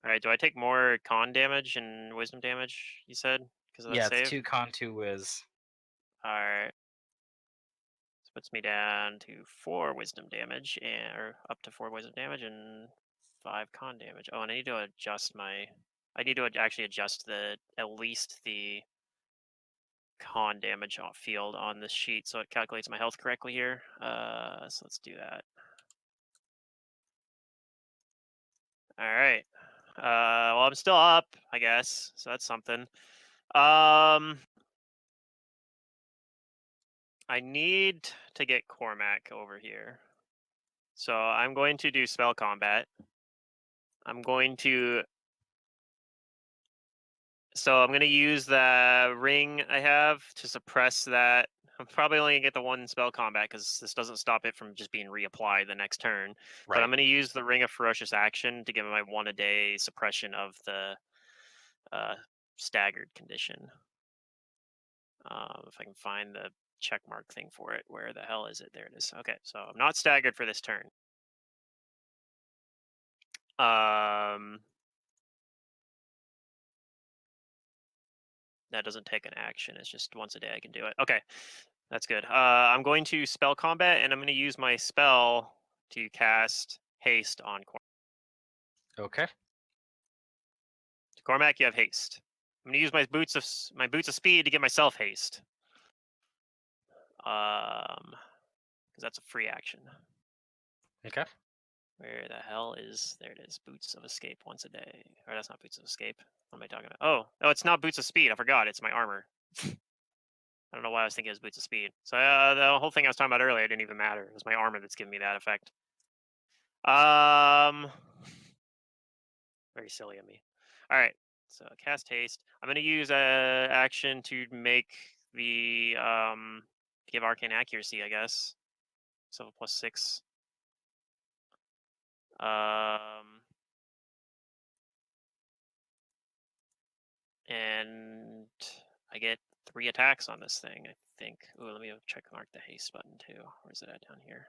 All right. Do I take more con damage and wisdom damage? You said because of that Yeah, save. it's 2 con, 2 whiz. All right. This puts me down to 4 wisdom damage, or up to 4 wisdom damage and 5 con damage. Oh, and I need to adjust my. I need to actually adjust at least the con damage field on this sheet so it calculates my health correctly here. So let's do that. All right. Well, I'm still up, I guess, so that's something. I need to get Cormac over here. So I'm going to do spell combat. I'm going to use the ring I have to suppress that. I'm probably only gonna get the 1 spell combat because this doesn't stop it from just being reapplied the next turn. But I'm Right. going to use the ring of ferocious action to give my 1 a day suppression of the staggered condition. If I can find the check mark thing for it, where the hell is it? There it is. Okay, so I'm not staggered for this turn. That doesn't take an action. It's just once a day I can do it. Okay, that's good. I'm going to spell combat, and I'm going to use my spell to cast haste on Cormac. Okay. Cormac, you have haste. I'm going to use my boots of speed to get myself haste. Because that's a free action. Okay. Where the hell is... There it is. Boots of escape once a day. Or that's not boots of escape. What am I talking about? Oh, it's not boots of speed. I forgot. It's my armor. I don't know why I was thinking it was boots of speed. So the whole thing I was talking about earlier didn't even matter. It was my armor that's giving me that effect. Very silly of me. All right. So cast haste. I'm going to use a action to make the give arcane accuracy, I guess. So +6. And I get 3 attacks on this thing, I think. Ooh, let me check mark the haste button too. Where's it at down here?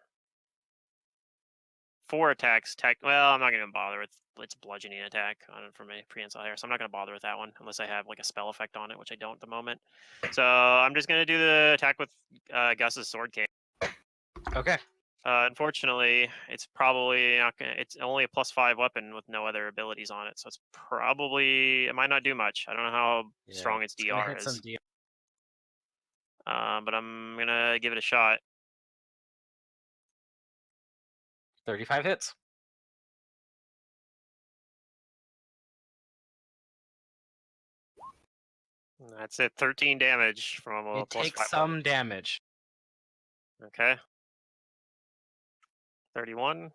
4 attacks. Well, I'm not going to bother with its bludgeoning attack on it from a prehensile here, so I'm not going to bother with that one unless I have like a spell effect on it, which I don't at the moment. So I'm just going to do the attack with Gus's sword cane. Okay. Unfortunately, it's probably not gonna. It's only a +5 weapon with no other abilities on it, so it's probably it might not do much. I don't know how Yeah, strong its it's gonna DR hit some is, DR. but I'm gonna give it a shot. 35 hits. That's it. 13 damage from a It +5 takes weapon. some damage. Okay. 31.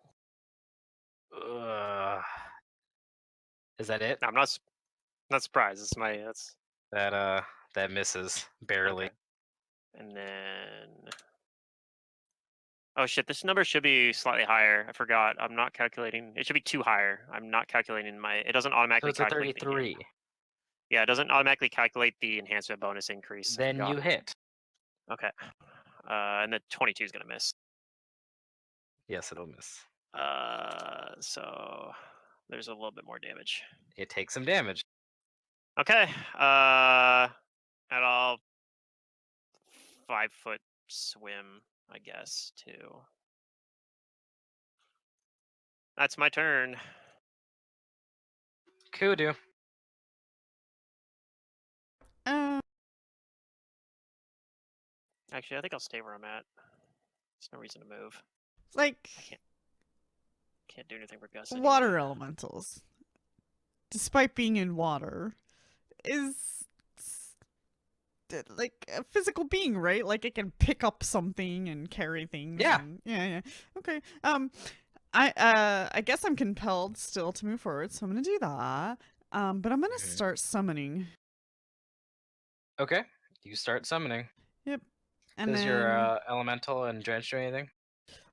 Is that it? I'm not surprised. It's my That misses barely. Okay. And then oh shit, this number should be slightly higher. I forgot. I'm not calculating. It should be 2 higher. I'm not calculating it doesn't So automatically it's a calculate 33. Yeah, it doesn't automatically calculate the enhancement bonus increase. I Then forgot. you hit. Okay. And the 22 is gonna miss. Yes, it'll miss. So there's a little bit more damage. It takes some damage. Okay. And I'll 5-foot swim, I guess, too. That's my turn. Kudu. Actually, I think I'll stay where I'm at. There's no reason to move. Like Can't do anything for Gus. water anyway. elementals, despite being in water, is like a physical being, right? Like it can pick up something and carry things. Yeah. Yeah. Okay. I guess I'm compelled still to move forward, so I'm gonna do that. But I'm gonna start summoning. Okay. You start summoning. Yep. And Does then your elemental and drench do anything?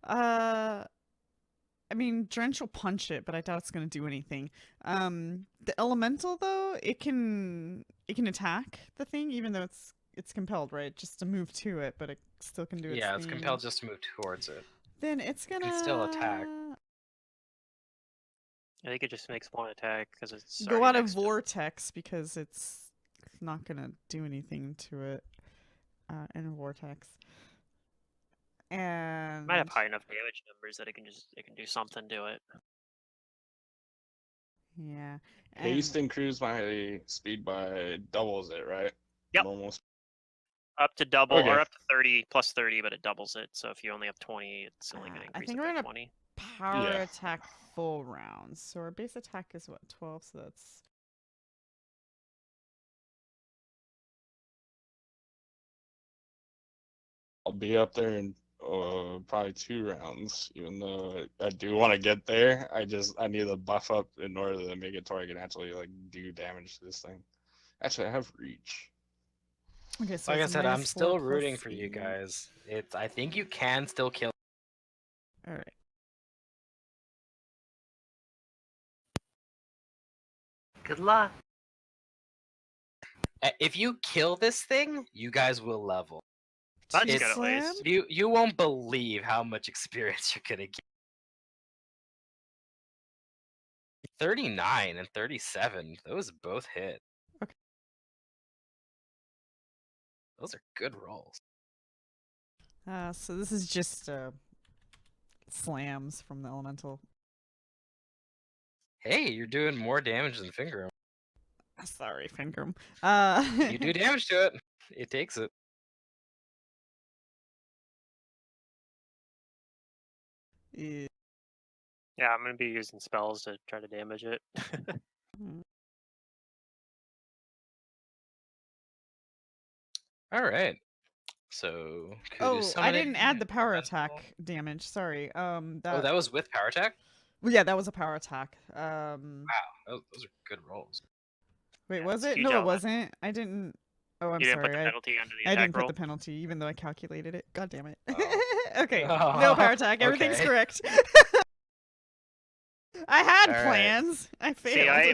I mean, Drench will punch it, but I doubt it's gonna do anything. The elemental though, it can attack the thing, even though it's compelled, right? Just to move to it, but it still can do its Yeah, it's thing. compelled just to move towards it. Then it's gonna can still attack. I think it just makes one attack because it's go already out of next to it. vortex because it's not gonna do anything to it in a vortex. And Might have high enough damage numbers that it can do something to it. yeah. Haste and cruise my speed by doubles it, right? Yep. Normal. Up to double Okay. or up to 30 plus 30, but it doubles it. So if you only have 20, it's only going to I increase think it we're by gonna 20. power Yeah. attack full rounds. So our base attack is what, 12? So that's I'll be up there in probably 2 rounds, even though I do want to get there. I need to buff up in order to make it to where I can actually like do damage to this thing. Actually, I have reach. okay. So Like I it's said, I'm -4 still plus rooting for you 8. guys. I think you can still kill. All right. Good luck. If you kill this thing, you guys will level. That's Two good at least. slam? You won't believe how much experience you're gonna get. 39 and 37. Those both hit. Okay. Those are good rolls. So this is just slams from the elemental. Hey, you're doing more damage than Finger. Sorry, Fingram. You do damage to it. It takes it. Yeah. Yeah, I'm going to be using spells to try to damage it. All right. So. Oh, Kudu's I summoning didn't add the power elemental. attack damage. Sorry. Oh, that was with power attack? Well, yeah, that was a power attack. Wow, those are good rolls. Wait, Yeah, was it's it? huge No, it element. wasn't. I didn't. Oh, I'm You didn't sorry. put the penalty under the I attack didn't put roll? the penalty, even though I calculated it. God damn it. Oh. Okay, no Oh, power attack. Everything's okay. correct. I had All right. plans. I failed. See,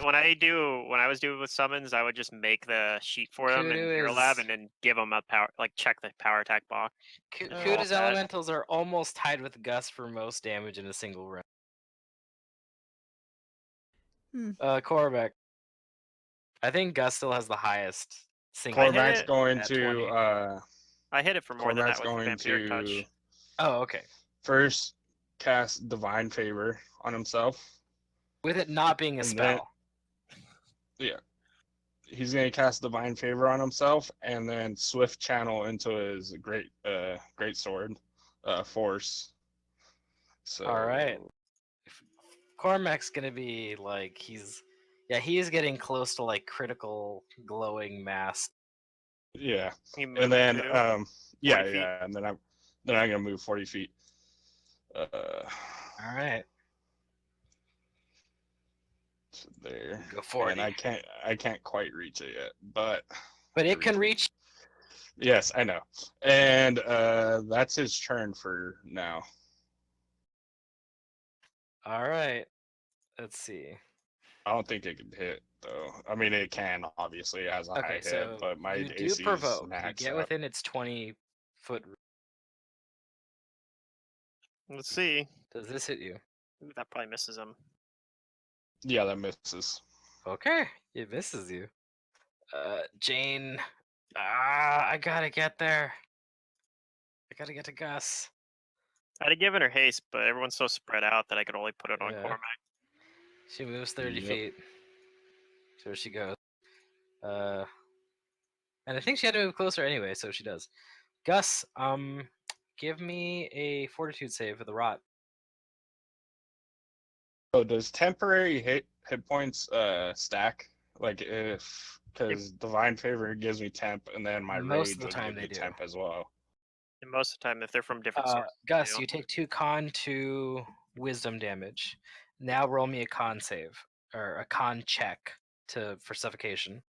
when I was doing with summons, I would just make the sheet for them in Kudu Hero Lab is- and then give them a power, like check the power attack box. Kudu's that. elementals are almost tied with Gus for most damage in a single round. Korvac. I think Gus still has the highest single. I hit Corvac's it going at to 20. I hit it for more than Corvac's that with going Vampiric to Touch. Oh, okay. first cast Divine Favor on himself. With it not being a And spell. Yeah. He's gonna cast Divine Favor on himself and then Swift Channel into his great sword, Force. So All right. Cormac's gonna be like he is getting close to like critical glowing mass. Yeah. You And move then it to 40 feet. and then I'm gonna move 40 feet. All right. So there. Go 40. And I can't quite reach it yet, but it can reach. Yes, I know. And that's his turn for now. All right. Let's see. I don't think it can hit though. I mean, it can obviously as a high Okay, hit, so but my you do AC provoke. is You maxed get out. within its 20-foot. Let's see. Does this hit you? Ooh, that probably misses him. Yeah, that misses. Okay, it misses you. Jane. I gotta get there. I gotta get to Gus. I'd have given her haste, but everyone's so spread out that I could only put it on Yeah. Cormac. She moves 30 Yep. feet. So there she goes. And I think she had to move closer anyway, so she does. Gus, give me a fortitude save for the rot. So does temporary hit points stack? Like because Divine Favor gives me temp, and then my Most of rage the would time give they me do. temp as well. And most of the time, if they're from different sources. Gus, do. you take 2 con, 2 wisdom damage. Now roll me a con save or a con check for suffocation.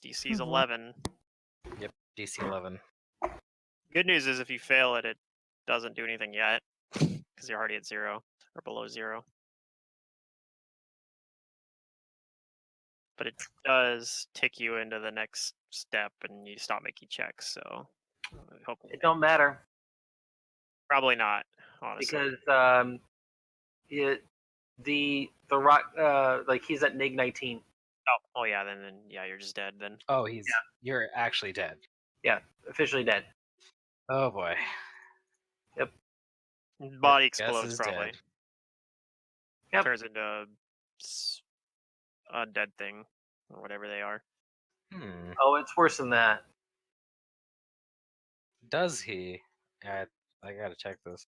DC's Oh, boy. 11. Yep, DC 11. Good news is if you fail it, it doesn't do anything yet because you're already at 0 or below 0. but it does tick you into the next step, and you stop making checks. So, I hope It don't matter probably not, honestly. because the rock like he's at -19. Oh yeah, then yeah, you're just dead then. Oh, you're actually dead. Yeah, officially dead. Oh boy. Body Guess explodes is probably. dead. Yep. Turns into a undead thing or whatever they are. Oh, it's worse than that. Does he? I gotta check this.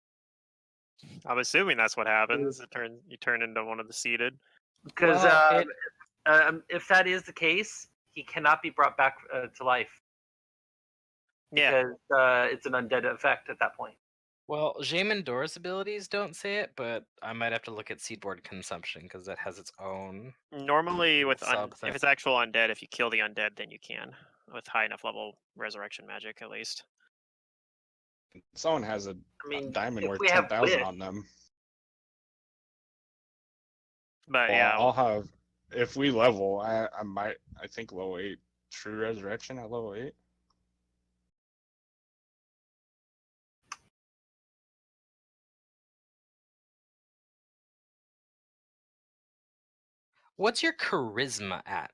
I'm assuming that's what happens. You turn into one of the seeded. Because Well, if that is the case, he cannot be brought back to life. Yeah. Because it's an undead effect at that point. Well, Jamin Dora's abilities don't say it, but I might have to look at seedboard consumption because that has its own. Normally, with sub thing. if it's actual undead, if you kill the undead, then you can with high enough level resurrection magic, at least. Someone has a I mean, diamond if worth we have 10,000 wit, on them. But Well, yeah, I'll have, if we level, I think level 8 true resurrection at level 8. What's your charisma at?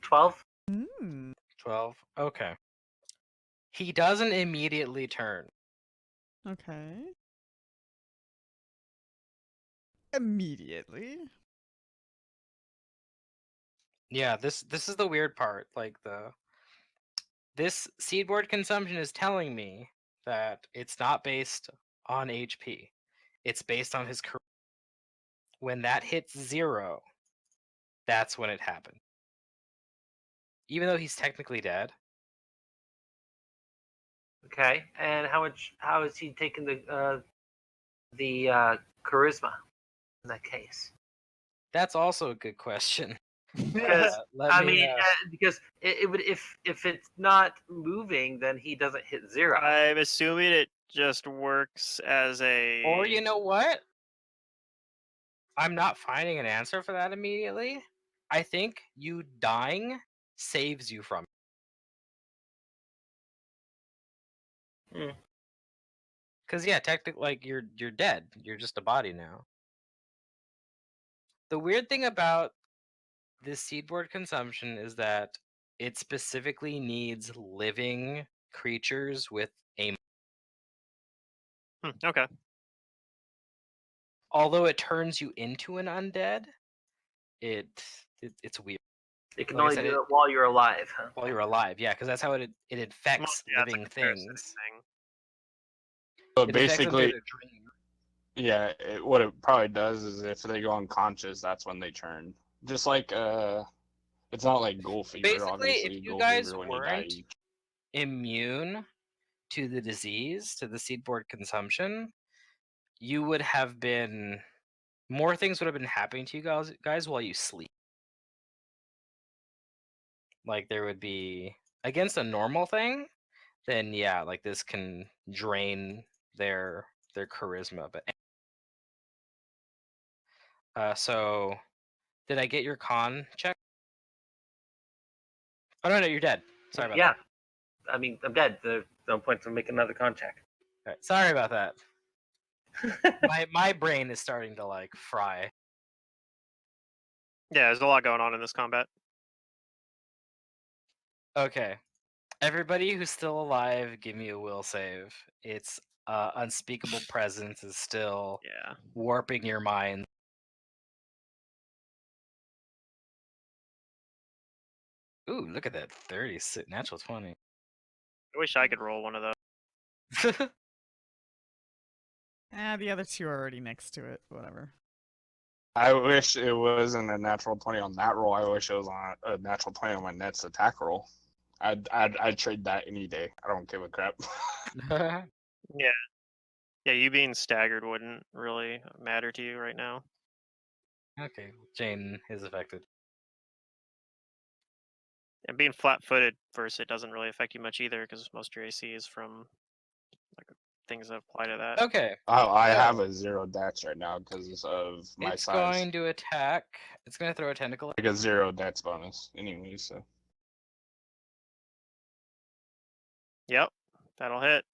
12. 12. Okay. He doesn't immediately turn. Okay. Immediately. Yeah, this is the weird part. Like this seedboard consumption is telling me that it's not based on HP. It's based on his charisma. When that hits 0, that's when it happened. Even though he's technically dead. Okay, and how is he taking the charisma in that case? That's also a good question. Because Let I me, mean, because it would if it's not moving, then he doesn't hit 0. I'm assuming it just works as a. Or you know what? I'm not finding an answer for that immediately. I think you dying saves you from it. Because yeah, technically, like you're dead. You're just a body now. The weird thing about this seedboard consumption is that it specifically needs living creatures with a. Okay. Although it turns you into an undead, it's weird. It can Like I only said, do it while you're alive, huh? While you're alive, yeah, because that's how it infects Well, yeah, it's living like a parasitic things. thing. So It affects them through basically, their dream. yeah, what it probably does is if they go unconscious, that's when they turn. Just like, it's not like ghoul fever, Basically, obviously. if you Ghoul guys fever when you die. weren't immune to the disease, to the seedboard consumption, you would have been more things would have been happening to you guys while you sleep. Like there would be against a normal thing, then yeah, like this can drain their charisma. But so did I get your con check? Oh no, you're dead. Sorry about Yeah, I mean, I'm dead. There's no point to make another contact. that. Right, sorry about that. my brain is starting to like fry. Yeah, there's a lot going on in this combat. Okay. Everybody who's still alive, give me a will save. It's unspeakable presence is still Yeah. warping your mind. Ooh, look at that 30 natural 20. I wish I could roll one of those. The other two are already next to it. Whatever. I wish it wasn't a natural 20 on that roll. I wish it was on a natural 20 on my Nets attack roll. I'd trade that any day. I don't give a crap. Yeah. Yeah, you being staggered wouldn't really matter to you right now. Okay, Jane is affected. And being flat-footed first, it doesn't really affect you much either because most of your AC is from like things that apply to that. Okay. I have So- a 0 dex right now because of my It's size. going to attack. It's going to throw a tentacle. Like a 0 dex bonus anyway, so. Yep, that'll hit.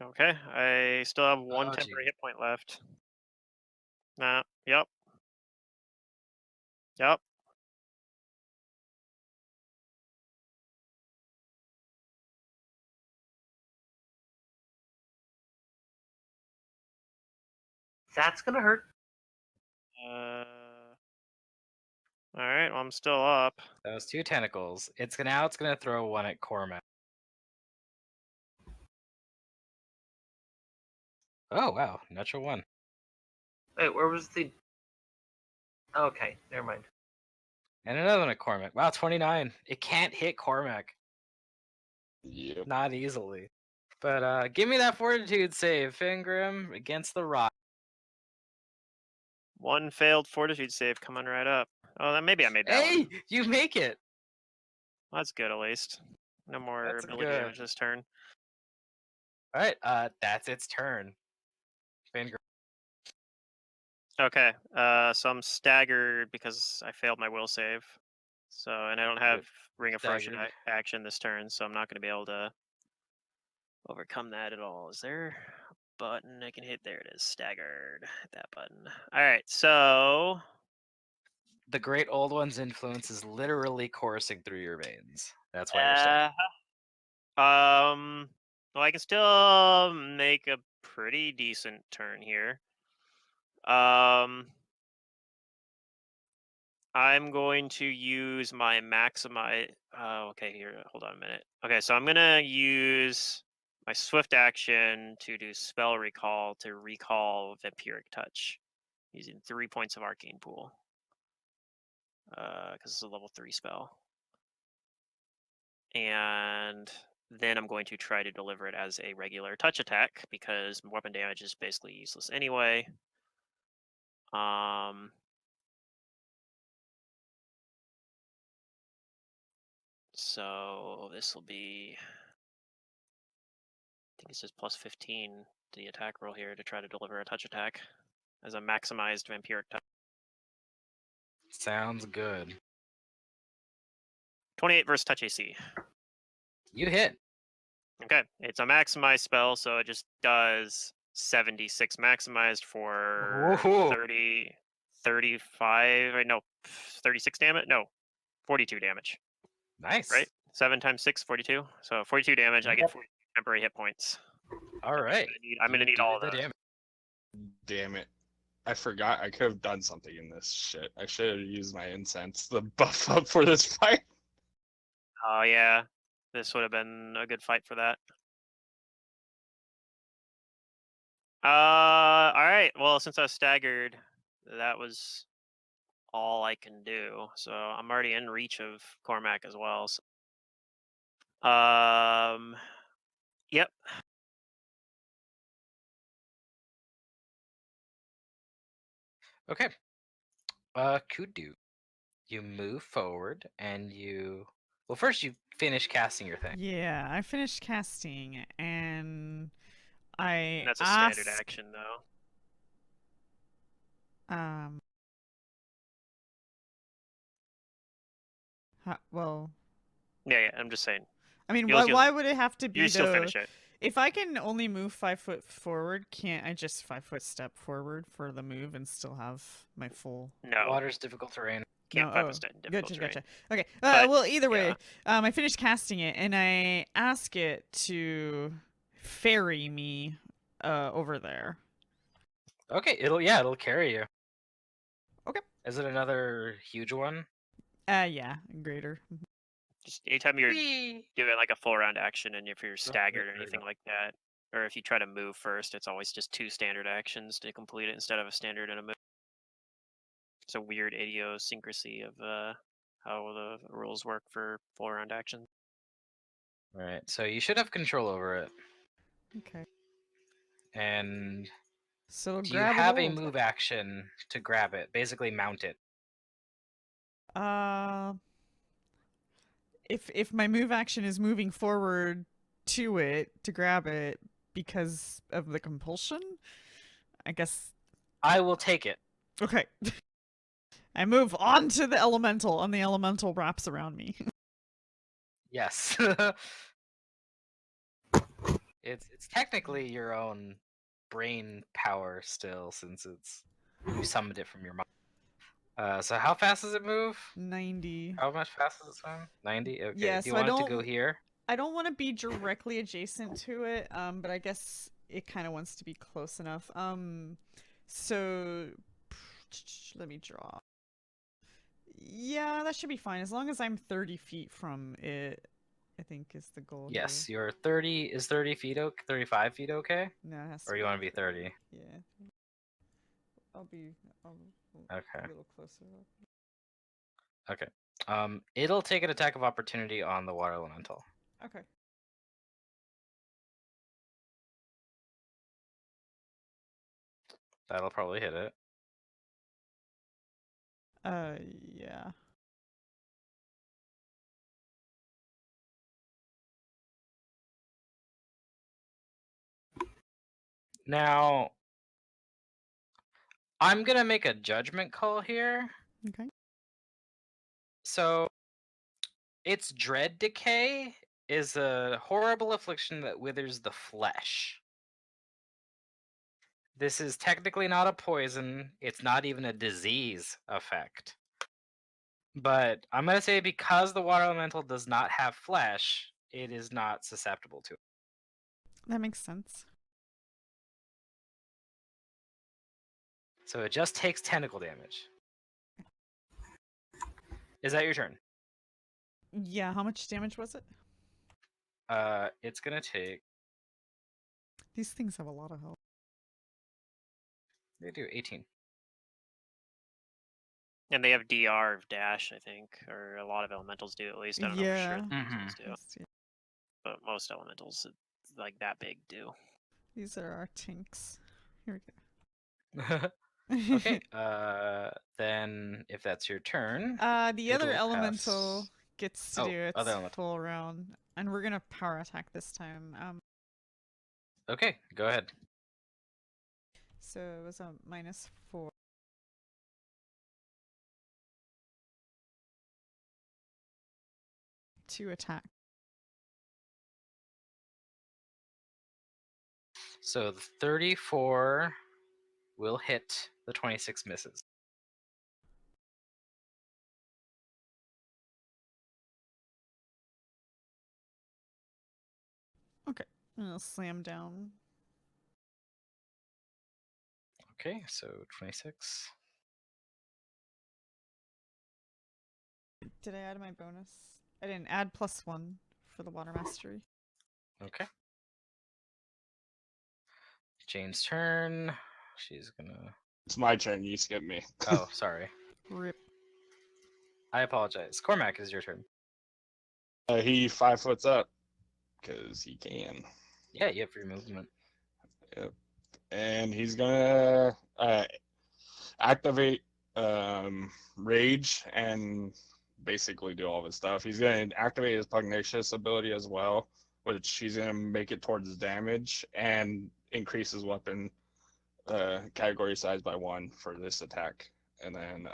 Okay, I still have one Oh, temporary gee. hit point left. Nah, yep. Yep. That's gonna hurt. Alright, well, I'm still up. Those 2 tentacles. It's gonna throw one at Cormac. Oh wow, natural 1. Wait, where was the? Okay, never mind. And another one at Cormac. Wow, 29. It can't hit Cormac. Yep. Not easily. But give me that fortitude save, Fingrim, against the rock. One failed fortitude save coming right up. Oh, then maybe I made that Hey, one. you make it. That's good at least. No more That's ability good. damage this turn. All right, that's its turn. Fingrim. Okay, so I'm staggered because I failed my will save. So, and I don't have Ring of Frozen Staggered. action this turn, so I'm not going to be able to overcome that at all. Is there a button I can hit? There it is, staggered. Hit that button. All right, so The great old one's influence is literally coursing through your veins. That's why you're staggered. well, I can still make a pretty decent turn here. I'm going to use my maximize. Oh, okay, here. Hold on a minute. Okay, so I'm gonna use my swift action to do spell recall to recall vampiric touch, using 3 points of arcane pool. Because it's a level 3 spell. And then I'm going to try to deliver it as a regular touch attack because weapon damage is basically useless anyway. So this will be, I think it says plus 15 to the attack roll here to try to deliver a touch attack as a maximized vampiric touch. Sounds good. 28 versus touch AC. You hit. Okay, it's a maximized spell, so it just does 76 maximized for Whoa. 30, 35, no, 36 damage? No, 42 damage, Nice. right? 7 times 6, 42. So 42 damage, I get 40 temporary hit points. All right. I'm going to need all of those. Damage. Damn it. I forgot I could have done something in this shit. I should have used my incense to buff up for this fight. Oh, yeah. This would have been a good fight for that. All right. Well, since I was staggered, that was all I can do. So I'm already in reach of Cormac as well. So. Yep. Okay. Kudu. You move forward and you. Well, first you finish casting your thing. Yeah, I finished casting and I That's a ask, standard action, though. well, Yeah, I'm just saying. I mean, You'll- why would it have to be You still the? finish it. If I can only move 5 foot forward, can't I just 5 foot step forward for the move and still have my full? No, Water's difficult terrain. can't No, 5 oh, foot step difficult terrain. Gotcha. Okay. But, well, either way, yeah. I finished casting it and I ask it to ferry me over there. Okay, it'll carry you. Okay. Is it another huge one? Yeah, greater. Just anytime you're Whee! doing like a full round action, and if you're staggered or there you anything go. like that, or if you try to move first, it's always just 2 standard actions to complete it instead of a standard and a move. It's a weird idiosyncrasy of how the rules work for full round actions. All right, so you should have control over it. Okay. And So do you grab have a hold. move action to grab it? Basically, mount it. if my move action is moving forward to it to grab it because of the compulsion, I guess. I will take it. Okay. I move on to the elemental, and the elemental wraps around me. Yes. It's technically your own brain power still, since you summoned it from your mind. So how fast does it move? 90. How much fast does it swim? 90? Okay. Yeah, Do you so I want it to don't go here? I don't want to be directly adjacent to it, but I guess it kind of wants to be close enough. So let me draw. Yeah, that should be fine as long as I'm 30 feet from it. I think is the goal. Yes, here. you're 30. Is 30 feet 35 feet okay? No, it has Or you want to be 30? Yeah, I'll be Okay. a little closer. Okay. It'll take an attack of opportunity on the water elemental. Okay. That'll probably hit it. Yeah. Now, I'm gonna make a judgment call here. Okay. So, its dread decay is a horrible affliction that withers the flesh. This is technically not a poison. It's not even a disease effect. But I'm gonna say because the water elemental does not have flesh, it is not susceptible to it. That makes sense. So it just takes tentacle damage. Is that your turn? Yeah, how much damage was it? It's gonna take. These things have a lot of health. They do 18. And they have DR of dash, I think, or a lot of elementals do at least. I don't know for sure. Mhm. Do, but most elementals, like that big, do. These are our tinks. Here we Okay. go. Then if that's your turn, The other it'll elemental pass- gets to Oh, do its other elemental. full round, and we're gonna power attack this time. Okay, go ahead. So it was a -4. To attack. So the 34 will hit. The 26 misses. Okay, and I'll slam down. Okay, so 26. Did I add my bonus? I didn't add +1 for the water mastery. Okay. Jane's turn. She's gonna. It's my turn. You skip me. Oh, sorry. Rip. I apologize. Cormac, is your turn. He 5 foots up because he can. Yeah, you have free movement. Yep. And he's gonna activate rage and basically do all of his stuff. He's gonna activate his pugnacious ability as well, which he's gonna make it towards damage and increase his weapon category size by 1 for this attack. And then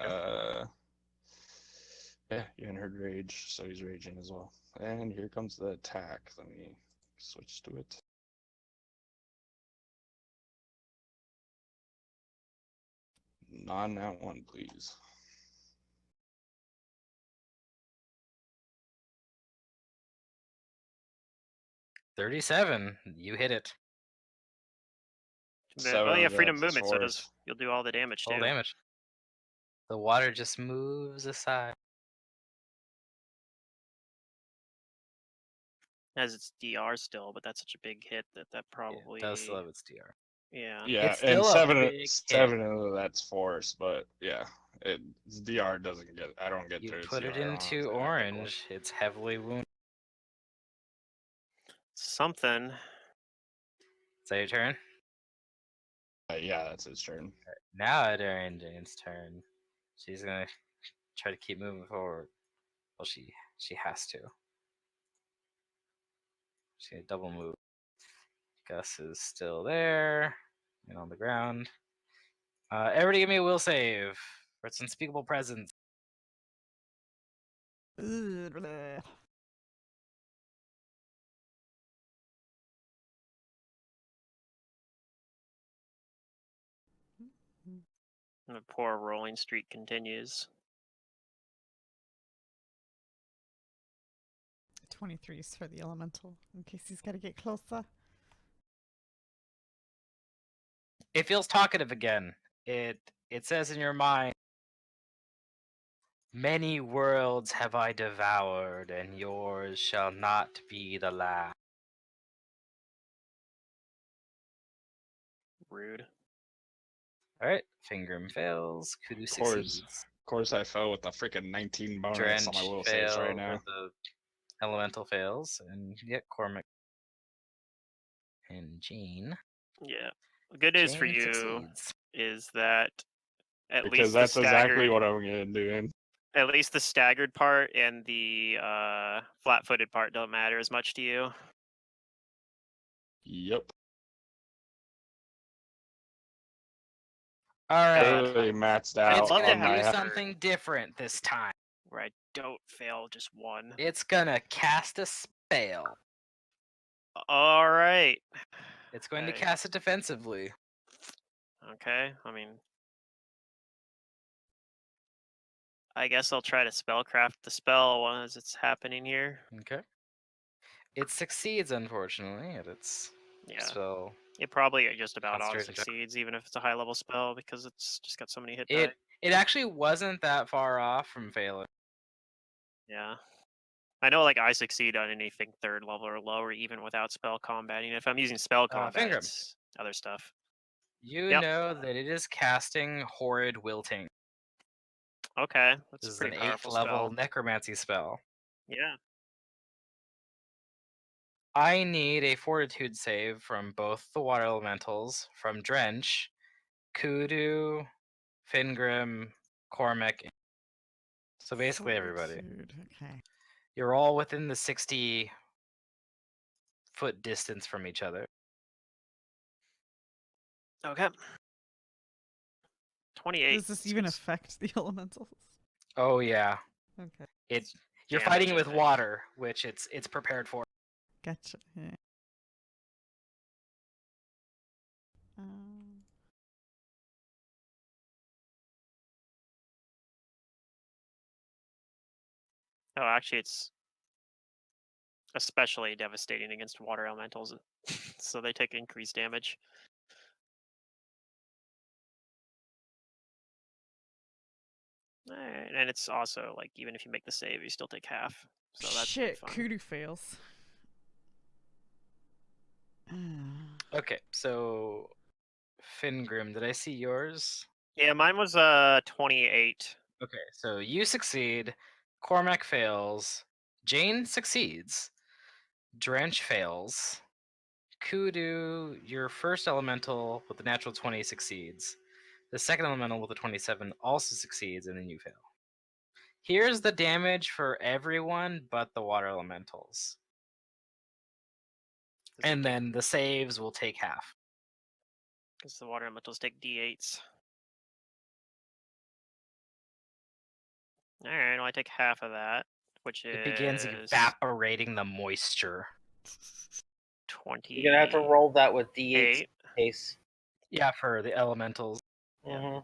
yeah, you heard rage, so he's raging as well. And here comes the attack. Let me switch to it. Non-nat 1, please. $37. You hit it. Well, you have freedom that's movement, so it force. does. You'll do all the damage Full too. damage. The water just moves aside. As it's DR still, but that's such a big hit that Yeah, probably. it does still have its DR. Yeah. Yeah, It's and still a seven big of that's force, but yeah, it's DR doesn't get. I don't get You to its put it DR on into the orange. It's heavily wounded. Something. Is that your turn? Yeah, that's his turn. Now during Jane's turn, she's gonna try to keep moving forward. Well, she has to. Just gonna double move. Gus is still there and on the ground. Everybody give me a will save for its unspeakable presence. Ugh. And the poor rolling streak continues. 23s for the elemental, in case he's got to get closer. It feels talkative again. It says in your mind, many worlds have I devoured, and yours shall not be the last. Rude. Alright, Fingrim fails, Kudu succeeds. Of course, I fell with a freaking 19 bonus Drench on my will saves right fails, now. or the elemental fails, and yet Cormac and Jean. Yeah. The good news for Jane you succeeds. is that at Because least that's the exactly staggered, what I'm gonna do. at least the staggered part and the flat-footed part don't matter as much to you. Yep. Alright, Totally maxed I'd out it's love to on gonna do have my. something different this time. Where I don't fail just one. It's gonna cast a spell. All right. It's going to Okay. cast it defensively. Okay. I mean, I guess I'll try to spellcraft the spell as it's happening here. Okay. It succeeds, unfortunately, at its Yeah. spell. It probably just about auto Concentration check. succeeds, even if it's a high level spell, because it's just got so many hit die. It actually wasn't that far off from failing. Yeah. I know, like, I succeed on anything 3rd level or lower, even without spell combating. If I'm using spell combat, Fingrim. it's other stuff. You Yep. know that it is casting Horrid Wilting. Okay, that's This a is an pretty 8th powerful level spell. necromancy spell. Yeah. I need a fortitude save from both the water elementals, from Drench, Kudu, Fingrim, Cormac. So basically everybody. Fortitude, okay. You're all within the 60-foot distance from each other. Okay. 28. Does this even affect the elementals? Oh yeah. Okay, You're Damage, fighting I with think. water, which it's prepared for. gotcha. Yeah. Um, Oh, actually, it's especially devastating against water elementals, so they take increased damage. Alright, and it's also, like, even if you make the save, you still take half. So that's pretty shit, fun. Kudu fails. Okay, so Fingrim, did I see yours? Yeah, mine was 28. Okay, so you succeed, Cormac fails, Jane succeeds, Drench fails, Kudu, your first elemental with the natural 20 succeeds. The second elemental with a 27 also succeeds, and then you fail. Here's the damage for everyone but the water elementals. And then the saves will take half. Because the water elementals take d8s. Alright, well, I take half of that, which is It begins evaporating the moisture. 20. You're gonna have to roll that with d8 case. Yeah, for the elementals. Mm-hmm.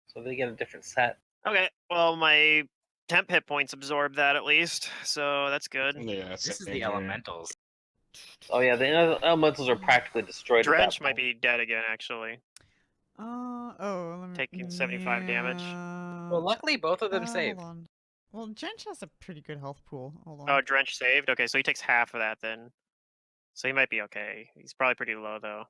So they get a different set. Okay, well, my temp hit points absorb that at least, so that's good. Yeah, This is same the here. elementals. Oh yeah, the elementals are practically destroyed. Drench at that might point. be dead again, actually. Let me, Taking 75 damage. Well, luckily both of them hold save. on. Well, Drench has a pretty good health pool. Hold on. Oh, Drench saved? Okay, so he takes half of that then. So he might be okay. He's probably pretty low, though.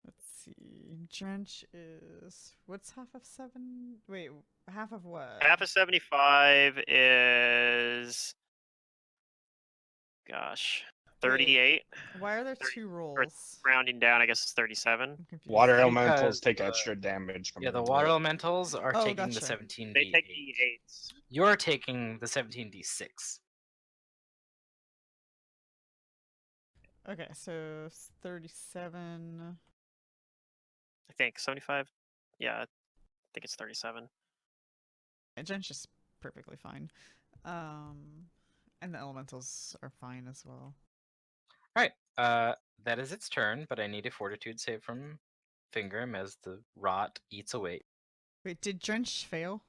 Let's see. Drench is what's half of 7? Wait, half of what? Half of 75 is... Gosh. 38? Why are there 30 two rolls? Rounding down, I guess it's 37. I'm confused. Water elementals Because take extra damage from Yeah, the the water roll. elementals are Oh, taking the gotcha. 17d8. They take d8s. You're taking the 17d6. Okay, so 37. I think 75. Yeah, I think it's 37. Jen's just perfectly fine. And the elementals are fine as well. All right. That is its turn, but I need a fortitude save from Fingram as the rot eats away. Wait, did Drench fail?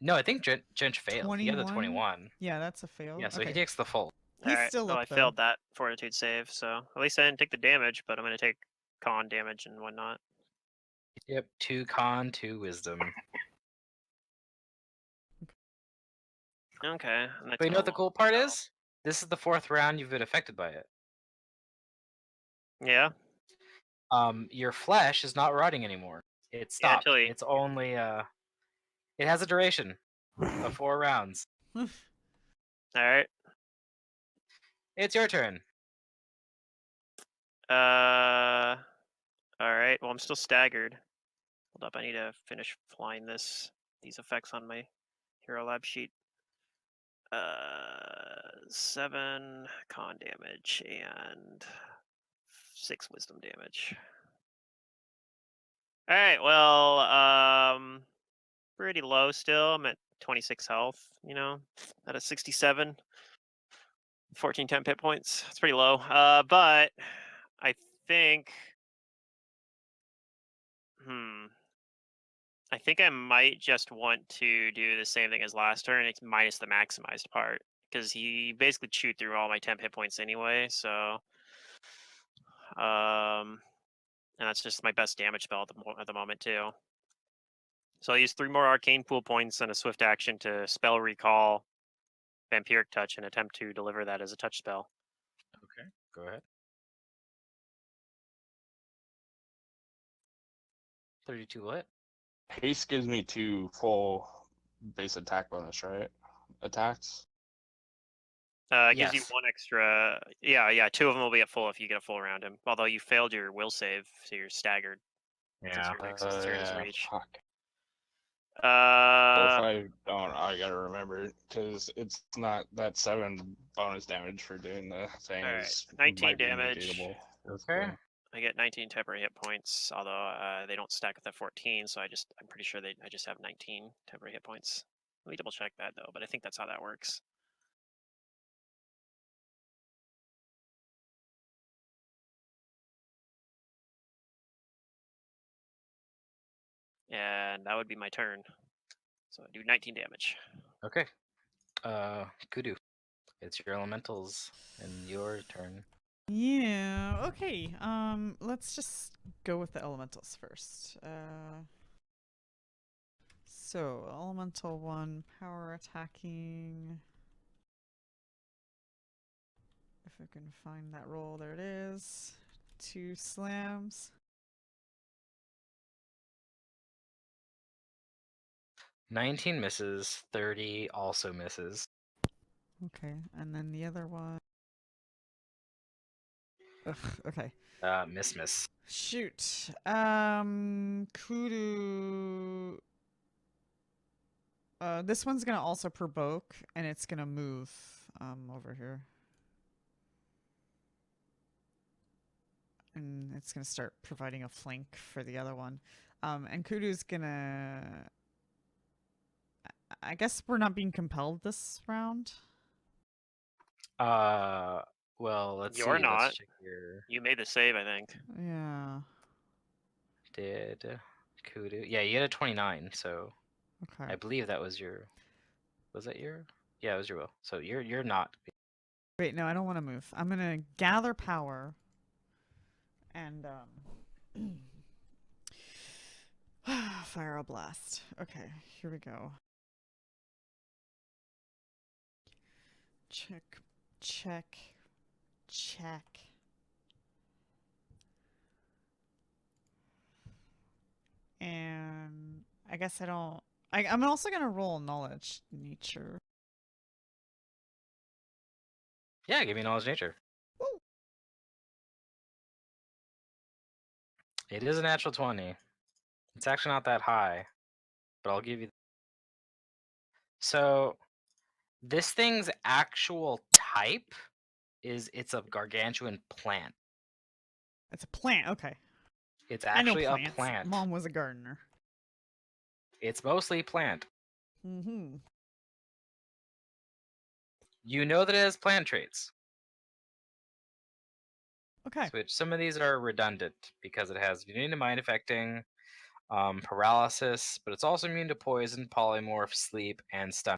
No, I think Jench failed. He had a 21? 21. Yeah, that's a fail. Yeah, so okay. he takes the full. He's Alright, still well, up I though. failed that fortitude save, so at least I didn't take the damage, but I'm gonna take con damage and whatnot. Yep, 2 con, 2 wisdom. Okay. But you know what the cool part is? This is the 4th round you've been affected by it. Yeah. Your flesh is not rotting anymore. It Yeah, stopped. until you. It's only it has a duration of 4 rounds. Alright. It's your turn. Alright, well, I'm still staggered. Hold up, I need to finish flying these effects on my Hero Lab sheet. 7 con damage and 6 wisdom damage. Alright, well, pretty low still. I'm at 26 health, out of 67. 14 temp hit points. It's pretty low. But I think I think I might just want to do the same thing as last turn. It's minus the maximized part. Because he basically chewed through all my temp hit points anyway, so and that's just my best damage spell at the moment too. So I'll use 3 more arcane pool points and a swift action to spell recall vampiric touch and attempt to deliver that as a touch spell. Okay, go ahead. 32 what? Haste gives me 2 full base attack bonus, right? Attacks. It gives you Yes. 1 extra. Yeah. 2 of them will be at full if you get a full around him. Although you failed your will save, so you're staggered. Since your next turn is Yeah, reach. fuck. Well, if Uh, I don't, I gotta remember because it's not that 7 bonus damage for doing the thing Alright, is 19 might be damage. negatable. Okay. I get 19 temporary hit points, although they don't stack with the 14, so I'm pretty sure I just have 19 temporary hit points. Let me double check that though, but I think that's how that works. And that would be my turn. So I do 19 damage. Okay. Kudu. It's your elementals and your turn. Yeah, okay. Let's just go with the elementals first. So, elemental 1, power attacking. If I can find that roll, there it is. 2 slams. 19 misses, 30 also misses. Okay, and then the other one. Ugh, okay. Miss. Shoot. Kudu. This one's gonna also provoke, and it's gonna move over here. And it's gonna start providing a flank for the other one. And Kudu's gonna. I guess we're not being compelled this round. Well, let's You're see. not. Let's check your. You made the save, I think. Yeah. Did Kudu? Yeah, you had a 29, so Okay. I believe that was your. Was that your? Yeah, it was your will. So you're not. Wait, no, I don't want to move. I'm gonna gather power. And fire a blast. Okay, here we go. Check. And I guess I don't. I'm also gonna roll knowledge nature. Yeah, give me knowledge nature. Woo. It is a natural 20. It's actually not that high, but I'll give you. So, this thing's actual type is it's a gargantuan plant. It's a plant. Okay. It's I know actually a plants. plant. Mom was a gardener. It's mostly plant. Mm-hmm. You know that it has plant traits. Okay. Which some of these are redundant because it has immune to mind affecting, paralysis, but it's also immune to poison, polymorph, sleep, and stun.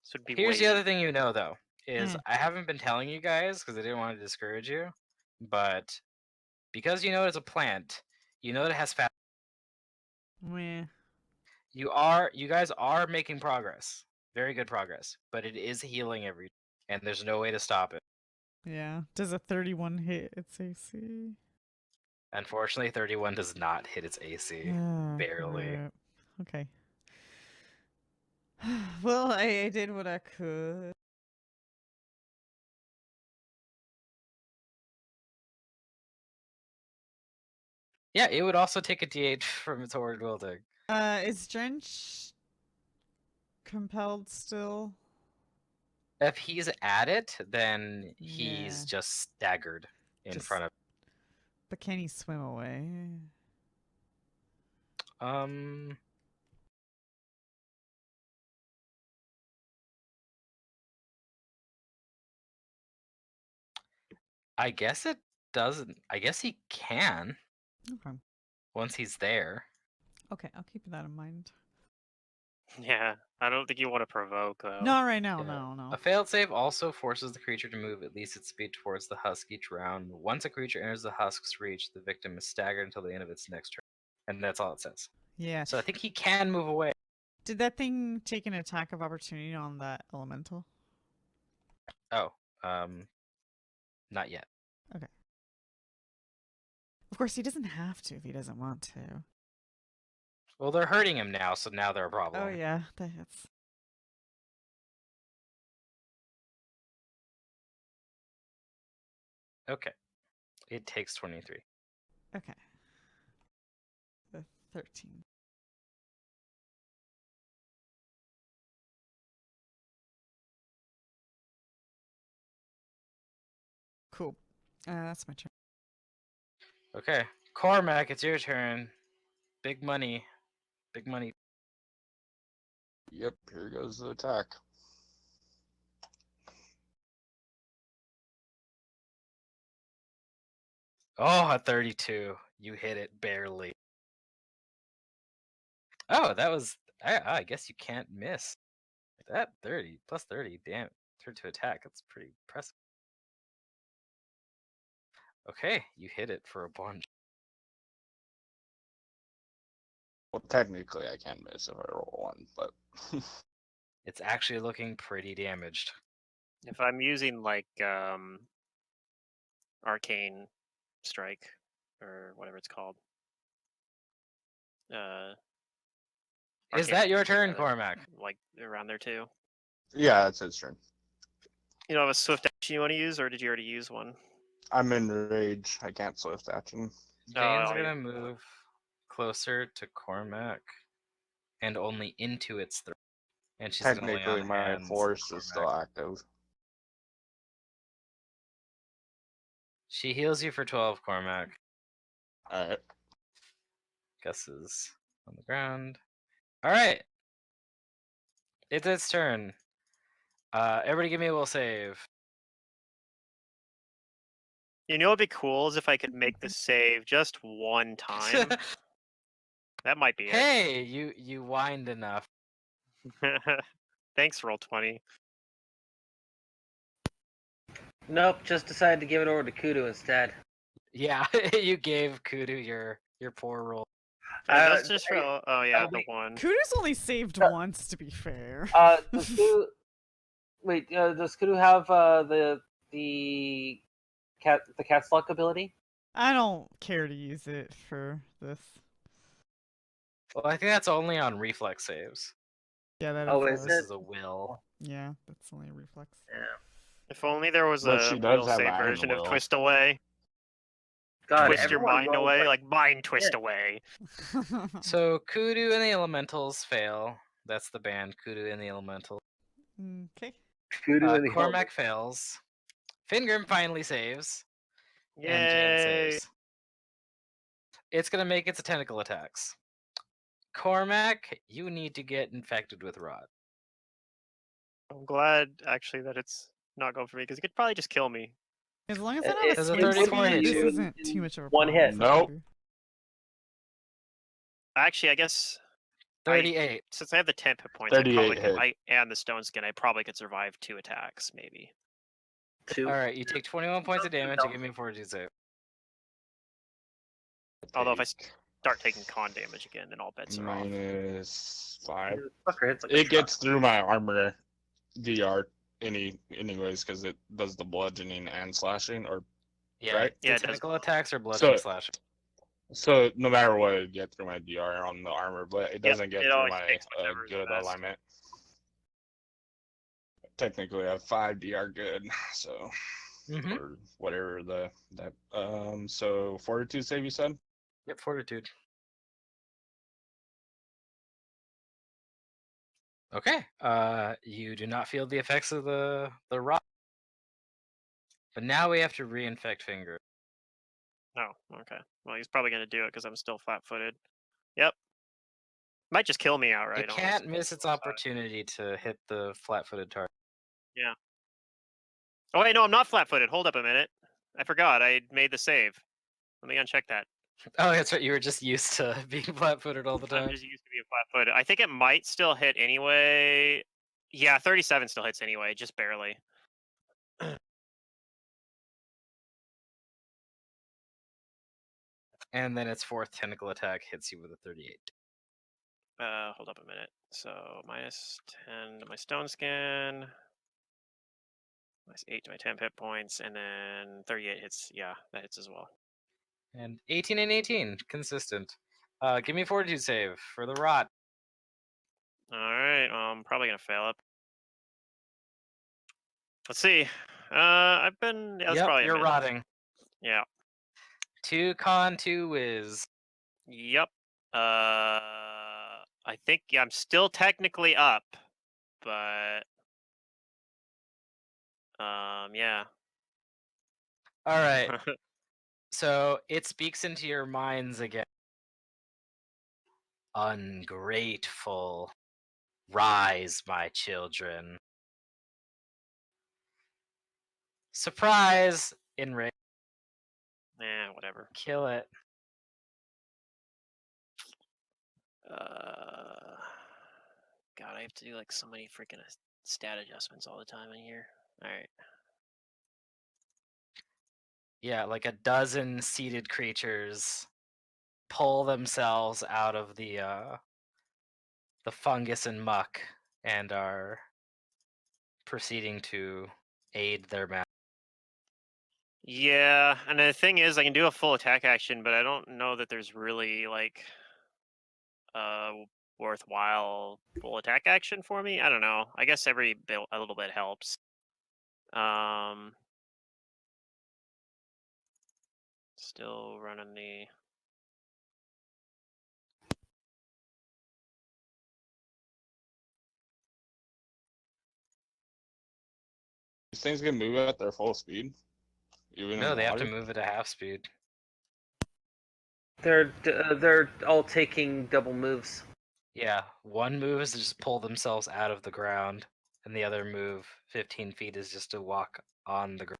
So it'd be Here's the weighty. other thing you know though, is Mm. I haven't been telling you guys because I didn't want to discourage you, but because you know it's a plant, you know that it has fat. Meh. You guys are making progress. Very good progress. But it is healing every and there's no way to stop it. Yeah. Does a 31 hit its AC? Unfortunately, 31 does not hit its AC. Ah, Barely. rip. Okay. Well, I did what I could. Yeah, it would also take a D8 from its horrid wielding. Is Drench compelled still? If he's at it, then Yeah. he's just staggered in Just- front of. But can he swim away? I guess it doesn't. I guess he can Okay. once he's there. Okay, I'll keep that in mind. Yeah, I don't think you want to provoke though. Not right now, Yeah. no. A failed save also forces the creature to move at least its speed towards the husk each round. Once a creature enters the husk's reach, the victim is staggered until the end of its next turn. And that's all it says. Yeah. So I think he can move away. Did that thing take an attack of opportunity on that elemental? Oh, not yet. Okay. Of course, he doesn't have to if he doesn't want to. Well, they're hurting him now, so now they're a problem. Oh yeah, that hits. Okay. It takes 23. Okay. The 13. Cool. That's my turn. Okay. Cormac, it's your turn. Big money. Big money. Yep, here goes the attack. Oh, a 32. You hit it barely. Oh, that was. I guess you can't miss. That 30 plus 30, damn. Turn to attack. That's pretty impressive. Okay, you hit it for a bunch. Well, technically I can miss if I roll one, but It's actually looking pretty damaged. If I'm using like arcane strike or whatever it's called. Is Arcane that your Fusion, turn, rather, Cormac? like around there too. yeah, it's his turn. You know, have a swift action you want to use, or did you already use one? I'm in rage. I can't swift action. Jane's Oh, yeah. gonna move closer to Cormac and only into its throat. And she's gonna lay Technically, on my hands force on is still Cormac. active. She heals you for 12, Cormac. Alright. Gus is on the ground. Alright. It's its turn. Everybody give me a will save. You know what'd be cool is if I could make the save just one time. That might be Hey, you whined enough. it. Thanks, Roll20. Nope, just decided to give it over to Kudu instead. Yeah, you gave Kudu your poor roll. That's just for. Oh yeah, the wait. one. Kudu's only saved once, to be fair. Does Kudu, wait, does Kudu have the cat's luck ability? I don't care to use it for this. Well, I think that's only on reflex saves. Yeah, that Oh, is. is This it? is a will. Yeah, that's only a reflex. Yeah. If only there was But a she does will have save iron version of will. Twist Away. God, Twist your everyone mind rolls away, like mind twist Yeah. away. So Kudu and the Elementals fail. That's the band, Kudu and the Elementals. Okay. Voodoo in the Cormac fails. Fingrim finally saves. And Jan Yay! saves. It's gonna make its tentacle attacks. Cormac, you need to get infected with rot. I'm glad actually that it's not going for me because it could probably just kill me. As long as I It- have a Does a swing 34 speed, hit this you? isn't too much of a One problem. hit. for Nope. Voodoo. Actually, I guess 38. since I have the 10 hit points, I 38 probably hit. could, and the stone skin, I probably could survive 2 attacks, maybe. 2. All right, you take 21 points of damage and give me a fortitude save. Although if I start taking con damage again, then all bets are off. -5. Fucker hits like a It truck. gets through my armor DR anyways because it does the bludgeoning and slashing, or Yeah, right? the Yeah, it does tentacle both. attacks are bludgeoning So- slashing. So no matter what, it get through my DR on the armor, but it Yep, doesn't get it through always my takes whichever is good best. alignment. Technically, I have 5 DR good, so Mm-hmm. or whatever so fortitude save you said. Yep, fortitude. Okay. You do not feel the effects of the rot. But now we have to reinfect Finger. Oh, okay. Well, he's probably gonna do it because I'm still flat-footed. Yep. Might just kill me outright. It can't miss its opportunity to hit the flat-footed target. Yeah. Oh wait, no, I'm not flat-footed. Hold up a minute. I forgot. I made the save. Let me uncheck that. Oh, that's right. You were just used to being flat-footed all the I'm time. just used to being flat-footed. I think it might still hit anyway. Yeah, 37 still hits anyway, just barely. And then its fourth tentacle attack hits you with a 38. Hold up a minute. So -10 to my stone skin, -8 to my 10 hit points, and then 38 hits. Yeah, that hits as well. And 18 and 18, consistent. Give me a fortitude save for the rot. All right, I'm probably gonna fail it. Let's see. I've been. Yeah, that's Yep, probably a you're miss. rotting. Yeah. 2 con, 2 whiz. Yep. I think I'm still technically up, but yeah. All right. So it speaks into your minds again. Ungrateful. Rise, my children. Surprise! Enrage. Whatever. Kill it. God, I have to do like so many freaking stat adjustments all the time in here. All right. Yeah, like a dozen seated creatures pull themselves out of the fungus and muck and are proceeding to aid their master. Yeah, and the thing is, I can do a full attack action, but I don't know that there's really like worthwhile full attack action for me. I don't know. I guess every bit a little bit helps. Still running the. These things can move at their full speed, even No, in they have to water. move at a half speed. They're all taking double moves. Yeah, one move is to just pull themselves out of the ground, and the other move, 15 feet, is just to walk on the ground.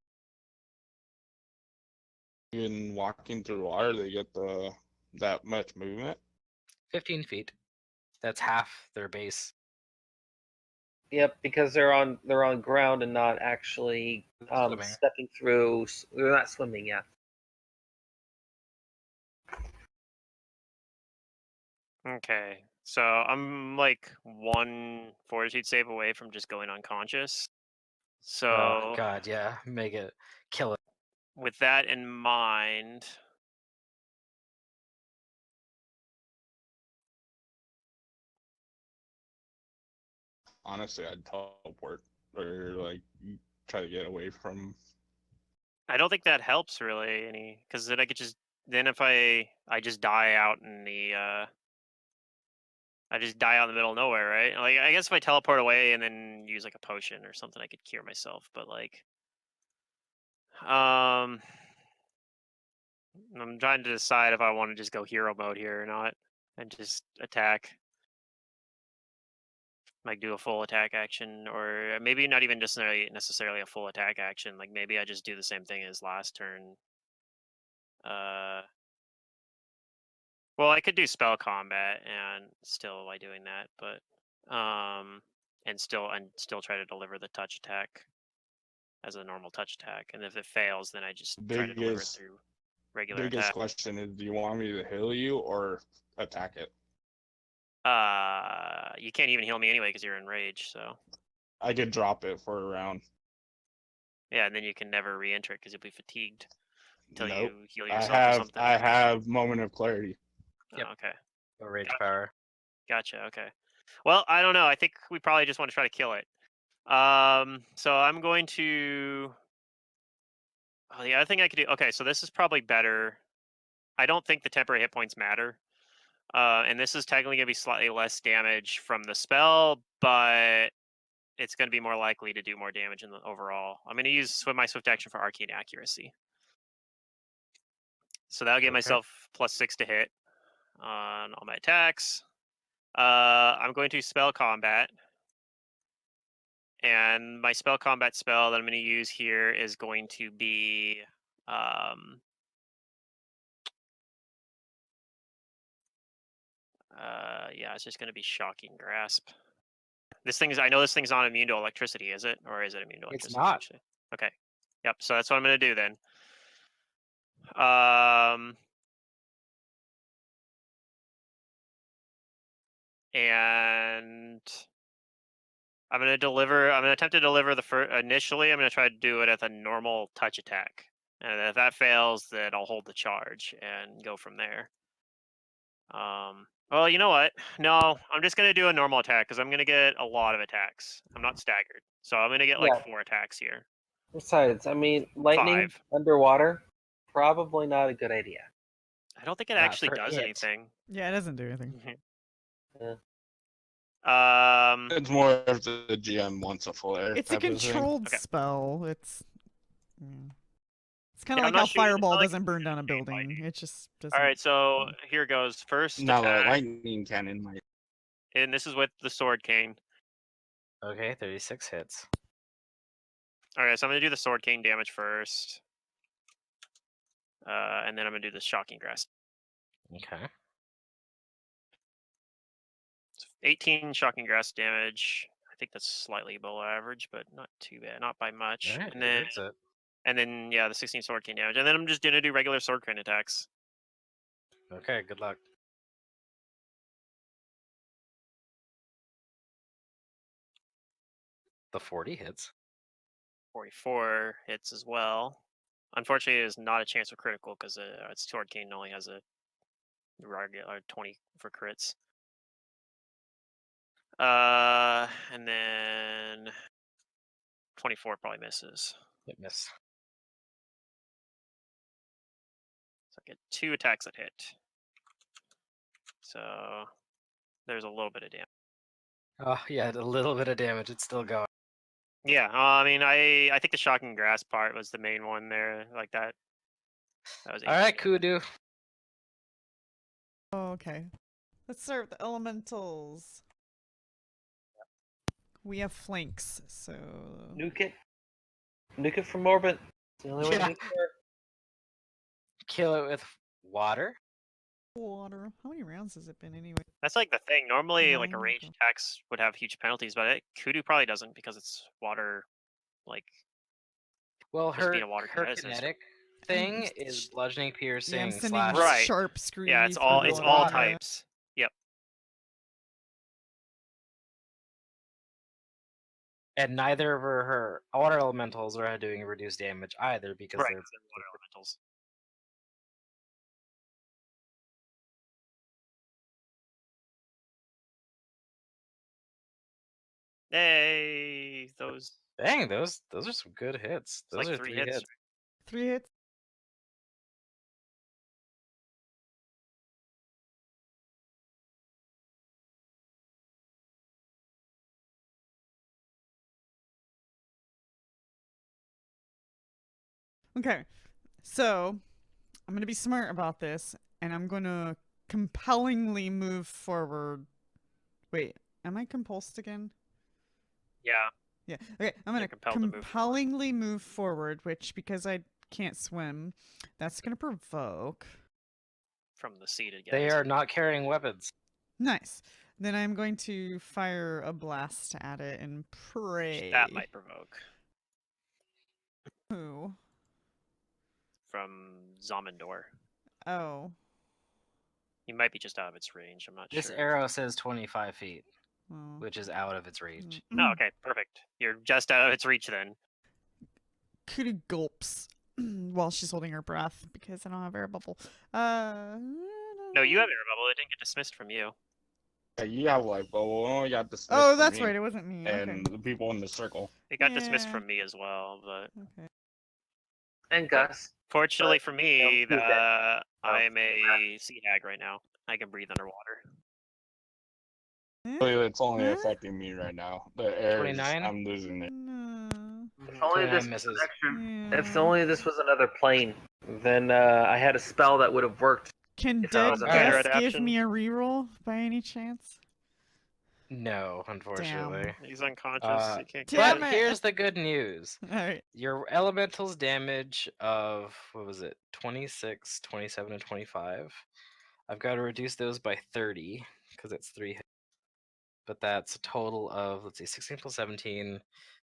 Even walking through water, they get that much movement. 15 feet. That's half their base. Yep, because they're on ground and not actually Swimming. stepping through. They're not swimming yet. Okay, so I'm like 1 fortitude save away from just going unconscious. So Oh god, yeah, make it kill it. with that in mind, Honestly, I'd teleport or like try to get away from. I don't think that helps really any, because then I could just if I just die out in the I I just die out in the middle of nowhere, right? Like, I guess if I teleport away and then use like a potion or something, I could cure myself. But like, I'm trying to decide if I want to just go hero mode here or not, and just attack, like do a full attack action, or maybe not even just necessarily a full attack action. Like maybe I just do the same thing as last turn. Well, I could do spell combat and still by doing that, but and still try to deliver the touch attack as a normal touch attack. And if it fails, then I just try to deliver it through regular biggest attack. question is, do you want me to heal you or attack it? You can't even heal me anyway because you're in rage. So I could drop it for a round. yeah, and then you can never re-enter it because you'll be fatigued until Nope. you heal yourself or something. I have moment of clarity. Yep. Oh, okay. A rage Gotcha. power. Gotcha. Okay. Well, I don't know. I think we probably just want to try to kill it. So I'm going to. Oh, the other thing I could do. Okay, so this is probably better. I don't think the temporary hit points matter. And this is technically going to be slightly less damage from the spell, but it's going to be more likely to do more damage in the overall. I'm going to use my swift action for arcane accuracy. So that'll give myself +6 to hit on all my attacks. I'm going to spell combat. And my spell combat spell that I'm going to use here is going to be yeah, it's just going to be shocking grasp. I know this thing's not immune to electricity, is it? Or is it immune to electricity? It's not. Actually? Okay. Yep, so that's what I'm going to do then. And I'm going to attempt to deliver the first. Initially, I'm going to try to do it at a normal touch attack. And if that fails, then I'll hold the charge and go from there. Well, you know what? No, I'm just going to do a normal attack because I'm going to get a lot of attacks. I'm not staggered. So I'm going to get like 4 attacks here. Besides, I mean, lightning 5. underwater, probably not a good idea. I don't think it Not actually for does it. anything. Yeah, it doesn't do anything. It's more if the GM wants a flare. It's a type of thing. controlled Okay. spell. It's kind of Yeah, I'm like how not shooting- it's fireball not like doesn't burn down a shooting building. lightning. It just doesn't. All right, so here goes. First Now the attack, lightning cannon might. and this is with the sword cane. Okay, 36 hits. All right, so I'm going to do the sword cane damage first. And then I'm going to do the shocking grasp. Okay. 18 shocking grasp damage. I think that's slightly below average, but not too bad. Not by much. All right, And then hits it. yeah, the 16 sword cane damage. And then I'm just going to do regular sword cane attacks. Okay, good luck. The 40 hits. 44 hits as well. Unfortunately, there's not a chance for critical because its sword cane only has a regular 20 for crits. And then 24 probably misses. It missed. So I get 2 attacks that hit. So there's a little bit of damage. Oh, yeah, a little bit of damage. It's still going. Yeah, I mean, I think the shocking grasp part was the main one there, like that. That was All right, 18. Kudu. Oh, okay. Let's start with the elementals. We have flanks, so Nuke it. Nuke it from orbit. It's the only way to Yeah. get there. Kill it with water. water. How many rounds has it been anyway? That's like the thing. Normally, like a 9, ranged okay. attacks would have huge penalties, but Kudu probably doesn't because it's water. Like, Well, just her being a water her kineticist. kinetic thing is bludgeoning, piercing, Yeah, I'm sending slash. Right. sharp screed. Yeah, it's through all water. types. Yep. And neither of her water elementals are doing reduced damage either because Right. they're They're water elementals. Hey, those dang. Those are some good hits. it's Those like are 3 3 hits. hits. 3 hits. Okay, so I'm gonna be smart about this, and I'm gonna compellingly move forward. Wait, am I compulsed again? Yeah, Yeah. Okay, I'm gonna compelled to move forward. compellingly move forward, which because I can't swim, that's gonna provoke. from the seated guys. They are not carrying weapons. Nice. Then I'm going to fire a blast at it and pray. That might provoke. Who? From Zamindor. Oh. He might be just out of its range. I'm not This sure. arrow says 25 feet, Well. which is out of its reach. Oh, okay, perfect. You're just out of its reach then. Cootie gulps while she's holding her breath because I don't have air bubble. No, you have air bubble. It didn't get dismissed from you. Yeah, you have like, well, we only got dismissed Oh, from that's me right. It wasn't me. and Okay. the people in the circle. It got dismissed Yeah. from me as well, but Okay. And Gus. fortunately for me, Don't do that. I'm a sea hag right now. I can breathe underwater. Eh? Really, it's only Huh? affecting me right now. The air is, 29? I'm losing it. No. If only 29 this was misses. an extra. Yeah. If only this was another plane, then I had a spell that would have worked. Can If I Dead was a better Gus give adaption. me a reroll by any chance? No, unfortunately. He's unconscious. Uh, He can't Damn But it. here's the good news. Alright. Your elemental's damage of, what was it, 26, 27, and 25. I've got to reduce those by 30 because it's 3 hits. But that's a total of, let's see, 16 plus 17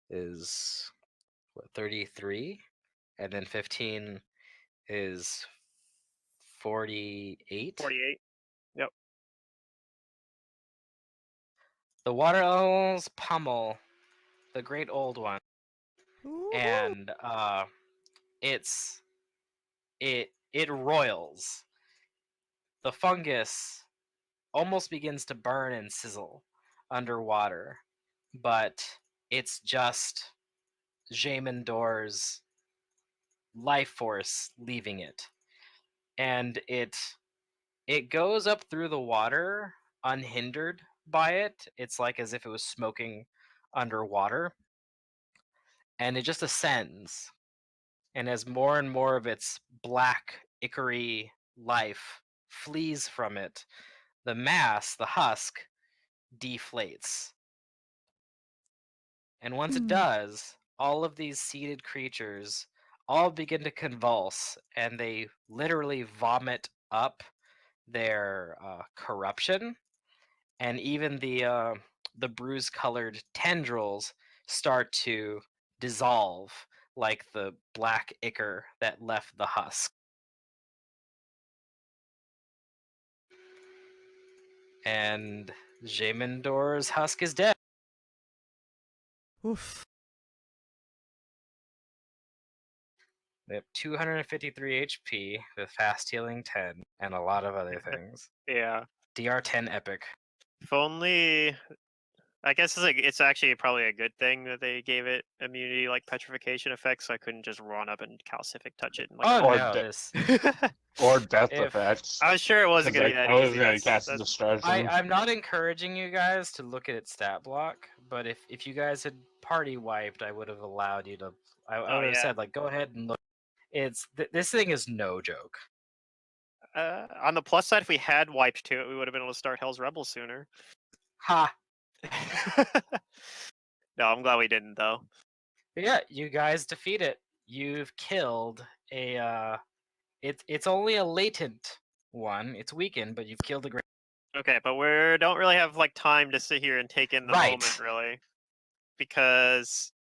is, what, 33? And then 15 is 48? 48. Yep. The water elementals pummel the great old one, Woohoo. and it roils. The fungus almost begins to burn and sizzle underwater, but it's just Jamin Dor's life force leaving it, and it goes up through the water unhindered by it. It's like as if it was smoking underwater, and it just ascends. And as more and more of its black, ichory life flees from it, the mass, the husk, deflates. And once it does, all of these seeded creatures all begin to convulse, and they literally vomit up their corruption, and even the bruise-colored tendrils start to dissolve like the black ichor that left the husk. And Jamindor's husk is dead. Oof. They have 253 HP with fast healing 10 and a lot of other things. Yeah. DR10 epic. If only. I guess it's actually probably a good thing that they gave it immunity like petrification effects, so I couldn't just run up and calcific touch it. And, like, Oh Or no, de- this Or death If- effects. I was sure it wasn't 'Cause going to be that I was easy. gonna That's, cast that's, distraction. I'm not encouraging you guys to look at its stat block, but if you guys had party wiped, I would have allowed you to. I would have yeah. said like, go ahead and look. This thing is no joke. on the plus side, if we had wiped to it, we would have been able to start Hell's Rebel sooner. Ha! No, I'm glad we didn't though. But yeah, you guys defeat it. You've killed a. It's only a latent one. It's weakened, but you've killed a great. Okay, but we don't really have like time to sit here and take in the Right. moment, really, because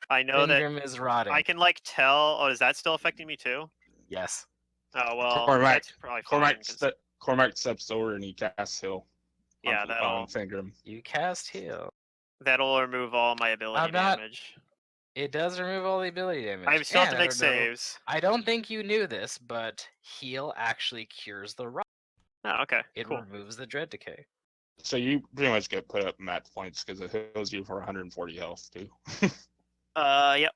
I know that Fingrim is rotting. I can like tell. Oh, is that still affecting me too? Yes. Oh well, Cormac- that's probably fine. 'Cause- Cormac steps over and he casts heal. yeah, on Fingrim. You cast heal. that'll remove all my ability I'm not- damage. It does remove all the ability damage. I still have to And make I don't know- saves. I don't think you knew this, but heal actually cures the rot. Oh, okay, It cool. removes the dread decay. So you pretty much get put up match points because it heals you for 140 health too. Yep,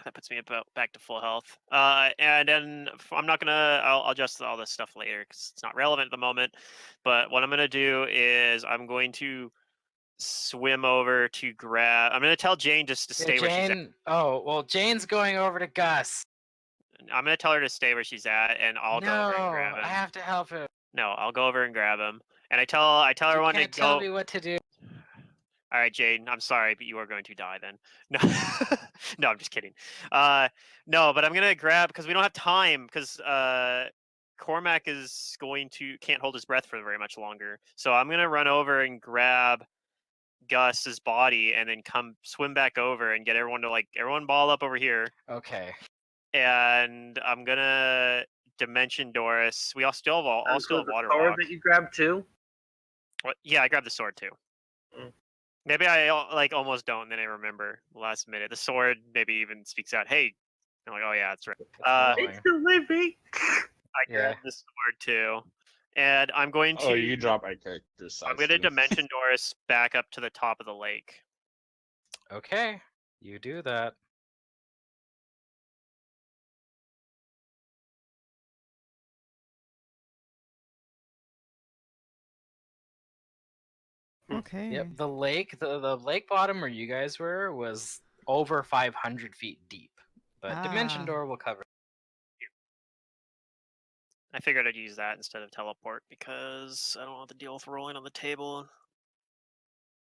that puts me about back to full health. And then I'm not gonna. I'll adjust all this stuff later because it's not relevant at the moment. But what I'm gonna do is I'm going to swim over to grab. I'm gonna tell Jane just to stay where she's at. Jane. Oh well, Jane's going over to Gus. I'm gonna tell her to stay where she's at, and I'll go over and grab No, him. I have to help him. No, I'll go over and grab him. And I tell You everyone to can't tell go. me what to do. All right, Jade, I'm sorry, but you are going to die then. No, no, I'm just kidding. No, but I'm gonna grab because we don't have time because Cormac is can't hold his breath for very much longer. So I'm gonna run over and grab Gus's body and then come swim back over and get everyone to everyone ball up over here. Okay. And I'm gonna dimension Doris. We all still have The water sword walk. that you grabbed too. What? Yeah, I grabbed the sword too. Mm. Maybe I almost don't, and then I remember last minute. The sword maybe even speaks out. Hey, I'm like, oh yeah, that's right. It's It's the living. I grabbed the sword too, and I'm going to. Oh, you drop my character size. I'm going to too. dimension Doris back up to the top of the lake. Okay, you do that. Okay. Yep, the lake, the lake bottom where you guys were was over 500 feet deep, but Dimension Ah. Door will cover. I figured I'd use that instead of teleport because I don't want to deal with rolling on the table.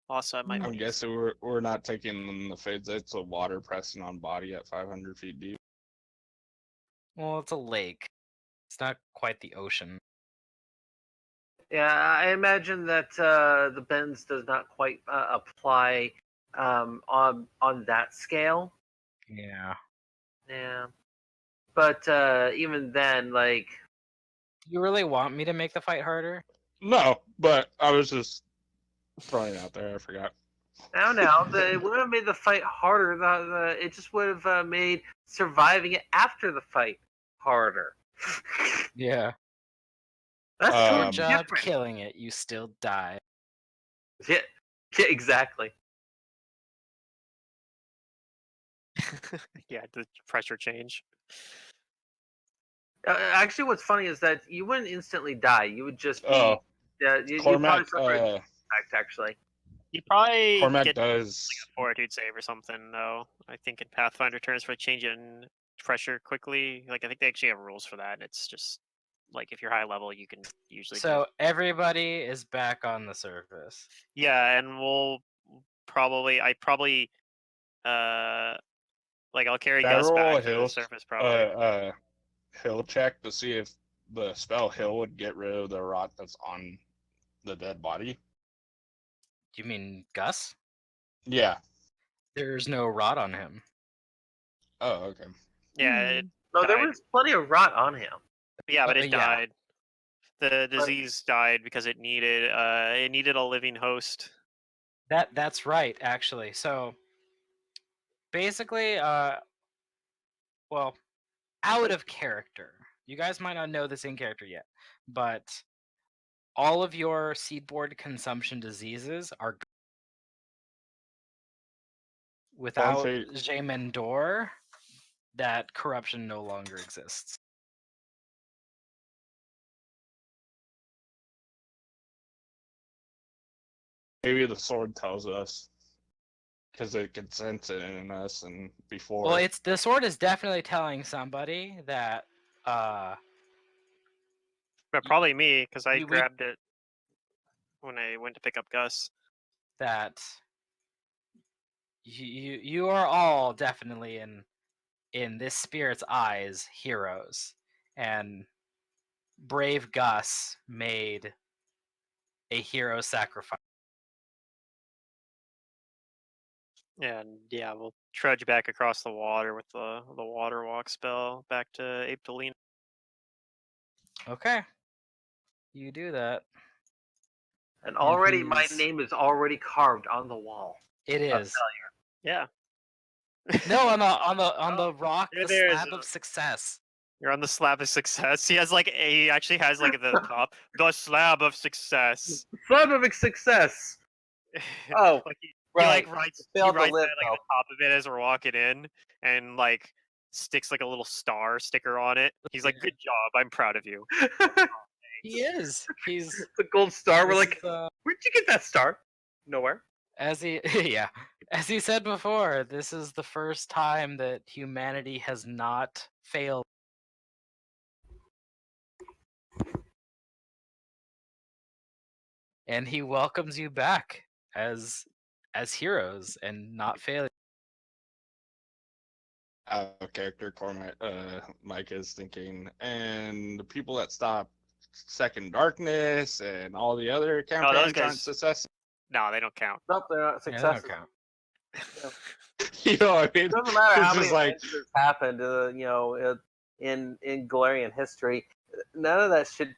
Also, I might. I'm guessing we're not taking the fades. It's a water pressing on body at 500 feet deep. Well, it's a lake. It's not quite the ocean. Yeah, I imagine that the bends does not quite apply on that scale. Yeah. Yeah, but even then, like, You really want me to make the fight harder? No, but I was just throwing it out there. I forgot. now, it would have made the fight harder. It just would have made surviving it after the fight harder. Yeah. That's Good totally job different. killing it. You still die. Yeah, exactly. Yeah, the pressure change. Actually, what's funny is that you wouldn't instantly die. You would just be. Oh, You'd probably Cormac. suffer an impact, actually. You probably Cormac get does. a fortitude save or something, though. I think in Pathfinder turns for a change in pressure quickly. Like I think they actually have rules for that. It's just like if you're high level, you can usually. So everybody is back on the surface. Yeah, and we'll probably. I'll carry Can I Gus roll back a to the hill, surface probably. hill check to see if the spell hill would get rid of the rot that's on the dead body? You mean Gus? Yeah. There's no rot on him. Oh, okay. Yeah, it No, there died. was plenty of rot on him. Yeah, but it yeah. died. The disease died because it needed a living host. That's right, actually. So basically, well, out of character. You guys might not know this in character yet, but all of your seedboard consumption diseases are without Jaemendor, that corruption no longer exists. Maybe the sword tells us because it can sense it in us, and before. Well, the sword is definitely telling somebody that But probably me, because I we- grabbed it when I went to pick up Gus. that you are all definitely in this spirit's eyes heroes, and brave Gus made a hero sacrifice. And yeah, we'll trudge back across the water with the water walk spell back to Aptolina. Okay, you do that. And already my he's- name is already carved on the wall. It is. Yeah. No, on the rock, the there is slab of success. You're on the slab of success. He actually has like the top, the slab of success. Slab of success. Oh, like he right. writes Failed to that live, like the top of it as we're walking in, and like sticks like a little star sticker on it. He's like, "Good job, I'm proud of you." He is. He's the gold star. We're this like, is, where'd you get that star? Nowhere. as he yeah, as he said before, this is the first time that humanity has not failed and he welcomes you back as heroes and not failures. Character Cormac, Mike is thinking, and the people that stopped Second Darkness and all the other those campaigns aren't guys- successes. No, they don't count. Nope, they're not Yeah, they don't successes. count. You know what I mean? It doesn't matter It's how many just like, adventures happened, in Galarian history. None of that should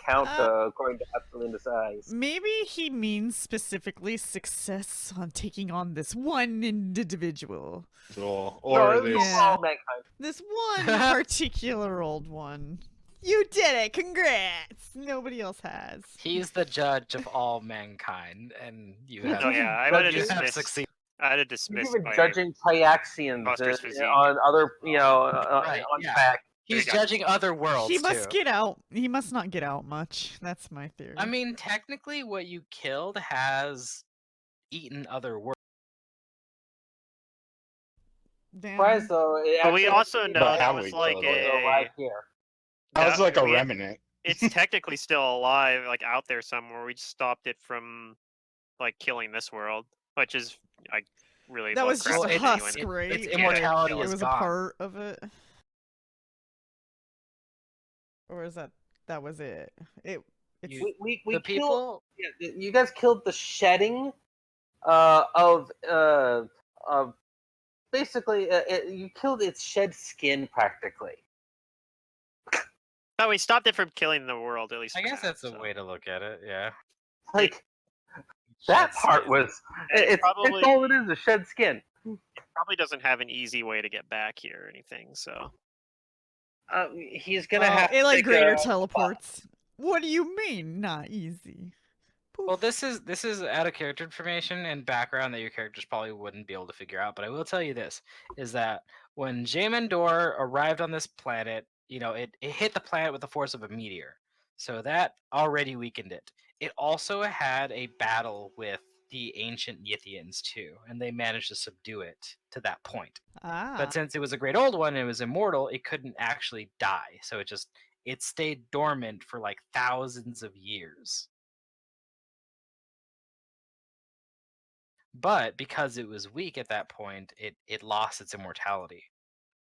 count according to Absolina's eyes. Maybe he means specifically success on taking on this one individual. or No, it was this. Yeah. all mankind. This one particular old one. You did it! Congrats! Nobody else has. He's the judge of all mankind, and you have, Oh yeah, I would have you have dismissed. succeeded. I'd have You're dismissed even my judging Triaxians Buster's physique. on other, Right, on yeah. track. He's There you go. judging other worlds He must too. get out. He must not get out much. That's my theory. I mean, technically, what you killed has eaten other worlds. Damn. Surprise though. But we also know But that how was we like killed it. right a. here. That was like a we- remnant. It's technically still alive, like out there somewhere. We just stopped it from, like, killing this world, which is like really. That was just a Lovecraftian husk, anyway. right? its Like, immortality it is was gone. a part of it. Or is that was it? It's You- We The killed. people, Yeah, you guys killed the shedding of basically you killed its shed skin practically. No, we stopped it from killing the world, at least. I for guess now, that's a so. way to look at it. Yeah. Like that Shed part skin. was And it's probably- all it is shed skin. Probably doesn't have an easy way to get back here or anything. So He's gonna have it to like take greater a- teleports. What do you mean? Not easy. Well, Poof. this is out of character information and background that your characters probably wouldn't be able to figure out. But I will tell you this: is that when Jaemon arrived on this planet, it hit the planet with the force of a meteor, so that already weakened it. It also had a battle with the ancient Yithians too, and they managed to subdue it to that point. Ah. But since it was a great old one and it was immortal, it couldn't actually die, so it stayed dormant for like thousands of years. But because it was weak at that point, it lost its immortality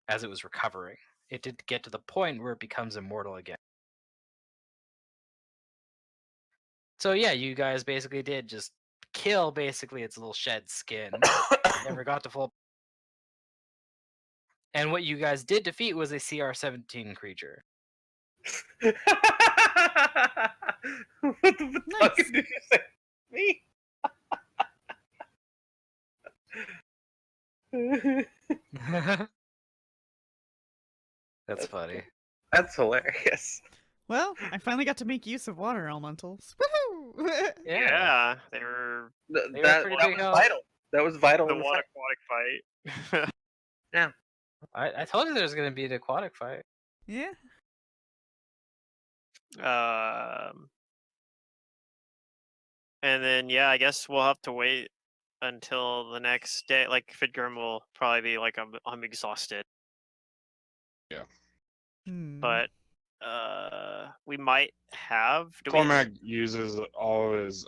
as it was recovering. It did get to the point where it becomes immortal again. So yeah, you guys basically did just kill basically its little shed skin. It never got to full. And what you guys did defeat was a CR-17 creature. What the fuck Nice. did you say? Me? That's funny. That's hilarious. Well, I finally got to make use of water elementals. Woohoo! yeah, they were Th- They were that pretty that big was help. vital. That was vital. the in the one fight. aquatic fight. I told you there was going to be an aquatic fight. Yeah. And then I guess we'll have to wait until the next day. Like Fidgrim will probably be like, I'm exhausted, Hmm. but we might have. Cormac uses all of his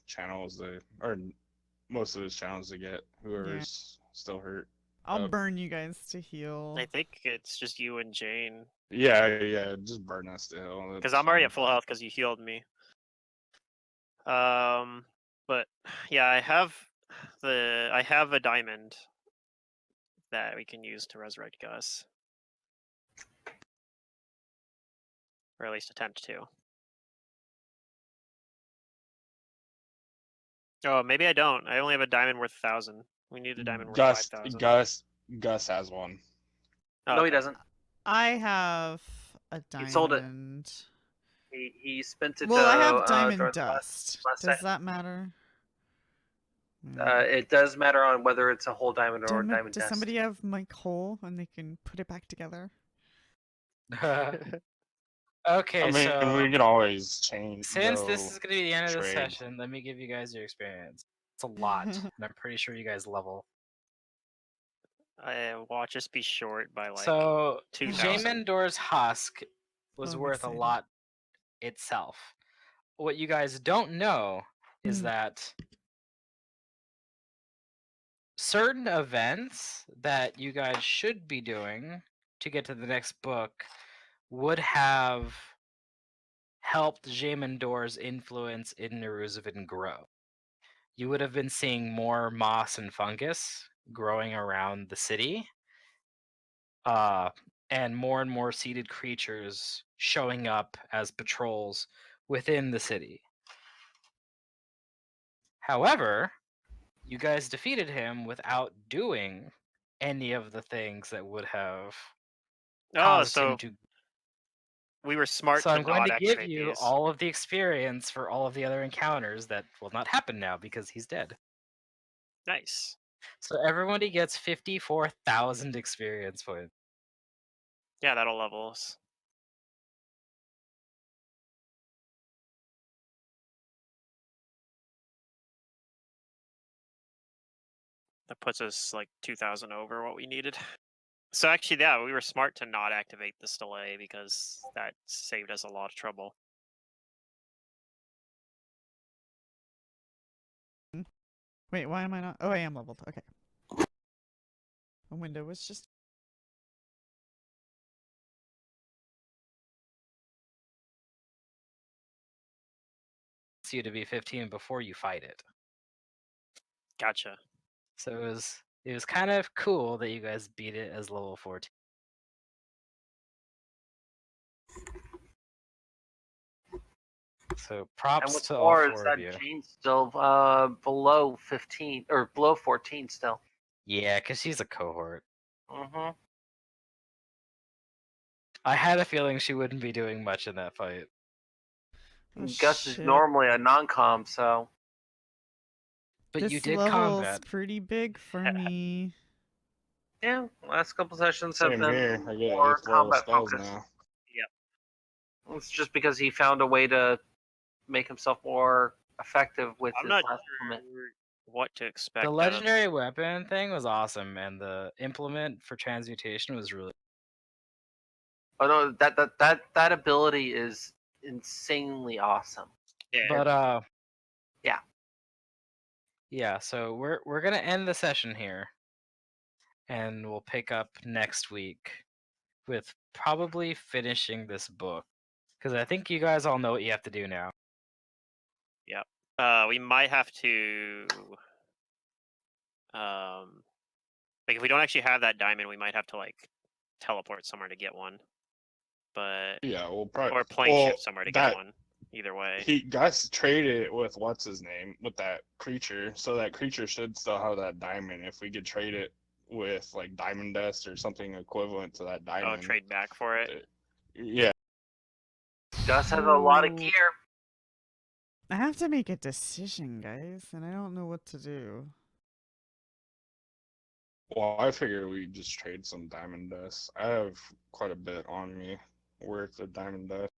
channels or most of his channels to get whoever's still hurt. I'll burn you guys to heal. I think it's just you and Jane, Yeah, just burn us still. because I'm already at full health because you healed me. But yeah, I have a diamond that we can use to resurrect Gus, or at least attempt to. Oh, maybe I don't. I only have a diamond worth 1,000. We need a diamond worth 5,000. Gus has one. Oh, No, he okay. doesn't. I have a diamond. He sold it. He spent it. Well, I have during diamond the dust. last Does set. that matter? It does matter on whether it's a whole diamond or a diamond Does dust. somebody have my coal and they can put it back together? Okay, I mean, so we can always change. since this is going to be the end of the trade. session, let me give you guys your experience. It's a lot, and I'm pretty sure you guys level. Watch us be short by like. So 2,000. Jaemon husk was Oh, worth a exciting. lot itself. what you guys don't know is Hmm. that certain events that you guys should be doing to get to the next book would have helped Jamandor's influence in Neruzavin grow. You would have been seeing more moss and fungus growing around the city, and more seeded creatures showing up as patrols within the city. However, you guys defeated him without doing any of the things that would have Oh, caused so him to. we were smart So to I'm going not to give activate you these. all of the experience for all of the other encounters that will not happen now because he's dead. Nice. So everybody gets 54,000 experience points. Yeah, that'll level us. That puts us like 2,000 over what we needed. So actually, yeah, we were smart to not activate this delay because that saved us a lot of trouble. Wait, why am I not? Oh, I am leveled. Okay. A window was just. You to be 15 before you fight it. Gotcha. So it was kind of cool that you guys beat it as level 14. So And props what's to all more is 4 that of you. Jane's still below 15 or below 14 still. Yeah, because she's a cohort. Mm-hmm. I had a feeling she wouldn't be doing much in that fight. Oh, Gus is shit. normally a non-com, so. But This you did level's combat. pretty big for me. Yeah, last couple sessions have Same been here. I get more 8th level combat spells focused. now. It's just because he found a way to make himself more effective with I'm his not last sure implement. what to expect. The out of- legendary weapon thing was awesome, and the implement for transmutation was really. Oh no, that ability is insanely awesome. Yeah, But Yeah. yeah. So we're gonna end the session here, and we'll pick up next week with probably finishing this book, because I think you guys all know what you have to do now. we might have to. Like if we don't actually have that diamond, we might have to like teleport somewhere to get one. But Yeah, we'll probably. or plane well, shift somewhere to that get one. Either way. he Gus traded it with what's his name with that creature, so that creature should still have that diamond. If we could trade it with like diamond dust or something equivalent to that Oh, diamond. trade back for it. Yeah. Gus has a lot of Ooh. gear. I have to make a decision, guys, and I don't know what to do. Well, I figure we just trade some diamond dust. I have quite a bit on me worth of diamond dust.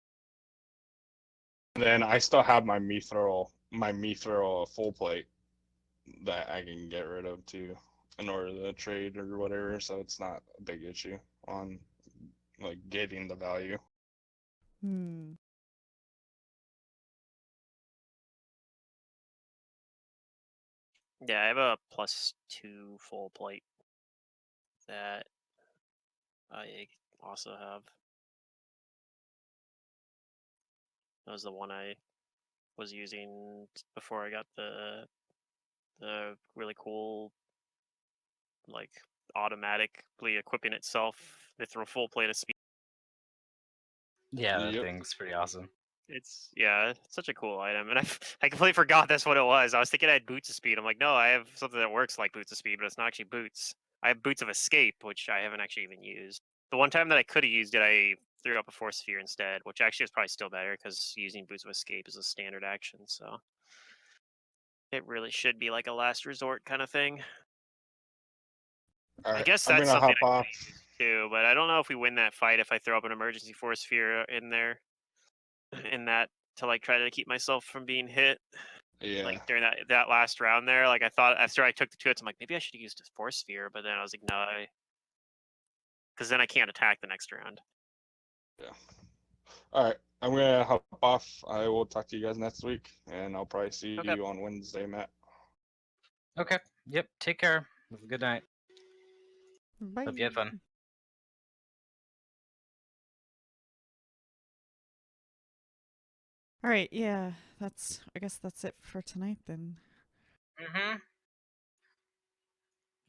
And then I still have my mithril full plate that I can get rid of too in order to trade or whatever, so it's not a big issue on like getting the value. Hmm. Yeah, I have a +2 full plate that I also have. That was the one I was using before I got the really cool like automatically equipping itself with a full plate of speed. Yeah, that Yep. thing's pretty awesome. It's such a cool item, and I completely forgot that's what it was. I was thinking I had boots of speed. I'm like, no, I have something that works like boots of speed, but it's not actually boots. I have boots of escape, which I haven't actually even used. The one time that I could have used it, I threw up a force sphere instead, which actually is probably still better because using boots of escape is a standard action. So it really should be like a last resort kind of thing. All I right, guess I'm that's gonna something hop I off. could use too, but I don't know if we win that fight if I throw up an emergency force sphere in there, in that to like try to keep myself from being hit. Yeah. Like during that last round there, like I thought after I took the 2 hits, I'm like maybe I should have used a force sphere, but then I was like no, because then I can't attack the next round. Yeah. All right. I'm gonna hop off. I will talk to you guys next week, and I'll probably see Okay. you on Wednesday, Matt. Okay. Yep. Take care. Have a good night. Bye. Hope you had fun. All right, yeah, I guess that's it for tonight then. Mm-hmm.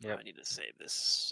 Yep. I need to save this.